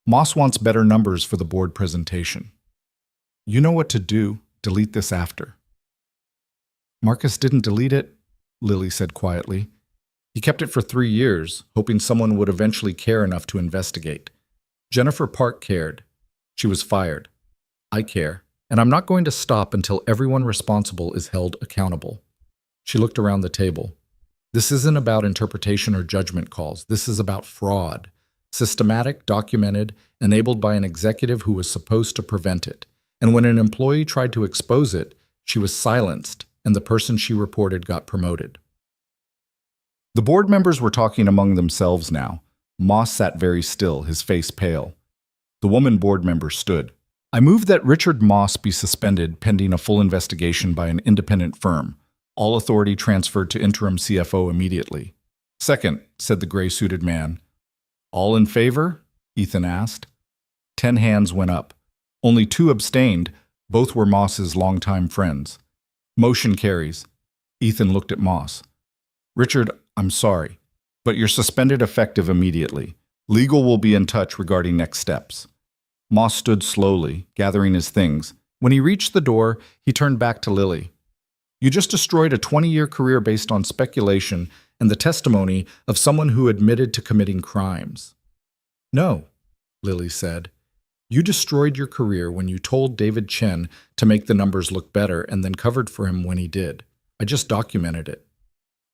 Moss wants better numbers for the board presentation. You know what to do. Delete this after. Marcus didn't delete it, Lily said quietly. He kept it for 3 years, hoping someone would eventually care enough to investigate. Jennifer Park cared. She was fired. I care, and I'm not going to stop until everyone responsible is held accountable. She looked around the table. This isn't about interpretation or judgment calls. This is about fraud. Systematic, documented, enabled by an executive who was supposed to prevent it. And when an employee tried to expose it, she was silenced, and the person she reported got promoted. The board members were talking among themselves now. Moss sat very still, his face pale. The woman board member stood. I move that Richard Moss be suspended pending a full investigation by an independent firm. All authority transferred to interim CFO immediately. Second, said the gray-suited man. All in favor? Ethan asked. 10 hands went up. Only 2 abstained. Both were Moss's longtime friends. Motion carries. Ethan looked at Moss. Richard, I'm sorry, but you're suspended effective immediately. Legal will be in touch regarding next steps. Moss stood slowly, gathering his things. When he reached the door, he turned back to Lily. You just destroyed a 20-year career based on speculation and the testimony of someone who admitted to committing crimes. No, Lily said. You destroyed your career when you told David Chen to make the numbers look better and then covered for him when he did. I just documented it.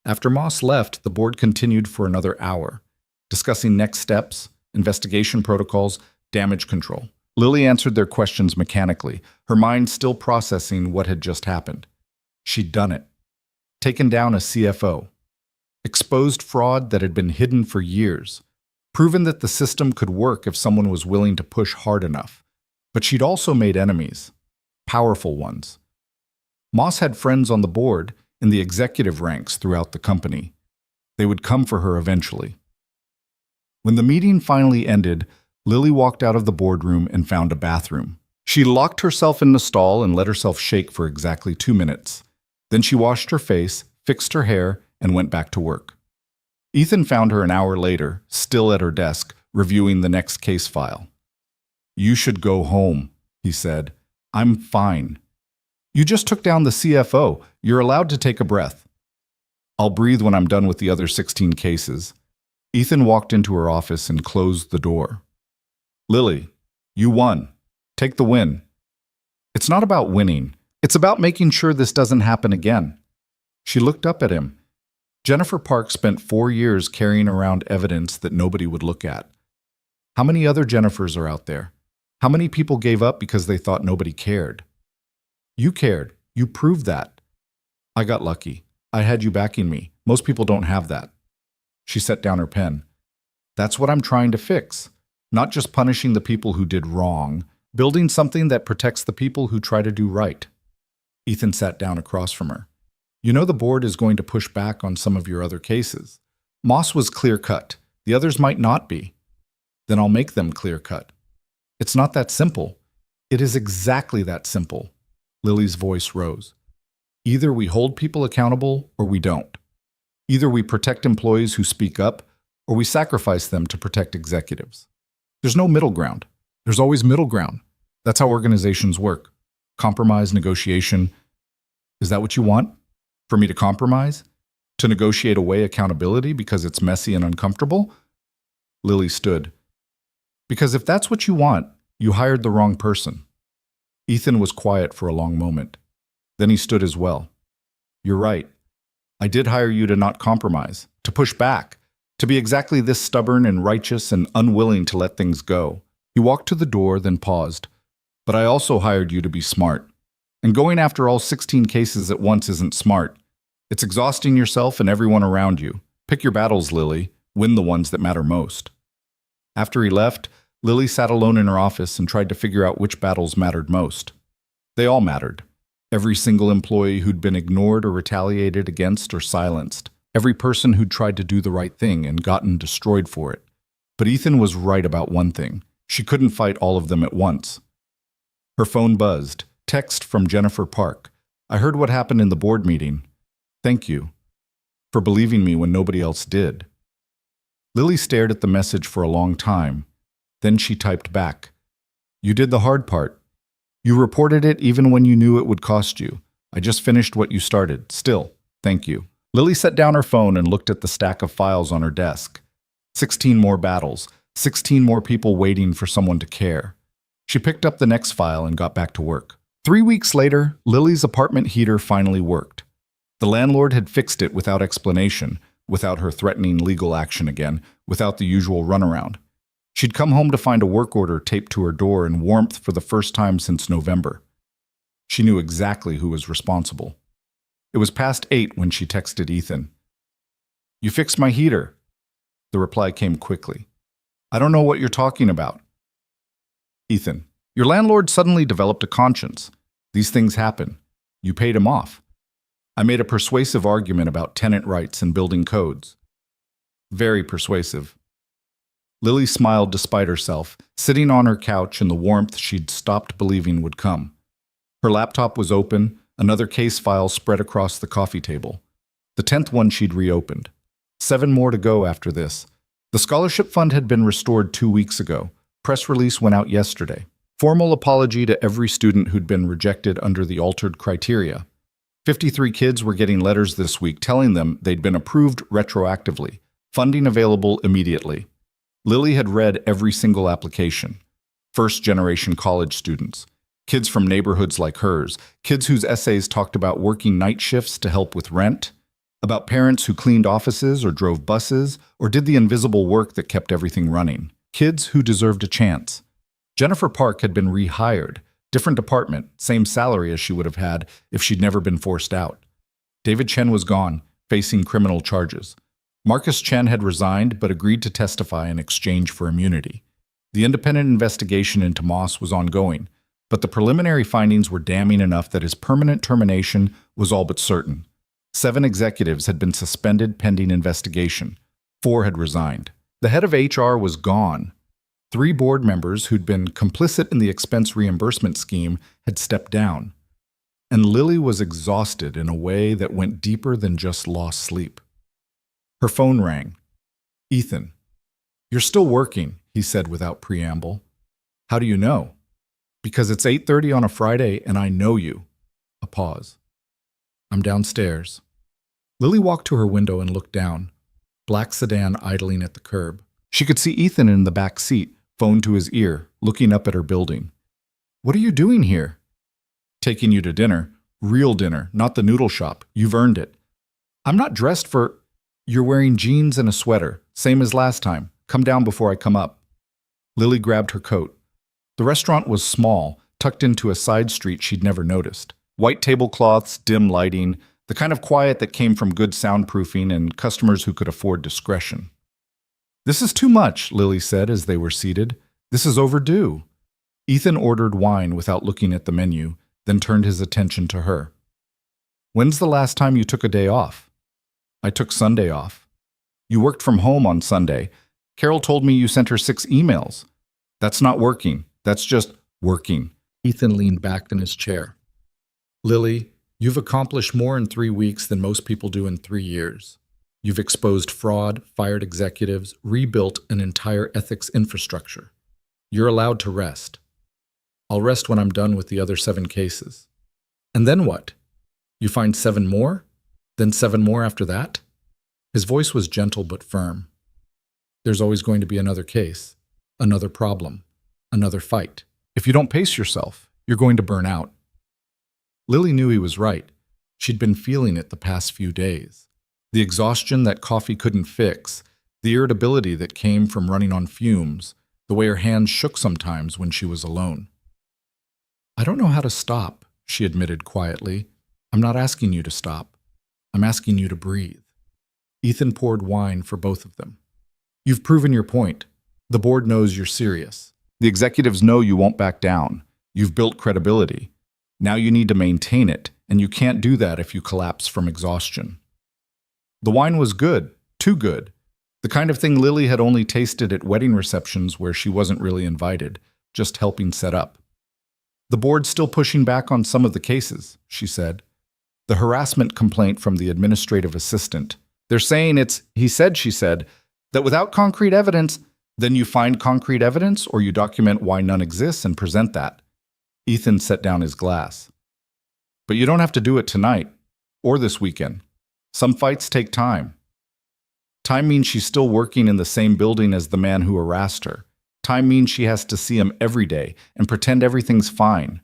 After Moss left, the board continued for another hour, discussing next steps, investigation protocols, damage control. Lily answered their questions mechanically, her mind still processing what had just happened. She'd done it. Taken down a CFO. Exposed fraud that had been hidden for years. Proven that the system could work if someone was willing to push hard enough. But she'd also made enemies. Powerful ones. Moss had friends on the board, in the executive ranks throughout the company. They would come for her eventually. When the meeting finally ended, Lily walked out of the boardroom and found a bathroom. She locked herself in the stall and let herself shake for exactly 2 minutes. Then she washed her face, fixed her hair, and went back to work. Ethan found her an hour later, still at her desk, reviewing the next case file. You should go home, he said. I'm fine. You just took down the CFO. You're allowed to take a breath. I'll breathe when I'm done with the other 16 cases. Ethan walked into her office and closed the door. Lily, you won. Take the win. It's not about winning. It's about making sure this doesn't happen again. She looked up at him. Jennifer Park spent 4 years carrying around evidence that nobody would look at. How many other Jennifers are out there? How many people gave up because they thought nobody cared? You cared. You proved that. I got lucky. I had you backing me. Most people don't have that. She set down her pen. That's what I'm trying to fix. Not just punishing the people who did wrong, building something that protects the people who try to do right. Ethan sat down across from her. You know the board is going to push back on some of your other cases. Moss was clear-cut. The others might not be. Then I'll make them clear-cut. It's not that simple. It is exactly that simple. Lily's voice rose. Either we hold people accountable or we don't. Either we protect employees who speak up or we sacrifice them to protect executives. There's no middle ground. There's always middle ground. That's how organizations work. Compromise, negotiation. Is that what you want? For me to compromise? To negotiate away accountability because it's messy and uncomfortable? Lily stood. Because if that's what you want, you hired the wrong person. Ethan was quiet for a long moment. Then he stood as well. You're right. I did hire you to not compromise, to push back, to be exactly this stubborn and righteous and unwilling to let things go. He walked to the door, then paused. But I also hired you to be smart. And going after all 16 cases at once isn't smart. It's exhausting yourself and everyone around you. Pick your battles, Lily. Win the ones that matter most. After he left, Lily sat alone in her office and tried to figure out which battles mattered most. They all mattered. Every single employee who'd been ignored or retaliated against or silenced. Every person who'd tried to do the right thing and gotten destroyed for it. But Ethan was right about one thing. She couldn't fight all of them at once. Her phone buzzed. Text from Jennifer Park. I heard what happened in the board meeting. Thank you for believing me when nobody else did. Lily stared at the message for a long time. Then she typed back, "You did the hard part. You reported it even when you knew it would cost you. I just finished what you started. Still, thank you." Lily set down her phone and looked at the stack of files on her desk. 16 more battles, 16 more people waiting for someone to care. She picked up the next file and got back to work. 3 weeks later, Lily's apartment heater finally worked. The landlord had fixed it without explanation, without her threatening legal action again, without the usual runaround. She'd come home to find a work order taped to her door in warmth for the first time since November. She knew exactly who was responsible. It was past 8 when she texted Ethan. "You fixed my heater." The reply came quickly. "I don't know what you're talking about." Ethan, "Your landlord suddenly developed a conscience. These things happen. You paid him off. I made a persuasive argument about tenant rights and building codes." Very persuasive. Lily smiled despite herself, sitting on her couch in the warmth she'd stopped believing would come. Her laptop was open, another case file spread across the coffee table. The 10th one she'd reopened. 7 more to go after this. The scholarship fund had been restored 2 weeks ago. Press release went out yesterday. Formal apology to every student who'd been rejected under the altered criteria. 53 kids were getting letters this week telling them they'd been approved retroactively. Funding available immediately. Lily had read every single application. First-generation college students. Kids from neighborhoods like hers. Kids whose essays talked about working night shifts to help with rent. About parents who cleaned offices or drove buses or did the invisible work that kept everything running. Kids who deserved a chance. Jennifer Park had been rehired. Different department, same salary as she would have had if she'd never been forced out. David Chen was gone, facing criminal charges. Marcus Chen had resigned but agreed to testify in exchange for immunity. The independent investigation into Moss was ongoing, but the preliminary findings were damning enough that his permanent termination was all but certain. 7 executives had been suspended pending investigation. 4 had resigned. The head of HR was gone. 3 board members who'd been complicit in the expense reimbursement scheme had stepped down. And Lily was exhausted in a way that went deeper than just lost sleep. Her phone rang. "Ethan, you're still working," he said without preamble. "How do you know?" "Because it's 8:30 on a Friday and I know you." A pause. "I'm downstairs." Lily walked to her window and looked down. Black sedan idling at the curb. She could see Ethan in the back seat, phone to his ear, looking up at her building. "What are you doing here?" "Taking you to dinner. Real dinner, not the noodle shop. You've earned it." "I'm not dressed for—" "You're wearing jeans and a sweater, same as last time. Come down before I come up." Lily grabbed her coat. The restaurant was small, tucked into a side street she'd never noticed. White tablecloths, dim lighting, the kind of quiet that came from good soundproofing and customers who could afford discretion. "This is too much," Lily said as they were seated. "This is overdue." Ethan ordered wine without looking at the menu, then turned his attention to her. "When's the last time you took a day off?" "I took Sunday off." "You worked from home on Sunday. Carol told me you sent her 6 emails." "That's not working. That's just working." Ethan leaned back in his chair. "Lily, you've accomplished more in 3 weeks than most people do in 3 years. You've exposed fraud, fired executives, rebuilt an entire ethics infrastructure. You're allowed to rest." "I'll rest when I'm done with the other 7 cases." "And then what? You find 7 more? Then 7 more after that?" His voice was gentle but firm. "There's always going to be another case, another problem, another fight. If you don't pace yourself, you're going to burn out." Lily knew he was right. She'd been feeling it the past few days. The exhaustion that coffee couldn't fix, the irritability that came from running on fumes, the way her hands shook sometimes when she was alone. "I don't know how to stop," she admitted quietly. "I'm not asking you to stop. I'm asking you to breathe." Ethan poured wine for both of them. "You've proven your point. The board knows you're serious. The executives know you won't back down. You've built credibility. Now you need to maintain it, and you can't do that if you collapse from exhaustion." The wine was good, too good. The kind of thing Lily had only tasted at wedding receptions where she wasn't really invited, just helping set up. "The board's still pushing back on some of the cases," she said. "The harassment complaint from the administrative assistant. They're saying it's he said, she said, That without concrete evidence, then you find concrete evidence or you document why none exists and present that. Ethan set down his glass. But you don't have to do it tonight or this weekend. Some fights take time. Time means she's still working in the same building as the man who harassed her. Time means she has to see him every day and pretend everything's fine.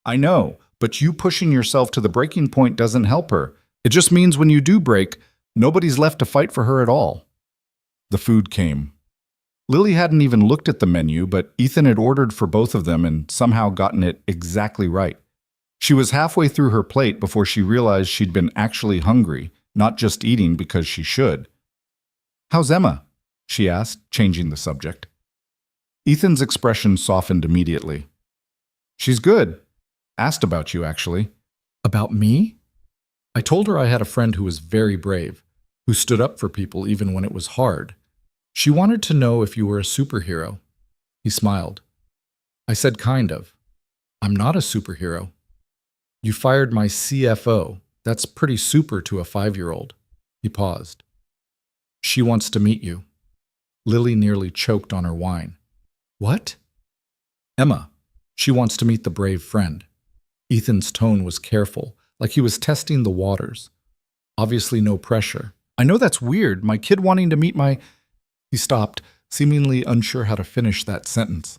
I know, but you pushing yourself to the breaking point doesn't help her. It just means when you do break, nobody's left to fight for her at all. The food came. Lily hadn't even looked at the menu, but Ethan had ordered for both of them and somehow gotten it exactly right. She was halfway through her plate before she realized she'd been actually hungry, not just eating because she should. "How's Emma?" she asked, changing the subject. Ethan's expression softened immediately. "She's good. Asked about you, actually." "About me?" I told her I had a friend who was very brave, who stood up for people even when it was hard. She wanted to know if you were a superhero. He smiled. I said, kind of. I'm not a superhero. You fired my CFO. That's pretty super to a 5-year-old. He paused. She wants to meet you. Lily nearly choked on her wine. What? Emma. She wants to meet the brave friend. Ethan's tone was careful, like he was testing the waters. Obviously no pressure. I know that's weird, my kid wanting to meet my... He stopped, seemingly unsure how to finish that sentence.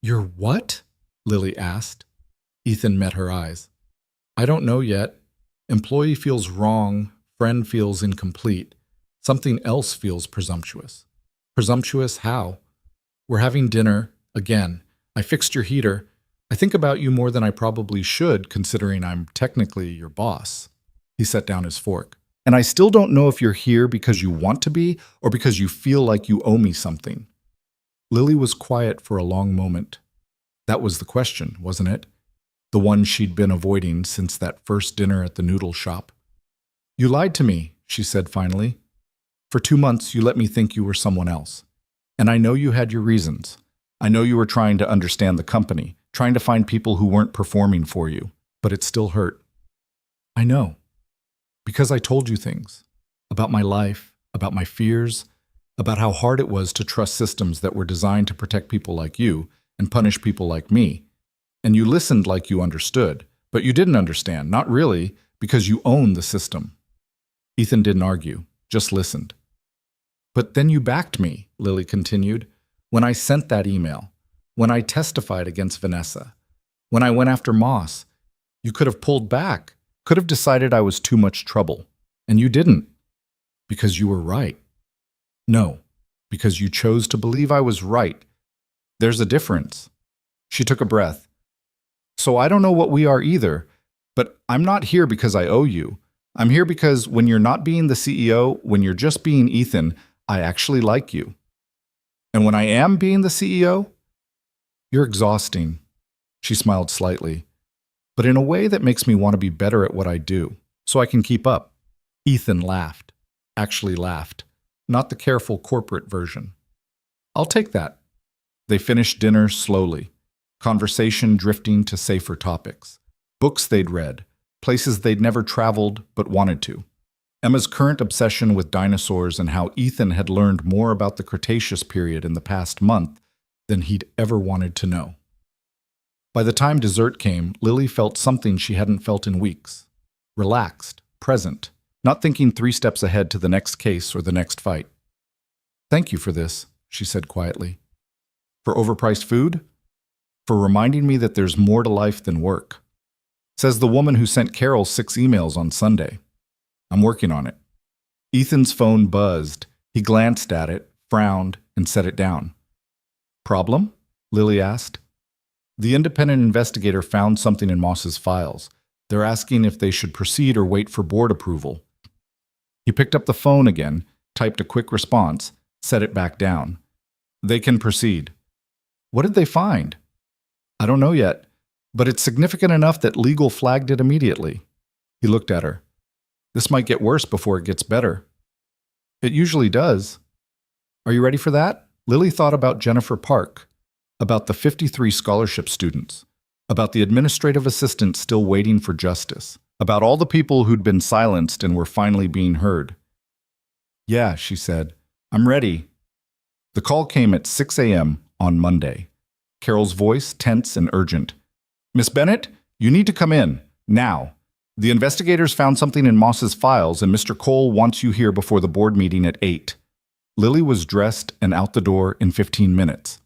Your what? Lily asked. Ethan met her eyes. I don't know yet. Employee feels wrong, friend feels incomplete. Something else feels presumptuous. Presumptuous how? We're having dinner, again. I fixed your heater. I think about you more than I probably should, considering I'm technically your boss. He set down his fork. And I still don't know if you're here because you want to be or because you feel like you owe me something. Lily was quiet for a long moment. That was the question, wasn't it? The one she'd been avoiding since that first dinner at the noodle shop. You lied to me, she said finally. For 2 months, you let me think you were someone else. And I know you had your reasons. I know you were trying to understand the company, trying to find people who weren't performing for you, but it still hurt. I know. Because I told you things. About my life, about my fears, about how hard it was to trust systems that were designed to protect people like you and punish people like me. And you listened like you understood, but you didn't understand, not really, because you own the system. Ethan didn't argue, just listened. But then you backed me, Lily continued, when I sent that email, when I testified against Vanessa, when I went after Moss. You could have pulled back, could have decided I was too much trouble, and you didn't, because you were right. No, because you chose to believe I was right. There's a difference. She took a breath. So I don't know what we are either, but I'm not here because I owe you. I'm here because when you're not being the CEO, when you're just being Ethan, I actually like you. And when I am being the CEO, you're exhausting. She smiled slightly, but in a way that makes me want to be better at what I do, so I can keep up. Ethan laughed, actually laughed, not the careful corporate version. I'll take that. They finished dinner slowly, conversation drifting to safer topics, books they'd read, places they'd never traveled but wanted to. Emma's current obsession with dinosaurs and how Ethan had learned more about the Cretaceous period in the past month than he'd ever wanted to know. By the time dessert came, Lily felt something she hadn't felt in weeks. Relaxed, present, not thinking 3 steps ahead to the next case or the next fight. Thank you for this, she said quietly. For overpriced food? For reminding me that there's more to life than work. Says the woman who sent Carol 6 emails on Sunday. I'm working on it. Ethan's phone buzzed. He glanced at it, frowned, and set it down. Problem? Lily asked. The independent investigator found something in Moss's files. They're asking if they should proceed or wait for board approval. He picked up the phone again, typed a quick response, set it back down. They can proceed. What did they find? I don't know yet, but it's significant enough that legal flagged it immediately. He looked at her. This might get worse before it gets better. It usually does. Are you ready for that? Lily thought about Jennifer Park, about the 53 scholarship students, about the administrative assistants still waiting for justice, about all the people who'd been silenced and were finally being heard. Yeah, she said, I'm ready. The call came at 6 a.m. on Monday. Carol's voice tense and urgent. Miss Bennett, you need to come in, now. The investigators found something in Moss's files, and Mr. Cole wants you here before the board meeting at 8. Lily was dressed and out the door in 15 minutes.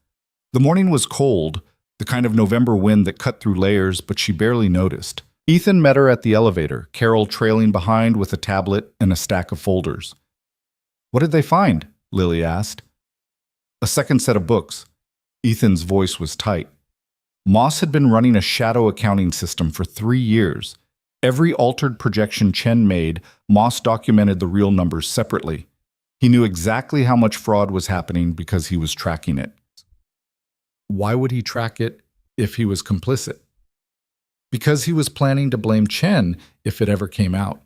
The morning was cold, the kind of November wind that cut through layers, but she barely noticed. Ethan met her at the elevator, Carol trailing behind with a tablet and a stack of folders. What did they find? Lily asked. A second set of books. Ethan's voice was tight. Moss had been running a shadow accounting system for 3 years. Every altered projection Chen made, Moss documented the real numbers separately. He knew exactly how much fraud was happening because he was tracking it. Why would he track it if he was complicit? Because he was planning to blame Chen if it ever came out.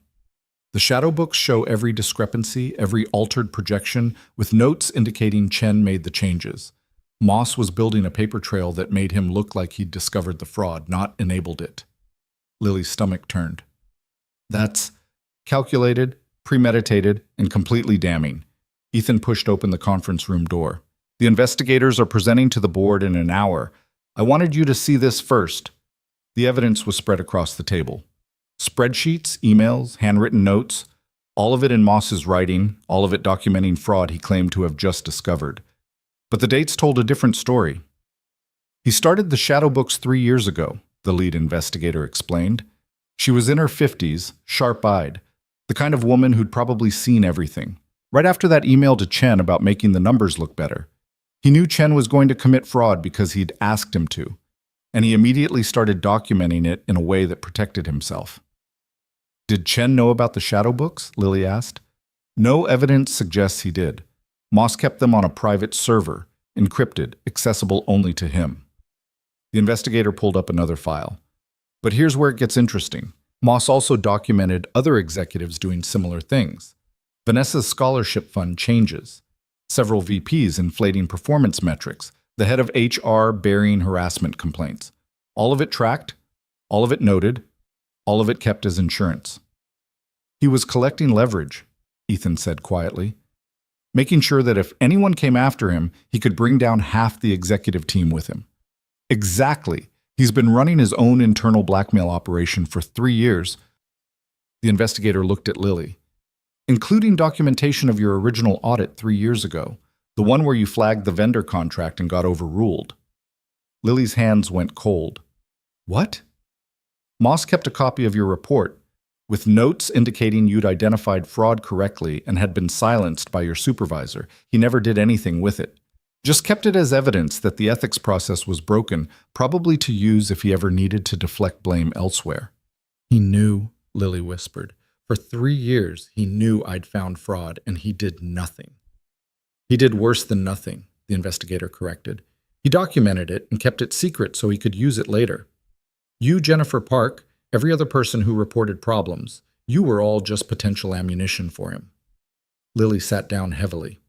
The shadow books show every discrepancy, every altered projection, with notes indicating Chen made the changes. Moss was building a paper trail that made him look like he'd discovered the fraud, not enabled it. Lily's stomach turned. That's calculated, premeditated, and completely damning. Ethan pushed open the conference room door. The investigators are presenting to the board in an hour. I wanted you to see this first. The evidence was spread across the table. Spreadsheets, emails, handwritten notes, all of it in Moss's writing, all of it documenting fraud he claimed to have just discovered. But the dates told a different story. He started the shadow books 3 years ago, the lead investigator explained. She was in her 50s, sharp-eyed, the kind of woman who'd probably seen everything. Right after that email to Chen about making the numbers look better, he knew Chen was going to commit fraud because he'd asked him to, and he immediately started documenting it in a way that protected himself. Did Chen know about the shadow books? Lily asked. No evidence suggests he did. Moss kept them on a private server, encrypted, accessible only to him. The investigator pulled up another file. But here's where it gets interesting. Moss also documented other executives doing similar things. Vanessa's scholarship fund changes. Several VPs inflating performance metrics. The head of HR burying harassment complaints. All of it tracked, all of it noted, all of it kept as insurance. He was collecting leverage, Ethan said quietly, making sure that if anyone came after him, he could bring down half the executive team with him. Exactly. He's been running his own internal blackmail operation for 3 years. The investigator looked at Lily. Including documentation of your original audit 3 years ago, the one where you flagged the vendor contract and got overruled. Lily's hands went cold. What? Moss kept a copy of your report, with notes indicating you'd identified fraud correctly and had been silenced by your supervisor. He never did anything with it. Just kept it as evidence that the ethics process was broken, probably to use if he ever needed to deflect blame elsewhere. He knew, Lily whispered. For 3 years, he knew I'd found fraud, and he did nothing. He did worse than nothing, the investigator corrected. He documented it and kept it secret so he could use it later. You, Jennifer Park, every other person who reported problems, you were all just potential ammunition for him. Lily sat down heavily.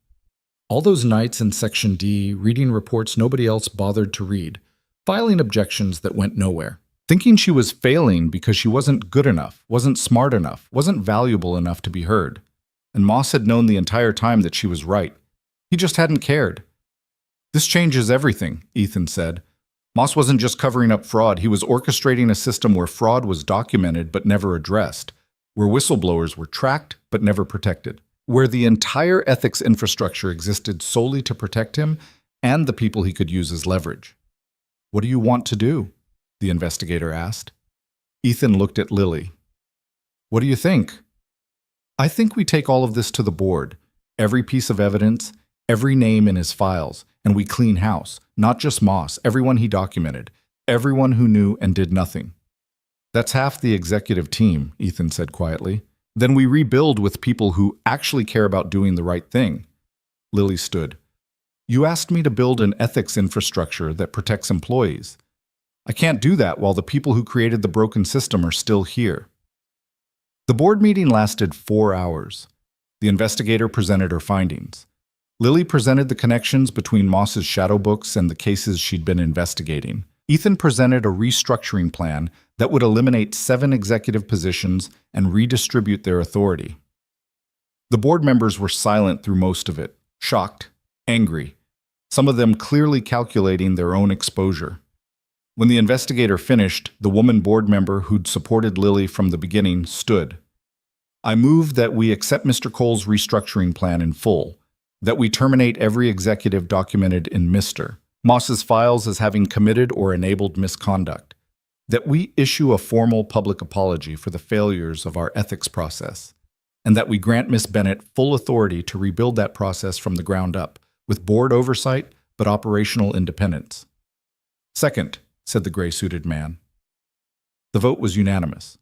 All those nights in Section D, reading reports nobody else bothered to read, filing objections that went nowhere. Thinking she was failing because she wasn't good enough, wasn't smart enough, wasn't valuable enough to be heard. And Moss had known the entire time that she was right. He just hadn't cared. This changes everything, Ethan said. Moss wasn't just covering up fraud, he was orchestrating a system where fraud was documented but never addressed, where whistleblowers were tracked but never protected, where the entire ethics infrastructure existed solely to protect him and the people he could use as leverage. What do you want to do? The investigator asked. Ethan looked at Lily. What do you think? I think we take all of this to the board, every piece of evidence, every name in his files, and we clean house, not just Moss, everyone he documented, everyone who knew and did nothing. That's half the executive team, Ethan said quietly. Then we rebuild with people who actually care about doing the right thing. Lily stood. You asked me to build an ethics infrastructure that protects employees. I can't do that while the people who created the broken system are still here. The board meeting lasted 4 hours. The investigator presented her findings. Lily presented the connections between Moss's shadow books and the cases she'd been investigating. Ethan presented a restructuring plan that would eliminate 7 executive positions and redistribute their authority. The board members were silent through most of it, shocked, angry, some of them clearly calculating their own exposure. When the investigator finished, the woman board member who'd supported Lily from the beginning stood. "I move that we accept Mr. Cole's restructuring plan in full, that we terminate every executive documented in Mr. Moss's files as having committed or enabled misconduct, that we issue a formal public apology for the failures of our ethics process, and that we grant Miss Bennett full authority to rebuild that process from the ground up, with board oversight but operational independence." "Second," said the gray-suited man. The vote was unanimous.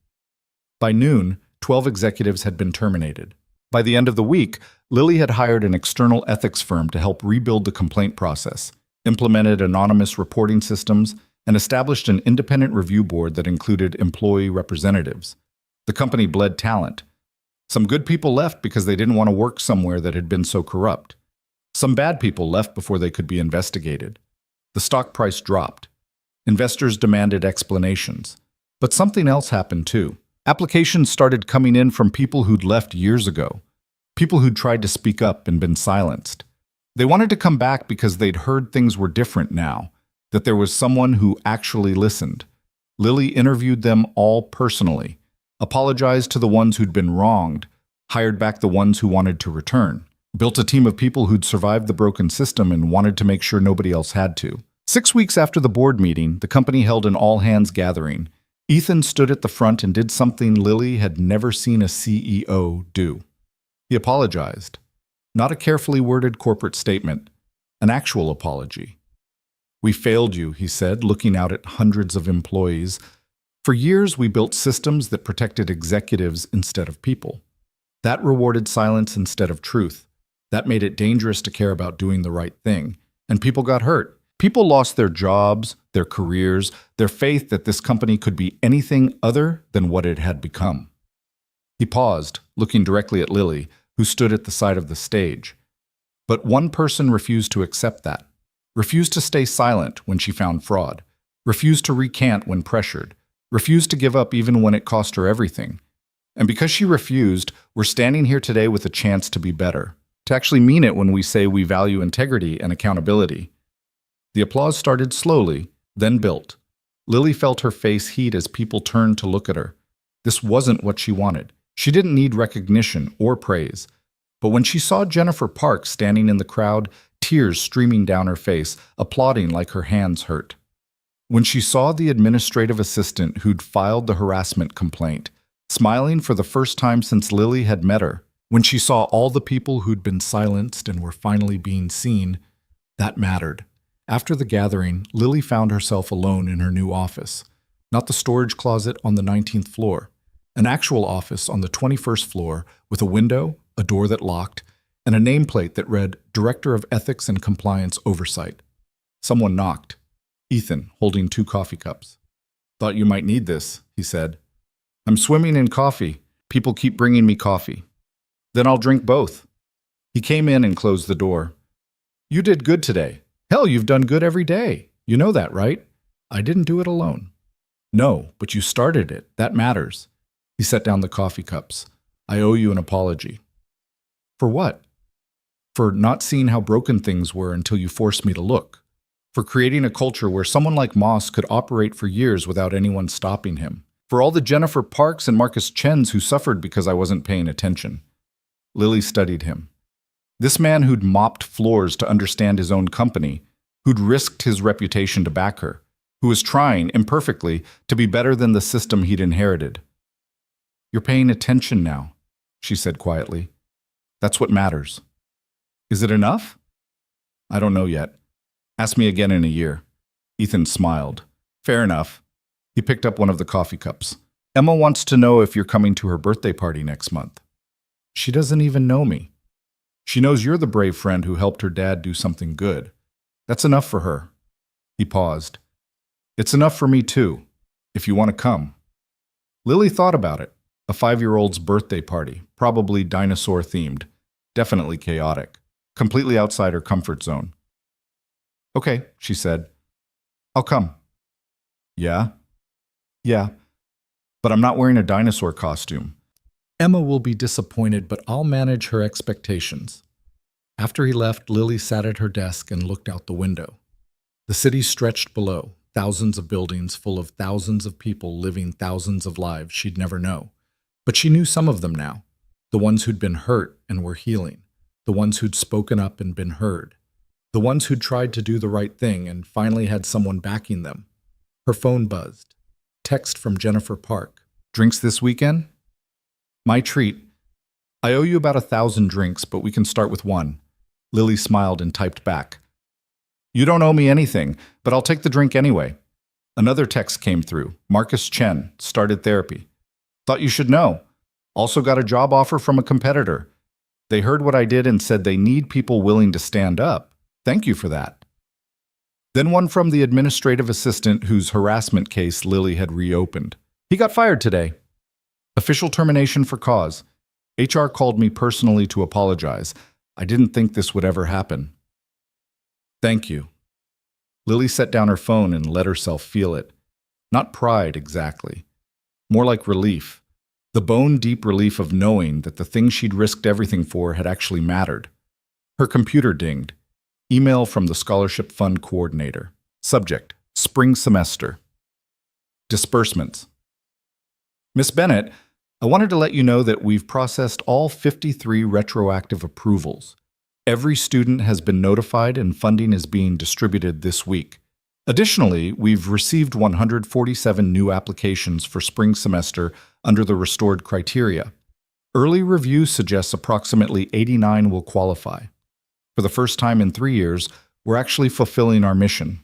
By noon, 12 executives had been terminated. By the end of the week, Lily had hired an external ethics firm to help rebuild the complaint process, implemented anonymous reporting systems, and established an independent review board that included employee representatives. The company bled talent. Some good people left because they didn't want to work somewhere that had been so corrupt. Some bad people left before they could be investigated. The stock price dropped. Investors demanded explanations. But something else happened too. Applications started coming in from people who'd left years ago, people who'd tried to speak up and been silenced. They wanted to come back because they'd heard things were different now, that there was someone who actually listened. Lily interviewed them all personally, apologized to the ones who'd been wronged, hired back the ones who wanted to return, built a team of people who'd survived the broken system and wanted to make sure nobody else had to. 6 weeks after the board meeting, the company held an all-hands gathering. Ethan stood at the front and did something Lily had never seen a CEO do. He apologized. Not a carefully worded corporate statement, an actual apology. "We failed you," he said, looking out at hundreds of employees. "For years, we built systems that protected executives instead of people. That rewarded silence instead of truth. That made it dangerous to care about doing the right thing. And people got hurt. People lost their jobs, their careers, their faith that this company could be anything other than what it had become." He paused, looking directly at Lily, who stood at the side of the stage. But one person refused to accept that, refused to stay silent when she found fraud, refused to recant when pressured, refused to give up even when it cost her everything. And because she refused, we're standing here today with a chance to be better, to actually mean it when we say we value integrity and accountability. The applause started slowly, then built. Lily felt her face heat as people turned to look at her. This wasn't what she wanted. She didn't need recognition or praise. But when she saw Jennifer Parks standing in the crowd, tears streaming down her face, applauding like her hands hurt. When she saw the administrative assistant who'd filed the harassment complaint, smiling for the first time since Lily had met her, when she saw all the people who'd been silenced and were finally being seen, that mattered. After the gathering, Lily found herself alone in her new office. Not the storage closet on the 19th floor. An actual office on the 21st floor with a window, a door that locked, and a nameplate that read Director of Ethics and Compliance Oversight. Someone knocked. Ethan, holding 2 coffee cups. "Thought you might need this," he said. "I'm swimming in coffee. People keep bringing me coffee." "Then I'll drink both." He came in and closed the door. "You did good today. Hell, you've done good every day. You know that, right?" "I didn't do it alone." "No, but you started it. That matters." He set down the coffee cups. "I owe you an apology." "For what?" "For not seeing how broken things were until you forced me to look. For creating a culture where someone like Moss could operate for years without anyone stopping him. For all the Jennifer Parks and Marcus Chens who suffered because I wasn't paying attention." Lily studied him. This man who'd mopped floors to understand his own company, who'd risked his reputation to back her, who was trying, imperfectly, to be better than the system he'd inherited. "You're paying attention now," she said quietly. "That's what matters." "Is it enough?" "I don't know yet. Ask me again in a year." Ethan smiled. "Fair enough." He picked up one of the coffee cups. "Emma wants to know if you're coming to her birthday party next month." "She doesn't even know me." "She knows you're the brave friend who helped her dad do something good. That's enough for her." He paused. "It's enough for me too, if you want to come." Lily thought about it. A 5-year-old's birthday party, probably dinosaur-themed, definitely chaotic, completely outside her comfort zone. "Okay," she said. "I'll come." "Yeah?" "Yeah, but I'm not wearing a dinosaur costume. Emma will be disappointed, but I'll manage her expectations." After he left, Lily sat at her desk and looked out the window. The city stretched below, thousands of buildings full of thousands of people living thousands of lives she'd never know. But she knew some of them now, the ones who'd been hurt and were healing, the ones who'd spoken up and been heard, the ones who'd tried to do the right thing and finally had someone backing them. Her phone buzzed. Text from Jennifer Park. Drinks this weekend? My treat. I owe you about 1,000 drinks, but we can start with one. Lily smiled and typed back. You don't owe me anything, but I'll take the drink anyway. Another text came through. Marcus Chen, started therapy. Thought you should know. Also got a job offer from a competitor. They heard what I did and said they need people willing to stand up. Thank you for that. Then one from the administrative assistant whose harassment case Lily had reopened. He got fired today. Official termination for cause. HR called me personally to apologize. I didn't think this would ever happen. Thank you. Lily set down her phone and let herself feel it. Not pride, exactly. More like relief. The bone-deep relief of knowing that the thing she'd risked everything for had actually mattered. Her computer dinged. Email from the Scholarship Fund Coordinator. Subject: Spring Semester. Disbursements. Miss Bennett, I wanted to let you know that we've processed all 53 retroactive approvals. Every student has been notified and funding is being distributed this week. Additionally, we've received 147 new applications for spring semester under the restored criteria. Early review suggests approximately 89 will qualify. For the first time in 3 years, we're actually fulfilling our mission.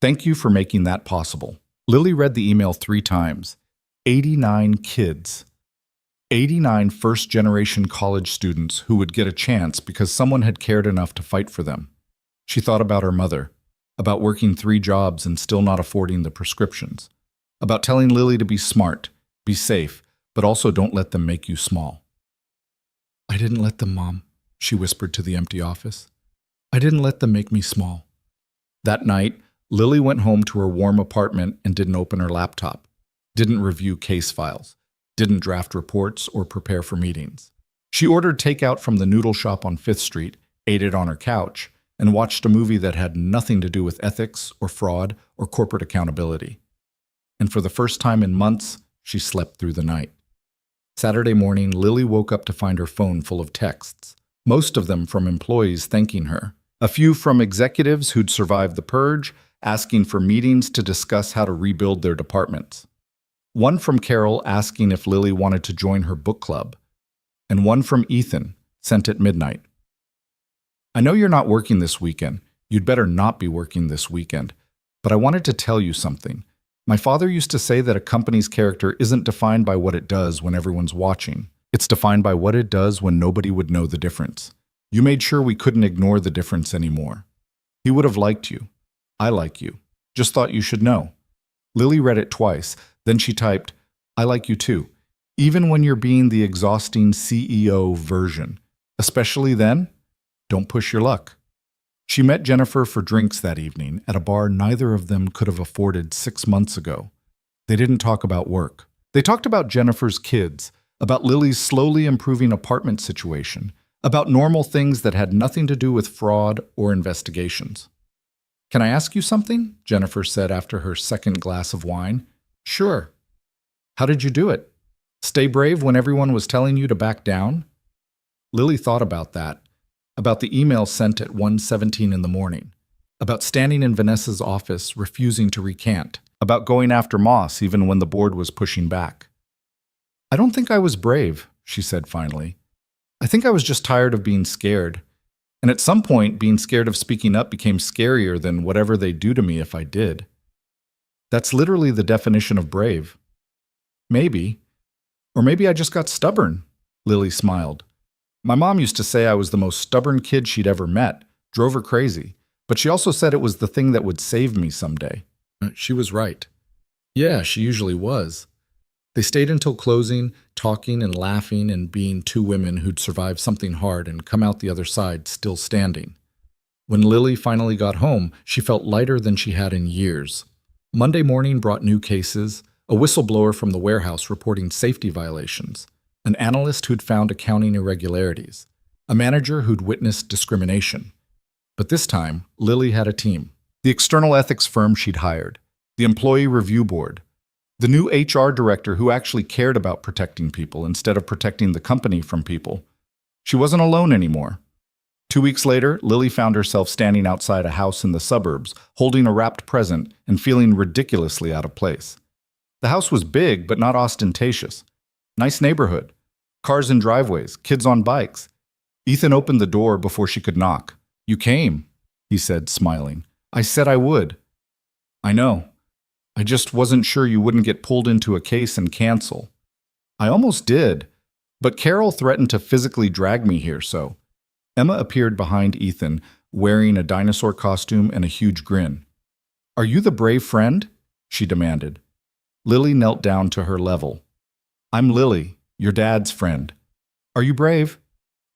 Thank you for making that possible. Lily read the email 3 times. 89 kids. 89 first-generation college students who would get a chance because someone had cared enough to fight for them. She thought about her mother, about working 3 jobs and still not affording the prescriptions, about telling Lily to be smart, be safe, but also don't let them make you small. I didn't let them, Mom, she whispered to the empty office. I didn't let them make me small. That night, Lily went home to her warm apartment and didn't open her laptop, didn't review case files, didn't draft reports or prepare for meetings. She ordered takeout from the noodle shop on 5th Street, ate it on her couch, and watched a movie that had nothing to do with ethics or fraud or corporate accountability. And for the first time in months, she slept through the night. Saturday morning, Lily woke up to find her phone full of texts, most of them from employees thanking her, a few from executives who'd survived the purge, asking for meetings to discuss how to rebuild their departments. One from Carol asking if Lily wanted to join her book club, and one from Ethan, sent at midnight. I know you're not working this weekend. You'd better not be working this weekend. But I wanted to tell you something. My father used to say that a company's character isn't defined by what it does when everyone's watching. It's defined by what it does when nobody would know the difference. You made sure we couldn't ignore the difference anymore. He would have liked you. I like you. Just thought you should know. Lily read it twice. Then she typed, I like you too, even when you're being the exhausting CEO version. Especially then, don't push your luck. She met Jennifer for drinks that evening at a bar neither of them could have afforded 6 months ago. They didn't talk about work. They talked about Jennifer's kids, about Lily's slowly improving apartment situation, about normal things that had nothing to do with fraud or investigations. Can I ask you something? Jennifer said after her second glass of wine. Sure. How did you do it? Stay brave when everyone was telling you to back down? Lily thought about that, about the email sent at 1:17 in the morning, about standing in Vanessa's office refusing to recant, about going after Moss even when the board was pushing back. I don't think I was brave, she said finally. I think I was just tired of being scared. And at some point, being scared of speaking up became scarier than whatever they'd do to me if I did. That's literally the definition of brave. Maybe. Or maybe I just got stubborn, Lily smiled. My mom used to say I was the most stubborn kid she'd ever met, drove her crazy, but she also said it was the thing that would save me someday. She was right. Yeah, she usually was. They stayed until closing, talking and laughing and being 2 women who'd survived something hard and come out the other side still standing. When Lily finally got home, she felt lighter than she had in years. Monday morning brought new cases, a whistleblower from the warehouse reporting safety violations, an analyst who'd found accounting irregularities, a manager who'd witnessed discrimination. But this time, Lily had a team. The external ethics firm she'd hired, the employee review board, the new HR director who actually cared about protecting people instead of protecting the company from people. She wasn't alone anymore. 2 weeks later, Lily found herself standing outside a house in the suburbs, holding a wrapped present and feeling ridiculously out of place. The house was big, but not ostentatious. Nice neighborhood. Cars in driveways, kids on bikes. Ethan opened the door before she could knock. "You came," he said, smiling. "I said I would." "I know. I just wasn't sure you wouldn't get pulled into a case and cancel." "I almost did, but Carol threatened to physically drag me here, so." Emma appeared behind Ethan, wearing a dinosaur costume and a huge grin. "Are you the brave friend?" she demanded. Lily knelt down to her level. "I'm Lily, your dad's friend." "Are you brave?"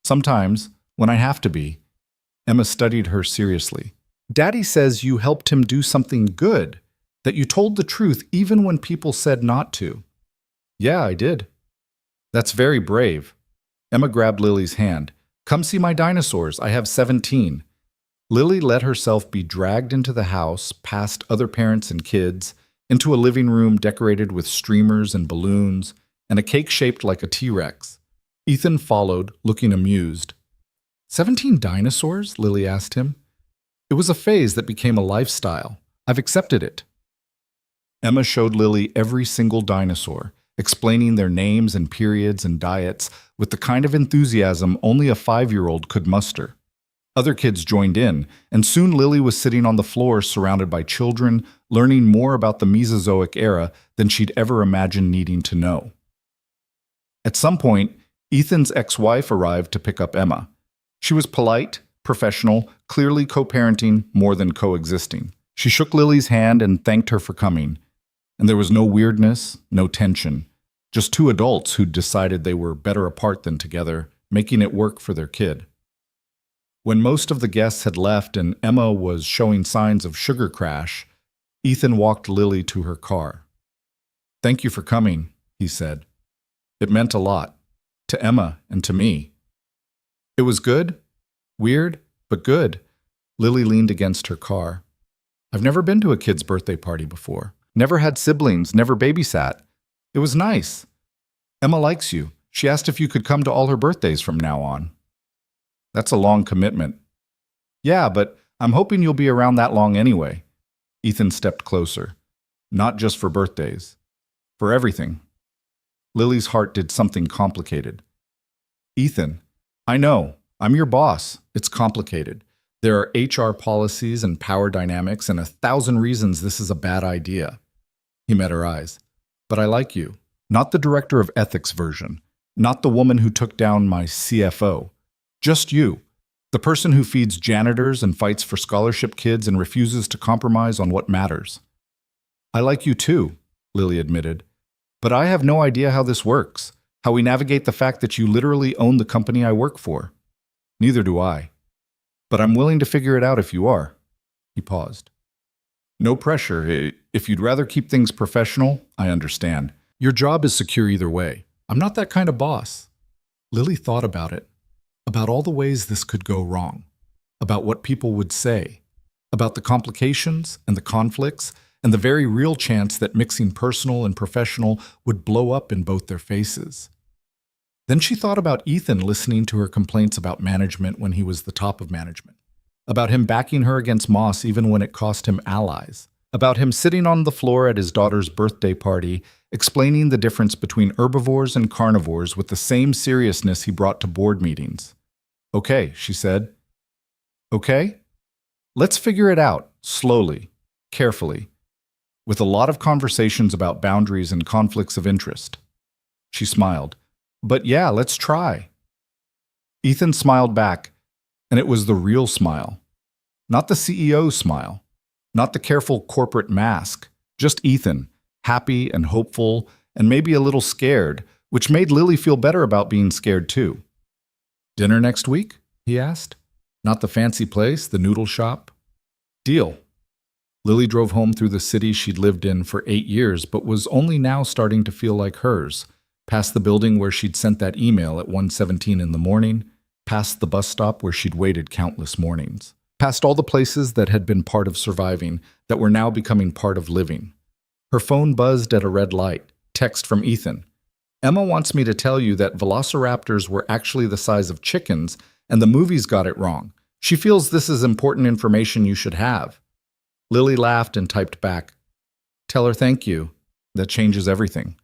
"Sometimes, when I have to be." Emma studied her seriously. "Daddy says you helped him do something good, that you told the truth even when people said not to." "Yeah, I did." "That's very brave." Emma grabbed Lily's hand. "Come see my dinosaurs. I have 17. Lily let herself be dragged into the house, past other parents and kids, into a living room decorated with streamers and balloons, and a cake shaped like a T-Rex. Ethan followed, looking amused. 17 dinosaurs? Lily asked him. It was a phase that became a lifestyle. I've accepted it. Emma showed Lily every single dinosaur, explaining their names and periods and diets with the kind of enthusiasm only a 5-year-old could muster. Other kids joined in, and soon Lily was sitting on the floor surrounded by children, learning more about the Mesozoic era than she'd ever imagined needing to know. At some point, Ethan's ex-wife arrived to pick up Emma. She was polite, professional, clearly co-parenting more than coexisting. She shook Lily's hand and thanked her for coming. And there was no weirdness, no tension, just two adults who'd decided they were better apart than together, making it work for their kid. When most of the guests had left and Emma was showing signs of sugar crash, Ethan walked Lily to her car. "Thank you for coming," he said. "It meant a lot, to Emma and to me." "It was good? Weird, but good." Lily leaned against her car. "I've never been to a kid's birthday party before. Never had siblings, never babysat. It was nice. Emma likes you. She asked if you could come to all her birthdays from now on." "That's a long commitment." "Yeah, but I'm hoping you'll be around that long anyway." Ethan stepped closer. "Not just for birthdays. For everything." Lily's heart did something complicated. "Ethan, I know. I'm your boss. It's complicated. There are HR policies and power dynamics and 1,000 reasons this is a bad idea." He met her eyes. "But I like you. Not the director of ethics version. Not the woman who took down my CFO. Just you. The person who feeds janitors and fights for scholarship kids and refuses to compromise on what matters." "I like you too," Lily admitted. "But I have no idea how this works, how we navigate the fact that you literally own the company I work for." "Neither do I. But I'm willing to figure it out if you are." He paused. "No pressure. If you'd rather keep things professional, I understand. Your job is secure either way. I'm not that kind of boss." Lily thought about it, about all the ways this could go wrong, about what people would say, about the complications and the conflicts, and the very real chance that mixing personal and professional would blow up in both their faces. Then she thought about Ethan listening to her complaints about management when he was the top of management, about him backing her against Moss even when it cost him allies, about him sitting on the floor at his daughter's birthday party, explaining the difference between herbivores and carnivores with the same seriousness he brought to board meetings. "Okay," she said. "Okay? Let's figure it out, slowly, carefully, with a lot of conversations about boundaries and conflicts of interest." She smiled. "But yeah, let's try." Ethan smiled back, and it was the real smile. Not the CEO's smile, not the careful corporate mask, just Ethan, happy and hopeful and maybe a little scared, which made Lily feel better about being scared too. "Dinner next week?" he asked. "Not the fancy place, the noodle shop?" "Deal." Lily drove home through the city she'd lived in for 8 years but was only now starting to feel like hers, past the building where she'd sent that email at 1:17 in the morning, past the bus stop where she'd waited countless mornings, past all the places that had been part of surviving that were now becoming part of living. Her phone buzzed at a red light. Text from Ethan. Emma wants me to tell you that velociraptors were actually the size of chickens and the movies got it wrong. She feels this is important information you should have. Lily laughed and typed back, "Tell her thank you. That changes everything."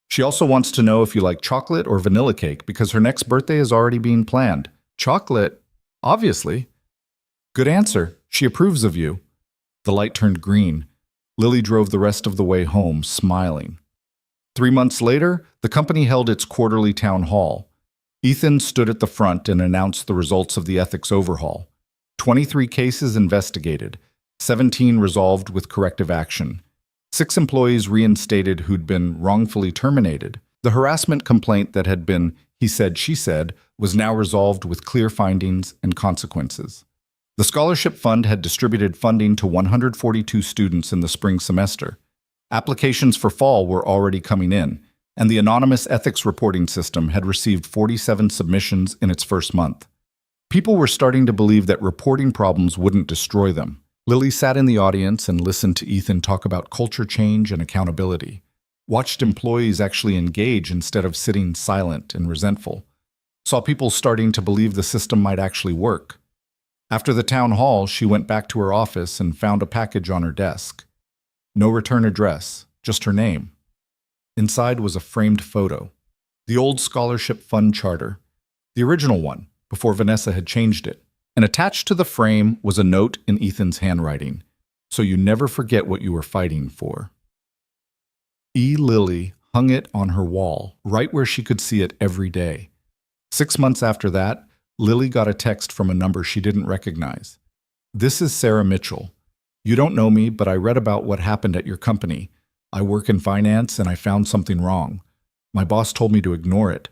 She also wants to know if you like chocolate or vanilla cake because her next birthday is already being planned. Chocolate? Obviously. Good answer. She approves of you. The light turned green. Lily drove the rest of the way home, smiling. 3 months later, the company held its quarterly town hall. Ethan stood at the front and announced the results of the ethics overhaul. 23 cases investigated, 17 resolved with corrective action. 6 employees reinstated who'd been wrongfully terminated. The harassment complaint that had been he said, she said was now resolved with clear findings and consequences. The scholarship fund had distributed funding to 142 students in the spring semester. Applications for fall were already coming in, and the anonymous ethics reporting system had received 47 submissions in its first month. People were starting to believe that reporting problems wouldn't destroy them. Lily sat in the audience and listened to Ethan talk about culture change and accountability, watched employees actually engage instead of sitting silent and resentful, saw people starting to believe the system might actually work. After the town hall, she went back to her office and found a package on her desk. No return address, just her name. Inside was a framed photo. The old scholarship fund charter, the original one, before Vanessa had changed it. And attached to the frame was a note in Ethan's handwriting, so you never forget what you were fighting for. E. Lily hung it on her wall, right where she could see it every day. 6 months after that, Lily got a text from a number she didn't recognize. "This is Sarah Mitchell. You don't know me, but I read about what happened at your company. I work in finance and I found something wrong. My boss told me to ignore it.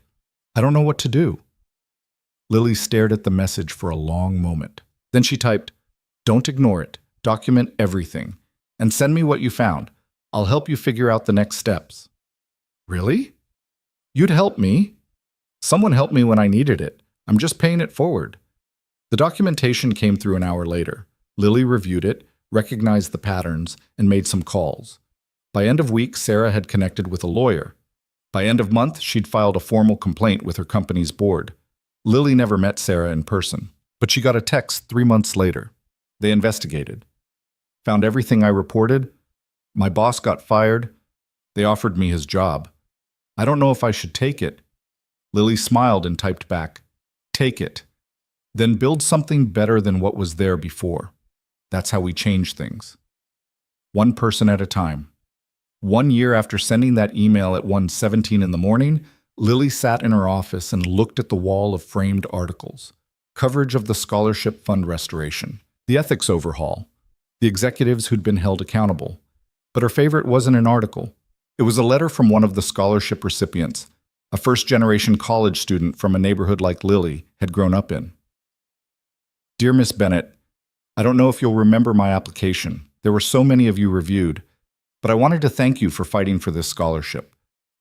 I don't know what to do." Lily stared at the message for a long moment. Then she typed, "Don't ignore it. Document everything. And send me what you found. I'll help you figure out the next steps." Really? You'd help me? Someone helped me when I needed it. I'm just paying it forward. The documentation came through an hour later. Lily reviewed it, recognized the patterns, and made some calls. By end of week, Sarah had connected with a lawyer. By end of month, she'd filed a formal complaint with her company's board. Lily never met Sarah in person, but she got a text 3 months later. They investigated. Found everything I reported. My boss got fired. They offered me his job. I don't know if I should take it. Lily smiled and typed back, "Take it. Then build something better than what was there before." That's how we change things. One person at a time. 1 year after sending that email at 1:17 in the morning, Lily sat in her office and looked at the wall of framed articles. Coverage of the scholarship fund restoration, the ethics overhaul, the executives who'd been held accountable. But her favorite wasn't an article. It was a letter from one of the scholarship recipients, a first-generation college student from a neighborhood like Lily had grown up in. "Dear Miss Bennett, I don't know if you'll remember my application. There were so many of you reviewed, but I wanted to thank you for fighting for this scholarship.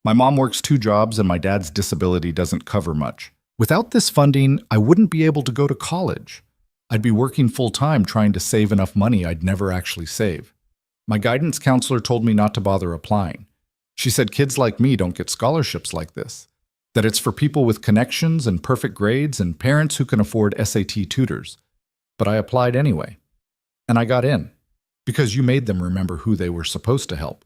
My mom works 2 jobs and my dad's disability doesn't cover much. Without this funding, I wouldn't be able to go to college. I'd be working full-time trying to save enough money I'd never actually save. My guidance counselor told me not to bother applying. She said kids like me don't get scholarships like this, that it's for people with connections and perfect grades and parents who can afford SAT tutors. But I applied anyway. And I got in, because you made them remember who they were supposed to help.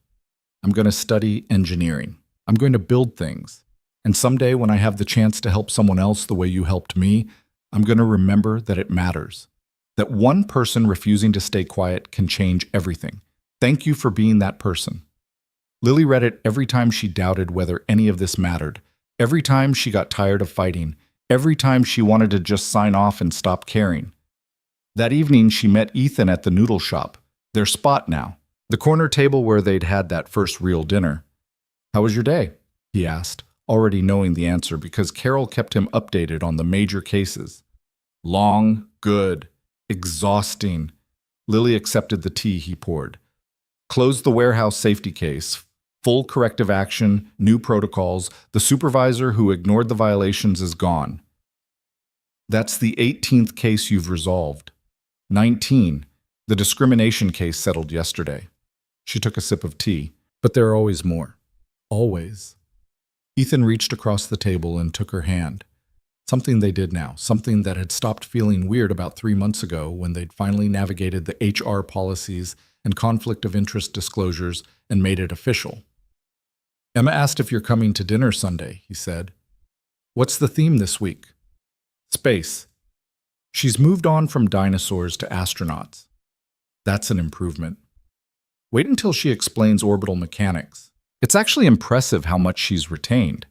I'm going to study engineering. I'm going to build things. And someday when I have the chance to help someone else the way you helped me, I'm going to remember that it matters. That one person refusing to stay quiet can change everything. Thank you for being that person." Lily read it every time she doubted whether any of this mattered, every time she got tired of fighting, every time she wanted to just sign off and stop caring. That evening, she met Ethan at the noodle shop, their spot now, the corner table where they'd had that first real dinner. "How was your day?" he asked, already knowing the answer because Carol kept him updated on the major cases. "Long, good, exhausting." Lily accepted the tea he poured. "Closed the warehouse safety case. Full corrective action, new protocols. The supervisor who ignored the violations is gone." That's the 18th case you've resolved. 19. The discrimination case settled yesterday. She took a sip of tea. But there are always more. Always. Ethan reached across the table and took her hand. Something they did now, something that had stopped feeling weird about 3 months ago when they'd finally navigated the HR policies and conflict of interest disclosures and made it official. Emma asked if you're coming to dinner Sunday, he said. What's the theme this week? Space. She's moved on from dinosaurs to astronauts. That's an improvement. Wait until she explains orbital mechanics. It's actually impressive how much she's retained.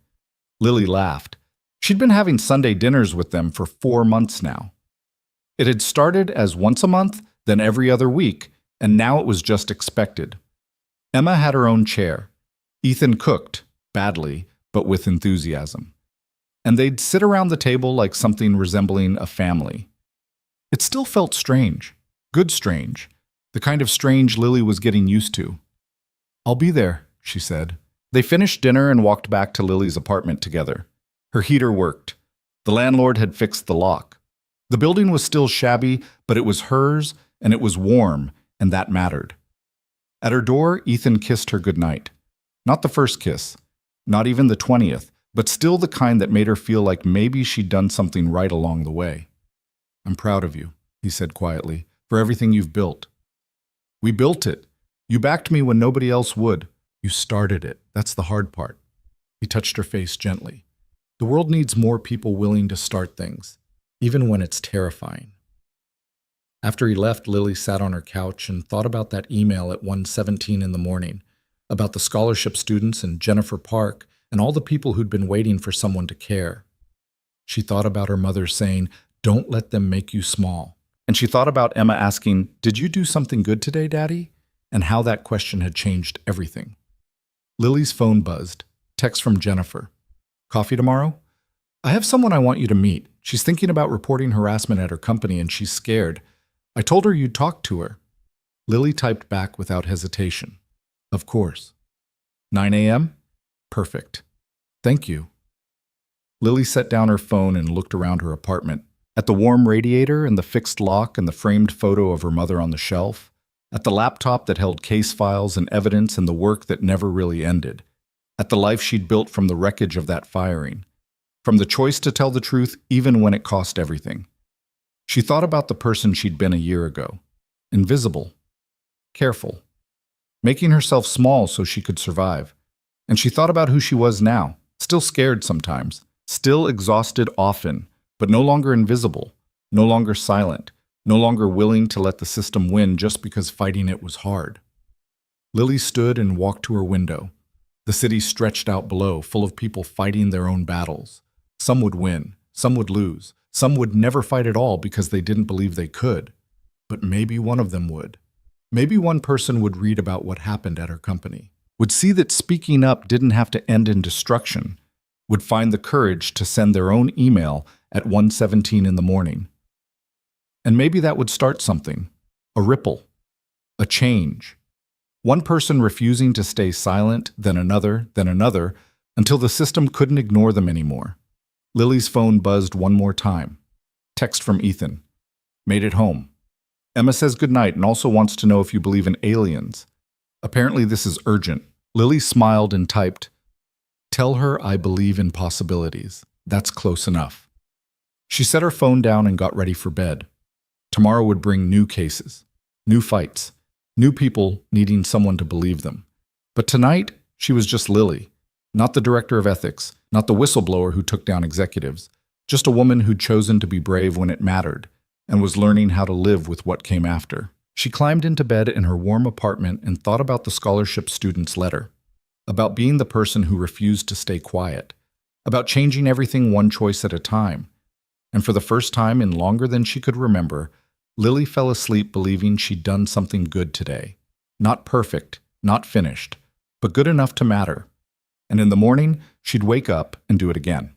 Lily laughed. She'd been having Sunday dinners with them for 4 months now. It had started as once a month, then every other week, and now it was just expected. Emma had her own chair. Ethan cooked, badly, but with enthusiasm. And they'd sit around the table like something resembling a family. It still felt strange, good strange, the kind of strange Lily was getting used to. I'll be there, she said. They finished dinner and walked back to Lily's apartment together. Her heater worked. The landlord had fixed the lock. The building was still shabby, but it was hers, and it was warm, and that mattered. At her door, Ethan kissed her goodnight. Not the first kiss, not even the 20th, but still the kind that made her feel like maybe she'd done something right along the way. I'm proud of you, he said quietly, for everything you've built. We built it. You backed me when nobody else would. You started it. That's the hard part. He touched her face gently. The world needs more people willing to start things, even when it's terrifying. After he left, Lily sat on her couch and thought about that email at 1:17 in the morning, about the scholarship students and Jennifer Park and all the people who'd been waiting for someone to care. She thought about her mother saying, "Don't let them make you small." And she thought about Emma asking, "Did you do something good today, Daddy?" and how that question had changed everything. Lily's phone buzzed. Text from Jennifer. Coffee tomorrow? I have someone I want you to meet. She's thinking about reporting harassment at her company and she's scared. I told her you'd talk to her. Lily typed back without hesitation. Of course. 9 a.m.? Perfect. Thank you. Lily set down her phone and looked around her apartment. At the warm radiator and the fixed lock and the framed photo of her mother on the shelf. At the laptop that held case files and evidence and the work that never really ended. At the life she'd built from the wreckage of that firing. From the choice to tell the truth even when it cost everything. She thought about the person she'd been a year ago. Invisible. Careful. Making herself small so she could survive. And she thought about who she was now. Still scared sometimes. Still exhausted often. But no longer invisible. No longer silent. No longer willing to let the system win just because fighting it was hard. Lily stood and walked to her window. The city stretched out below, full of people fighting their own battles. Some would win, some would lose, some would never fight at all because they didn't believe they could. But maybe one of them would. Maybe one person would read about what happened at her company, would see that speaking up didn't have to end in destruction, would find the courage to send their own email at 1:17 in the morning. And maybe that would start something, a ripple, a change. One person refusing to stay silent, then another, until the system couldn't ignore them anymore. Lily's phone buzzed one more time. Text from Ethan. Made it home. Emma says goodnight and also wants to know if you believe in aliens. Apparently this is urgent. Lily smiled and typed, Tell her I believe in possibilities. That's close enough. She set her phone down and got ready for bed. Tomorrow would bring new cases, new fights, new people needing someone to believe them. But tonight, she was just Lily, not the director of ethics, not the whistleblower who took down executives, just a woman who'd chosen to be brave when it mattered and was learning how to live with what came after. She climbed into bed in her warm apartment and thought about the scholarship student's letter, about being the person who refused to stay quiet, about changing everything one choice at a time. And for the first time in longer than she could remember, Lily fell asleep believing she'd done something good today. Not perfect, not finished, but good enough to matter. And in the morning, she'd wake up and do it again.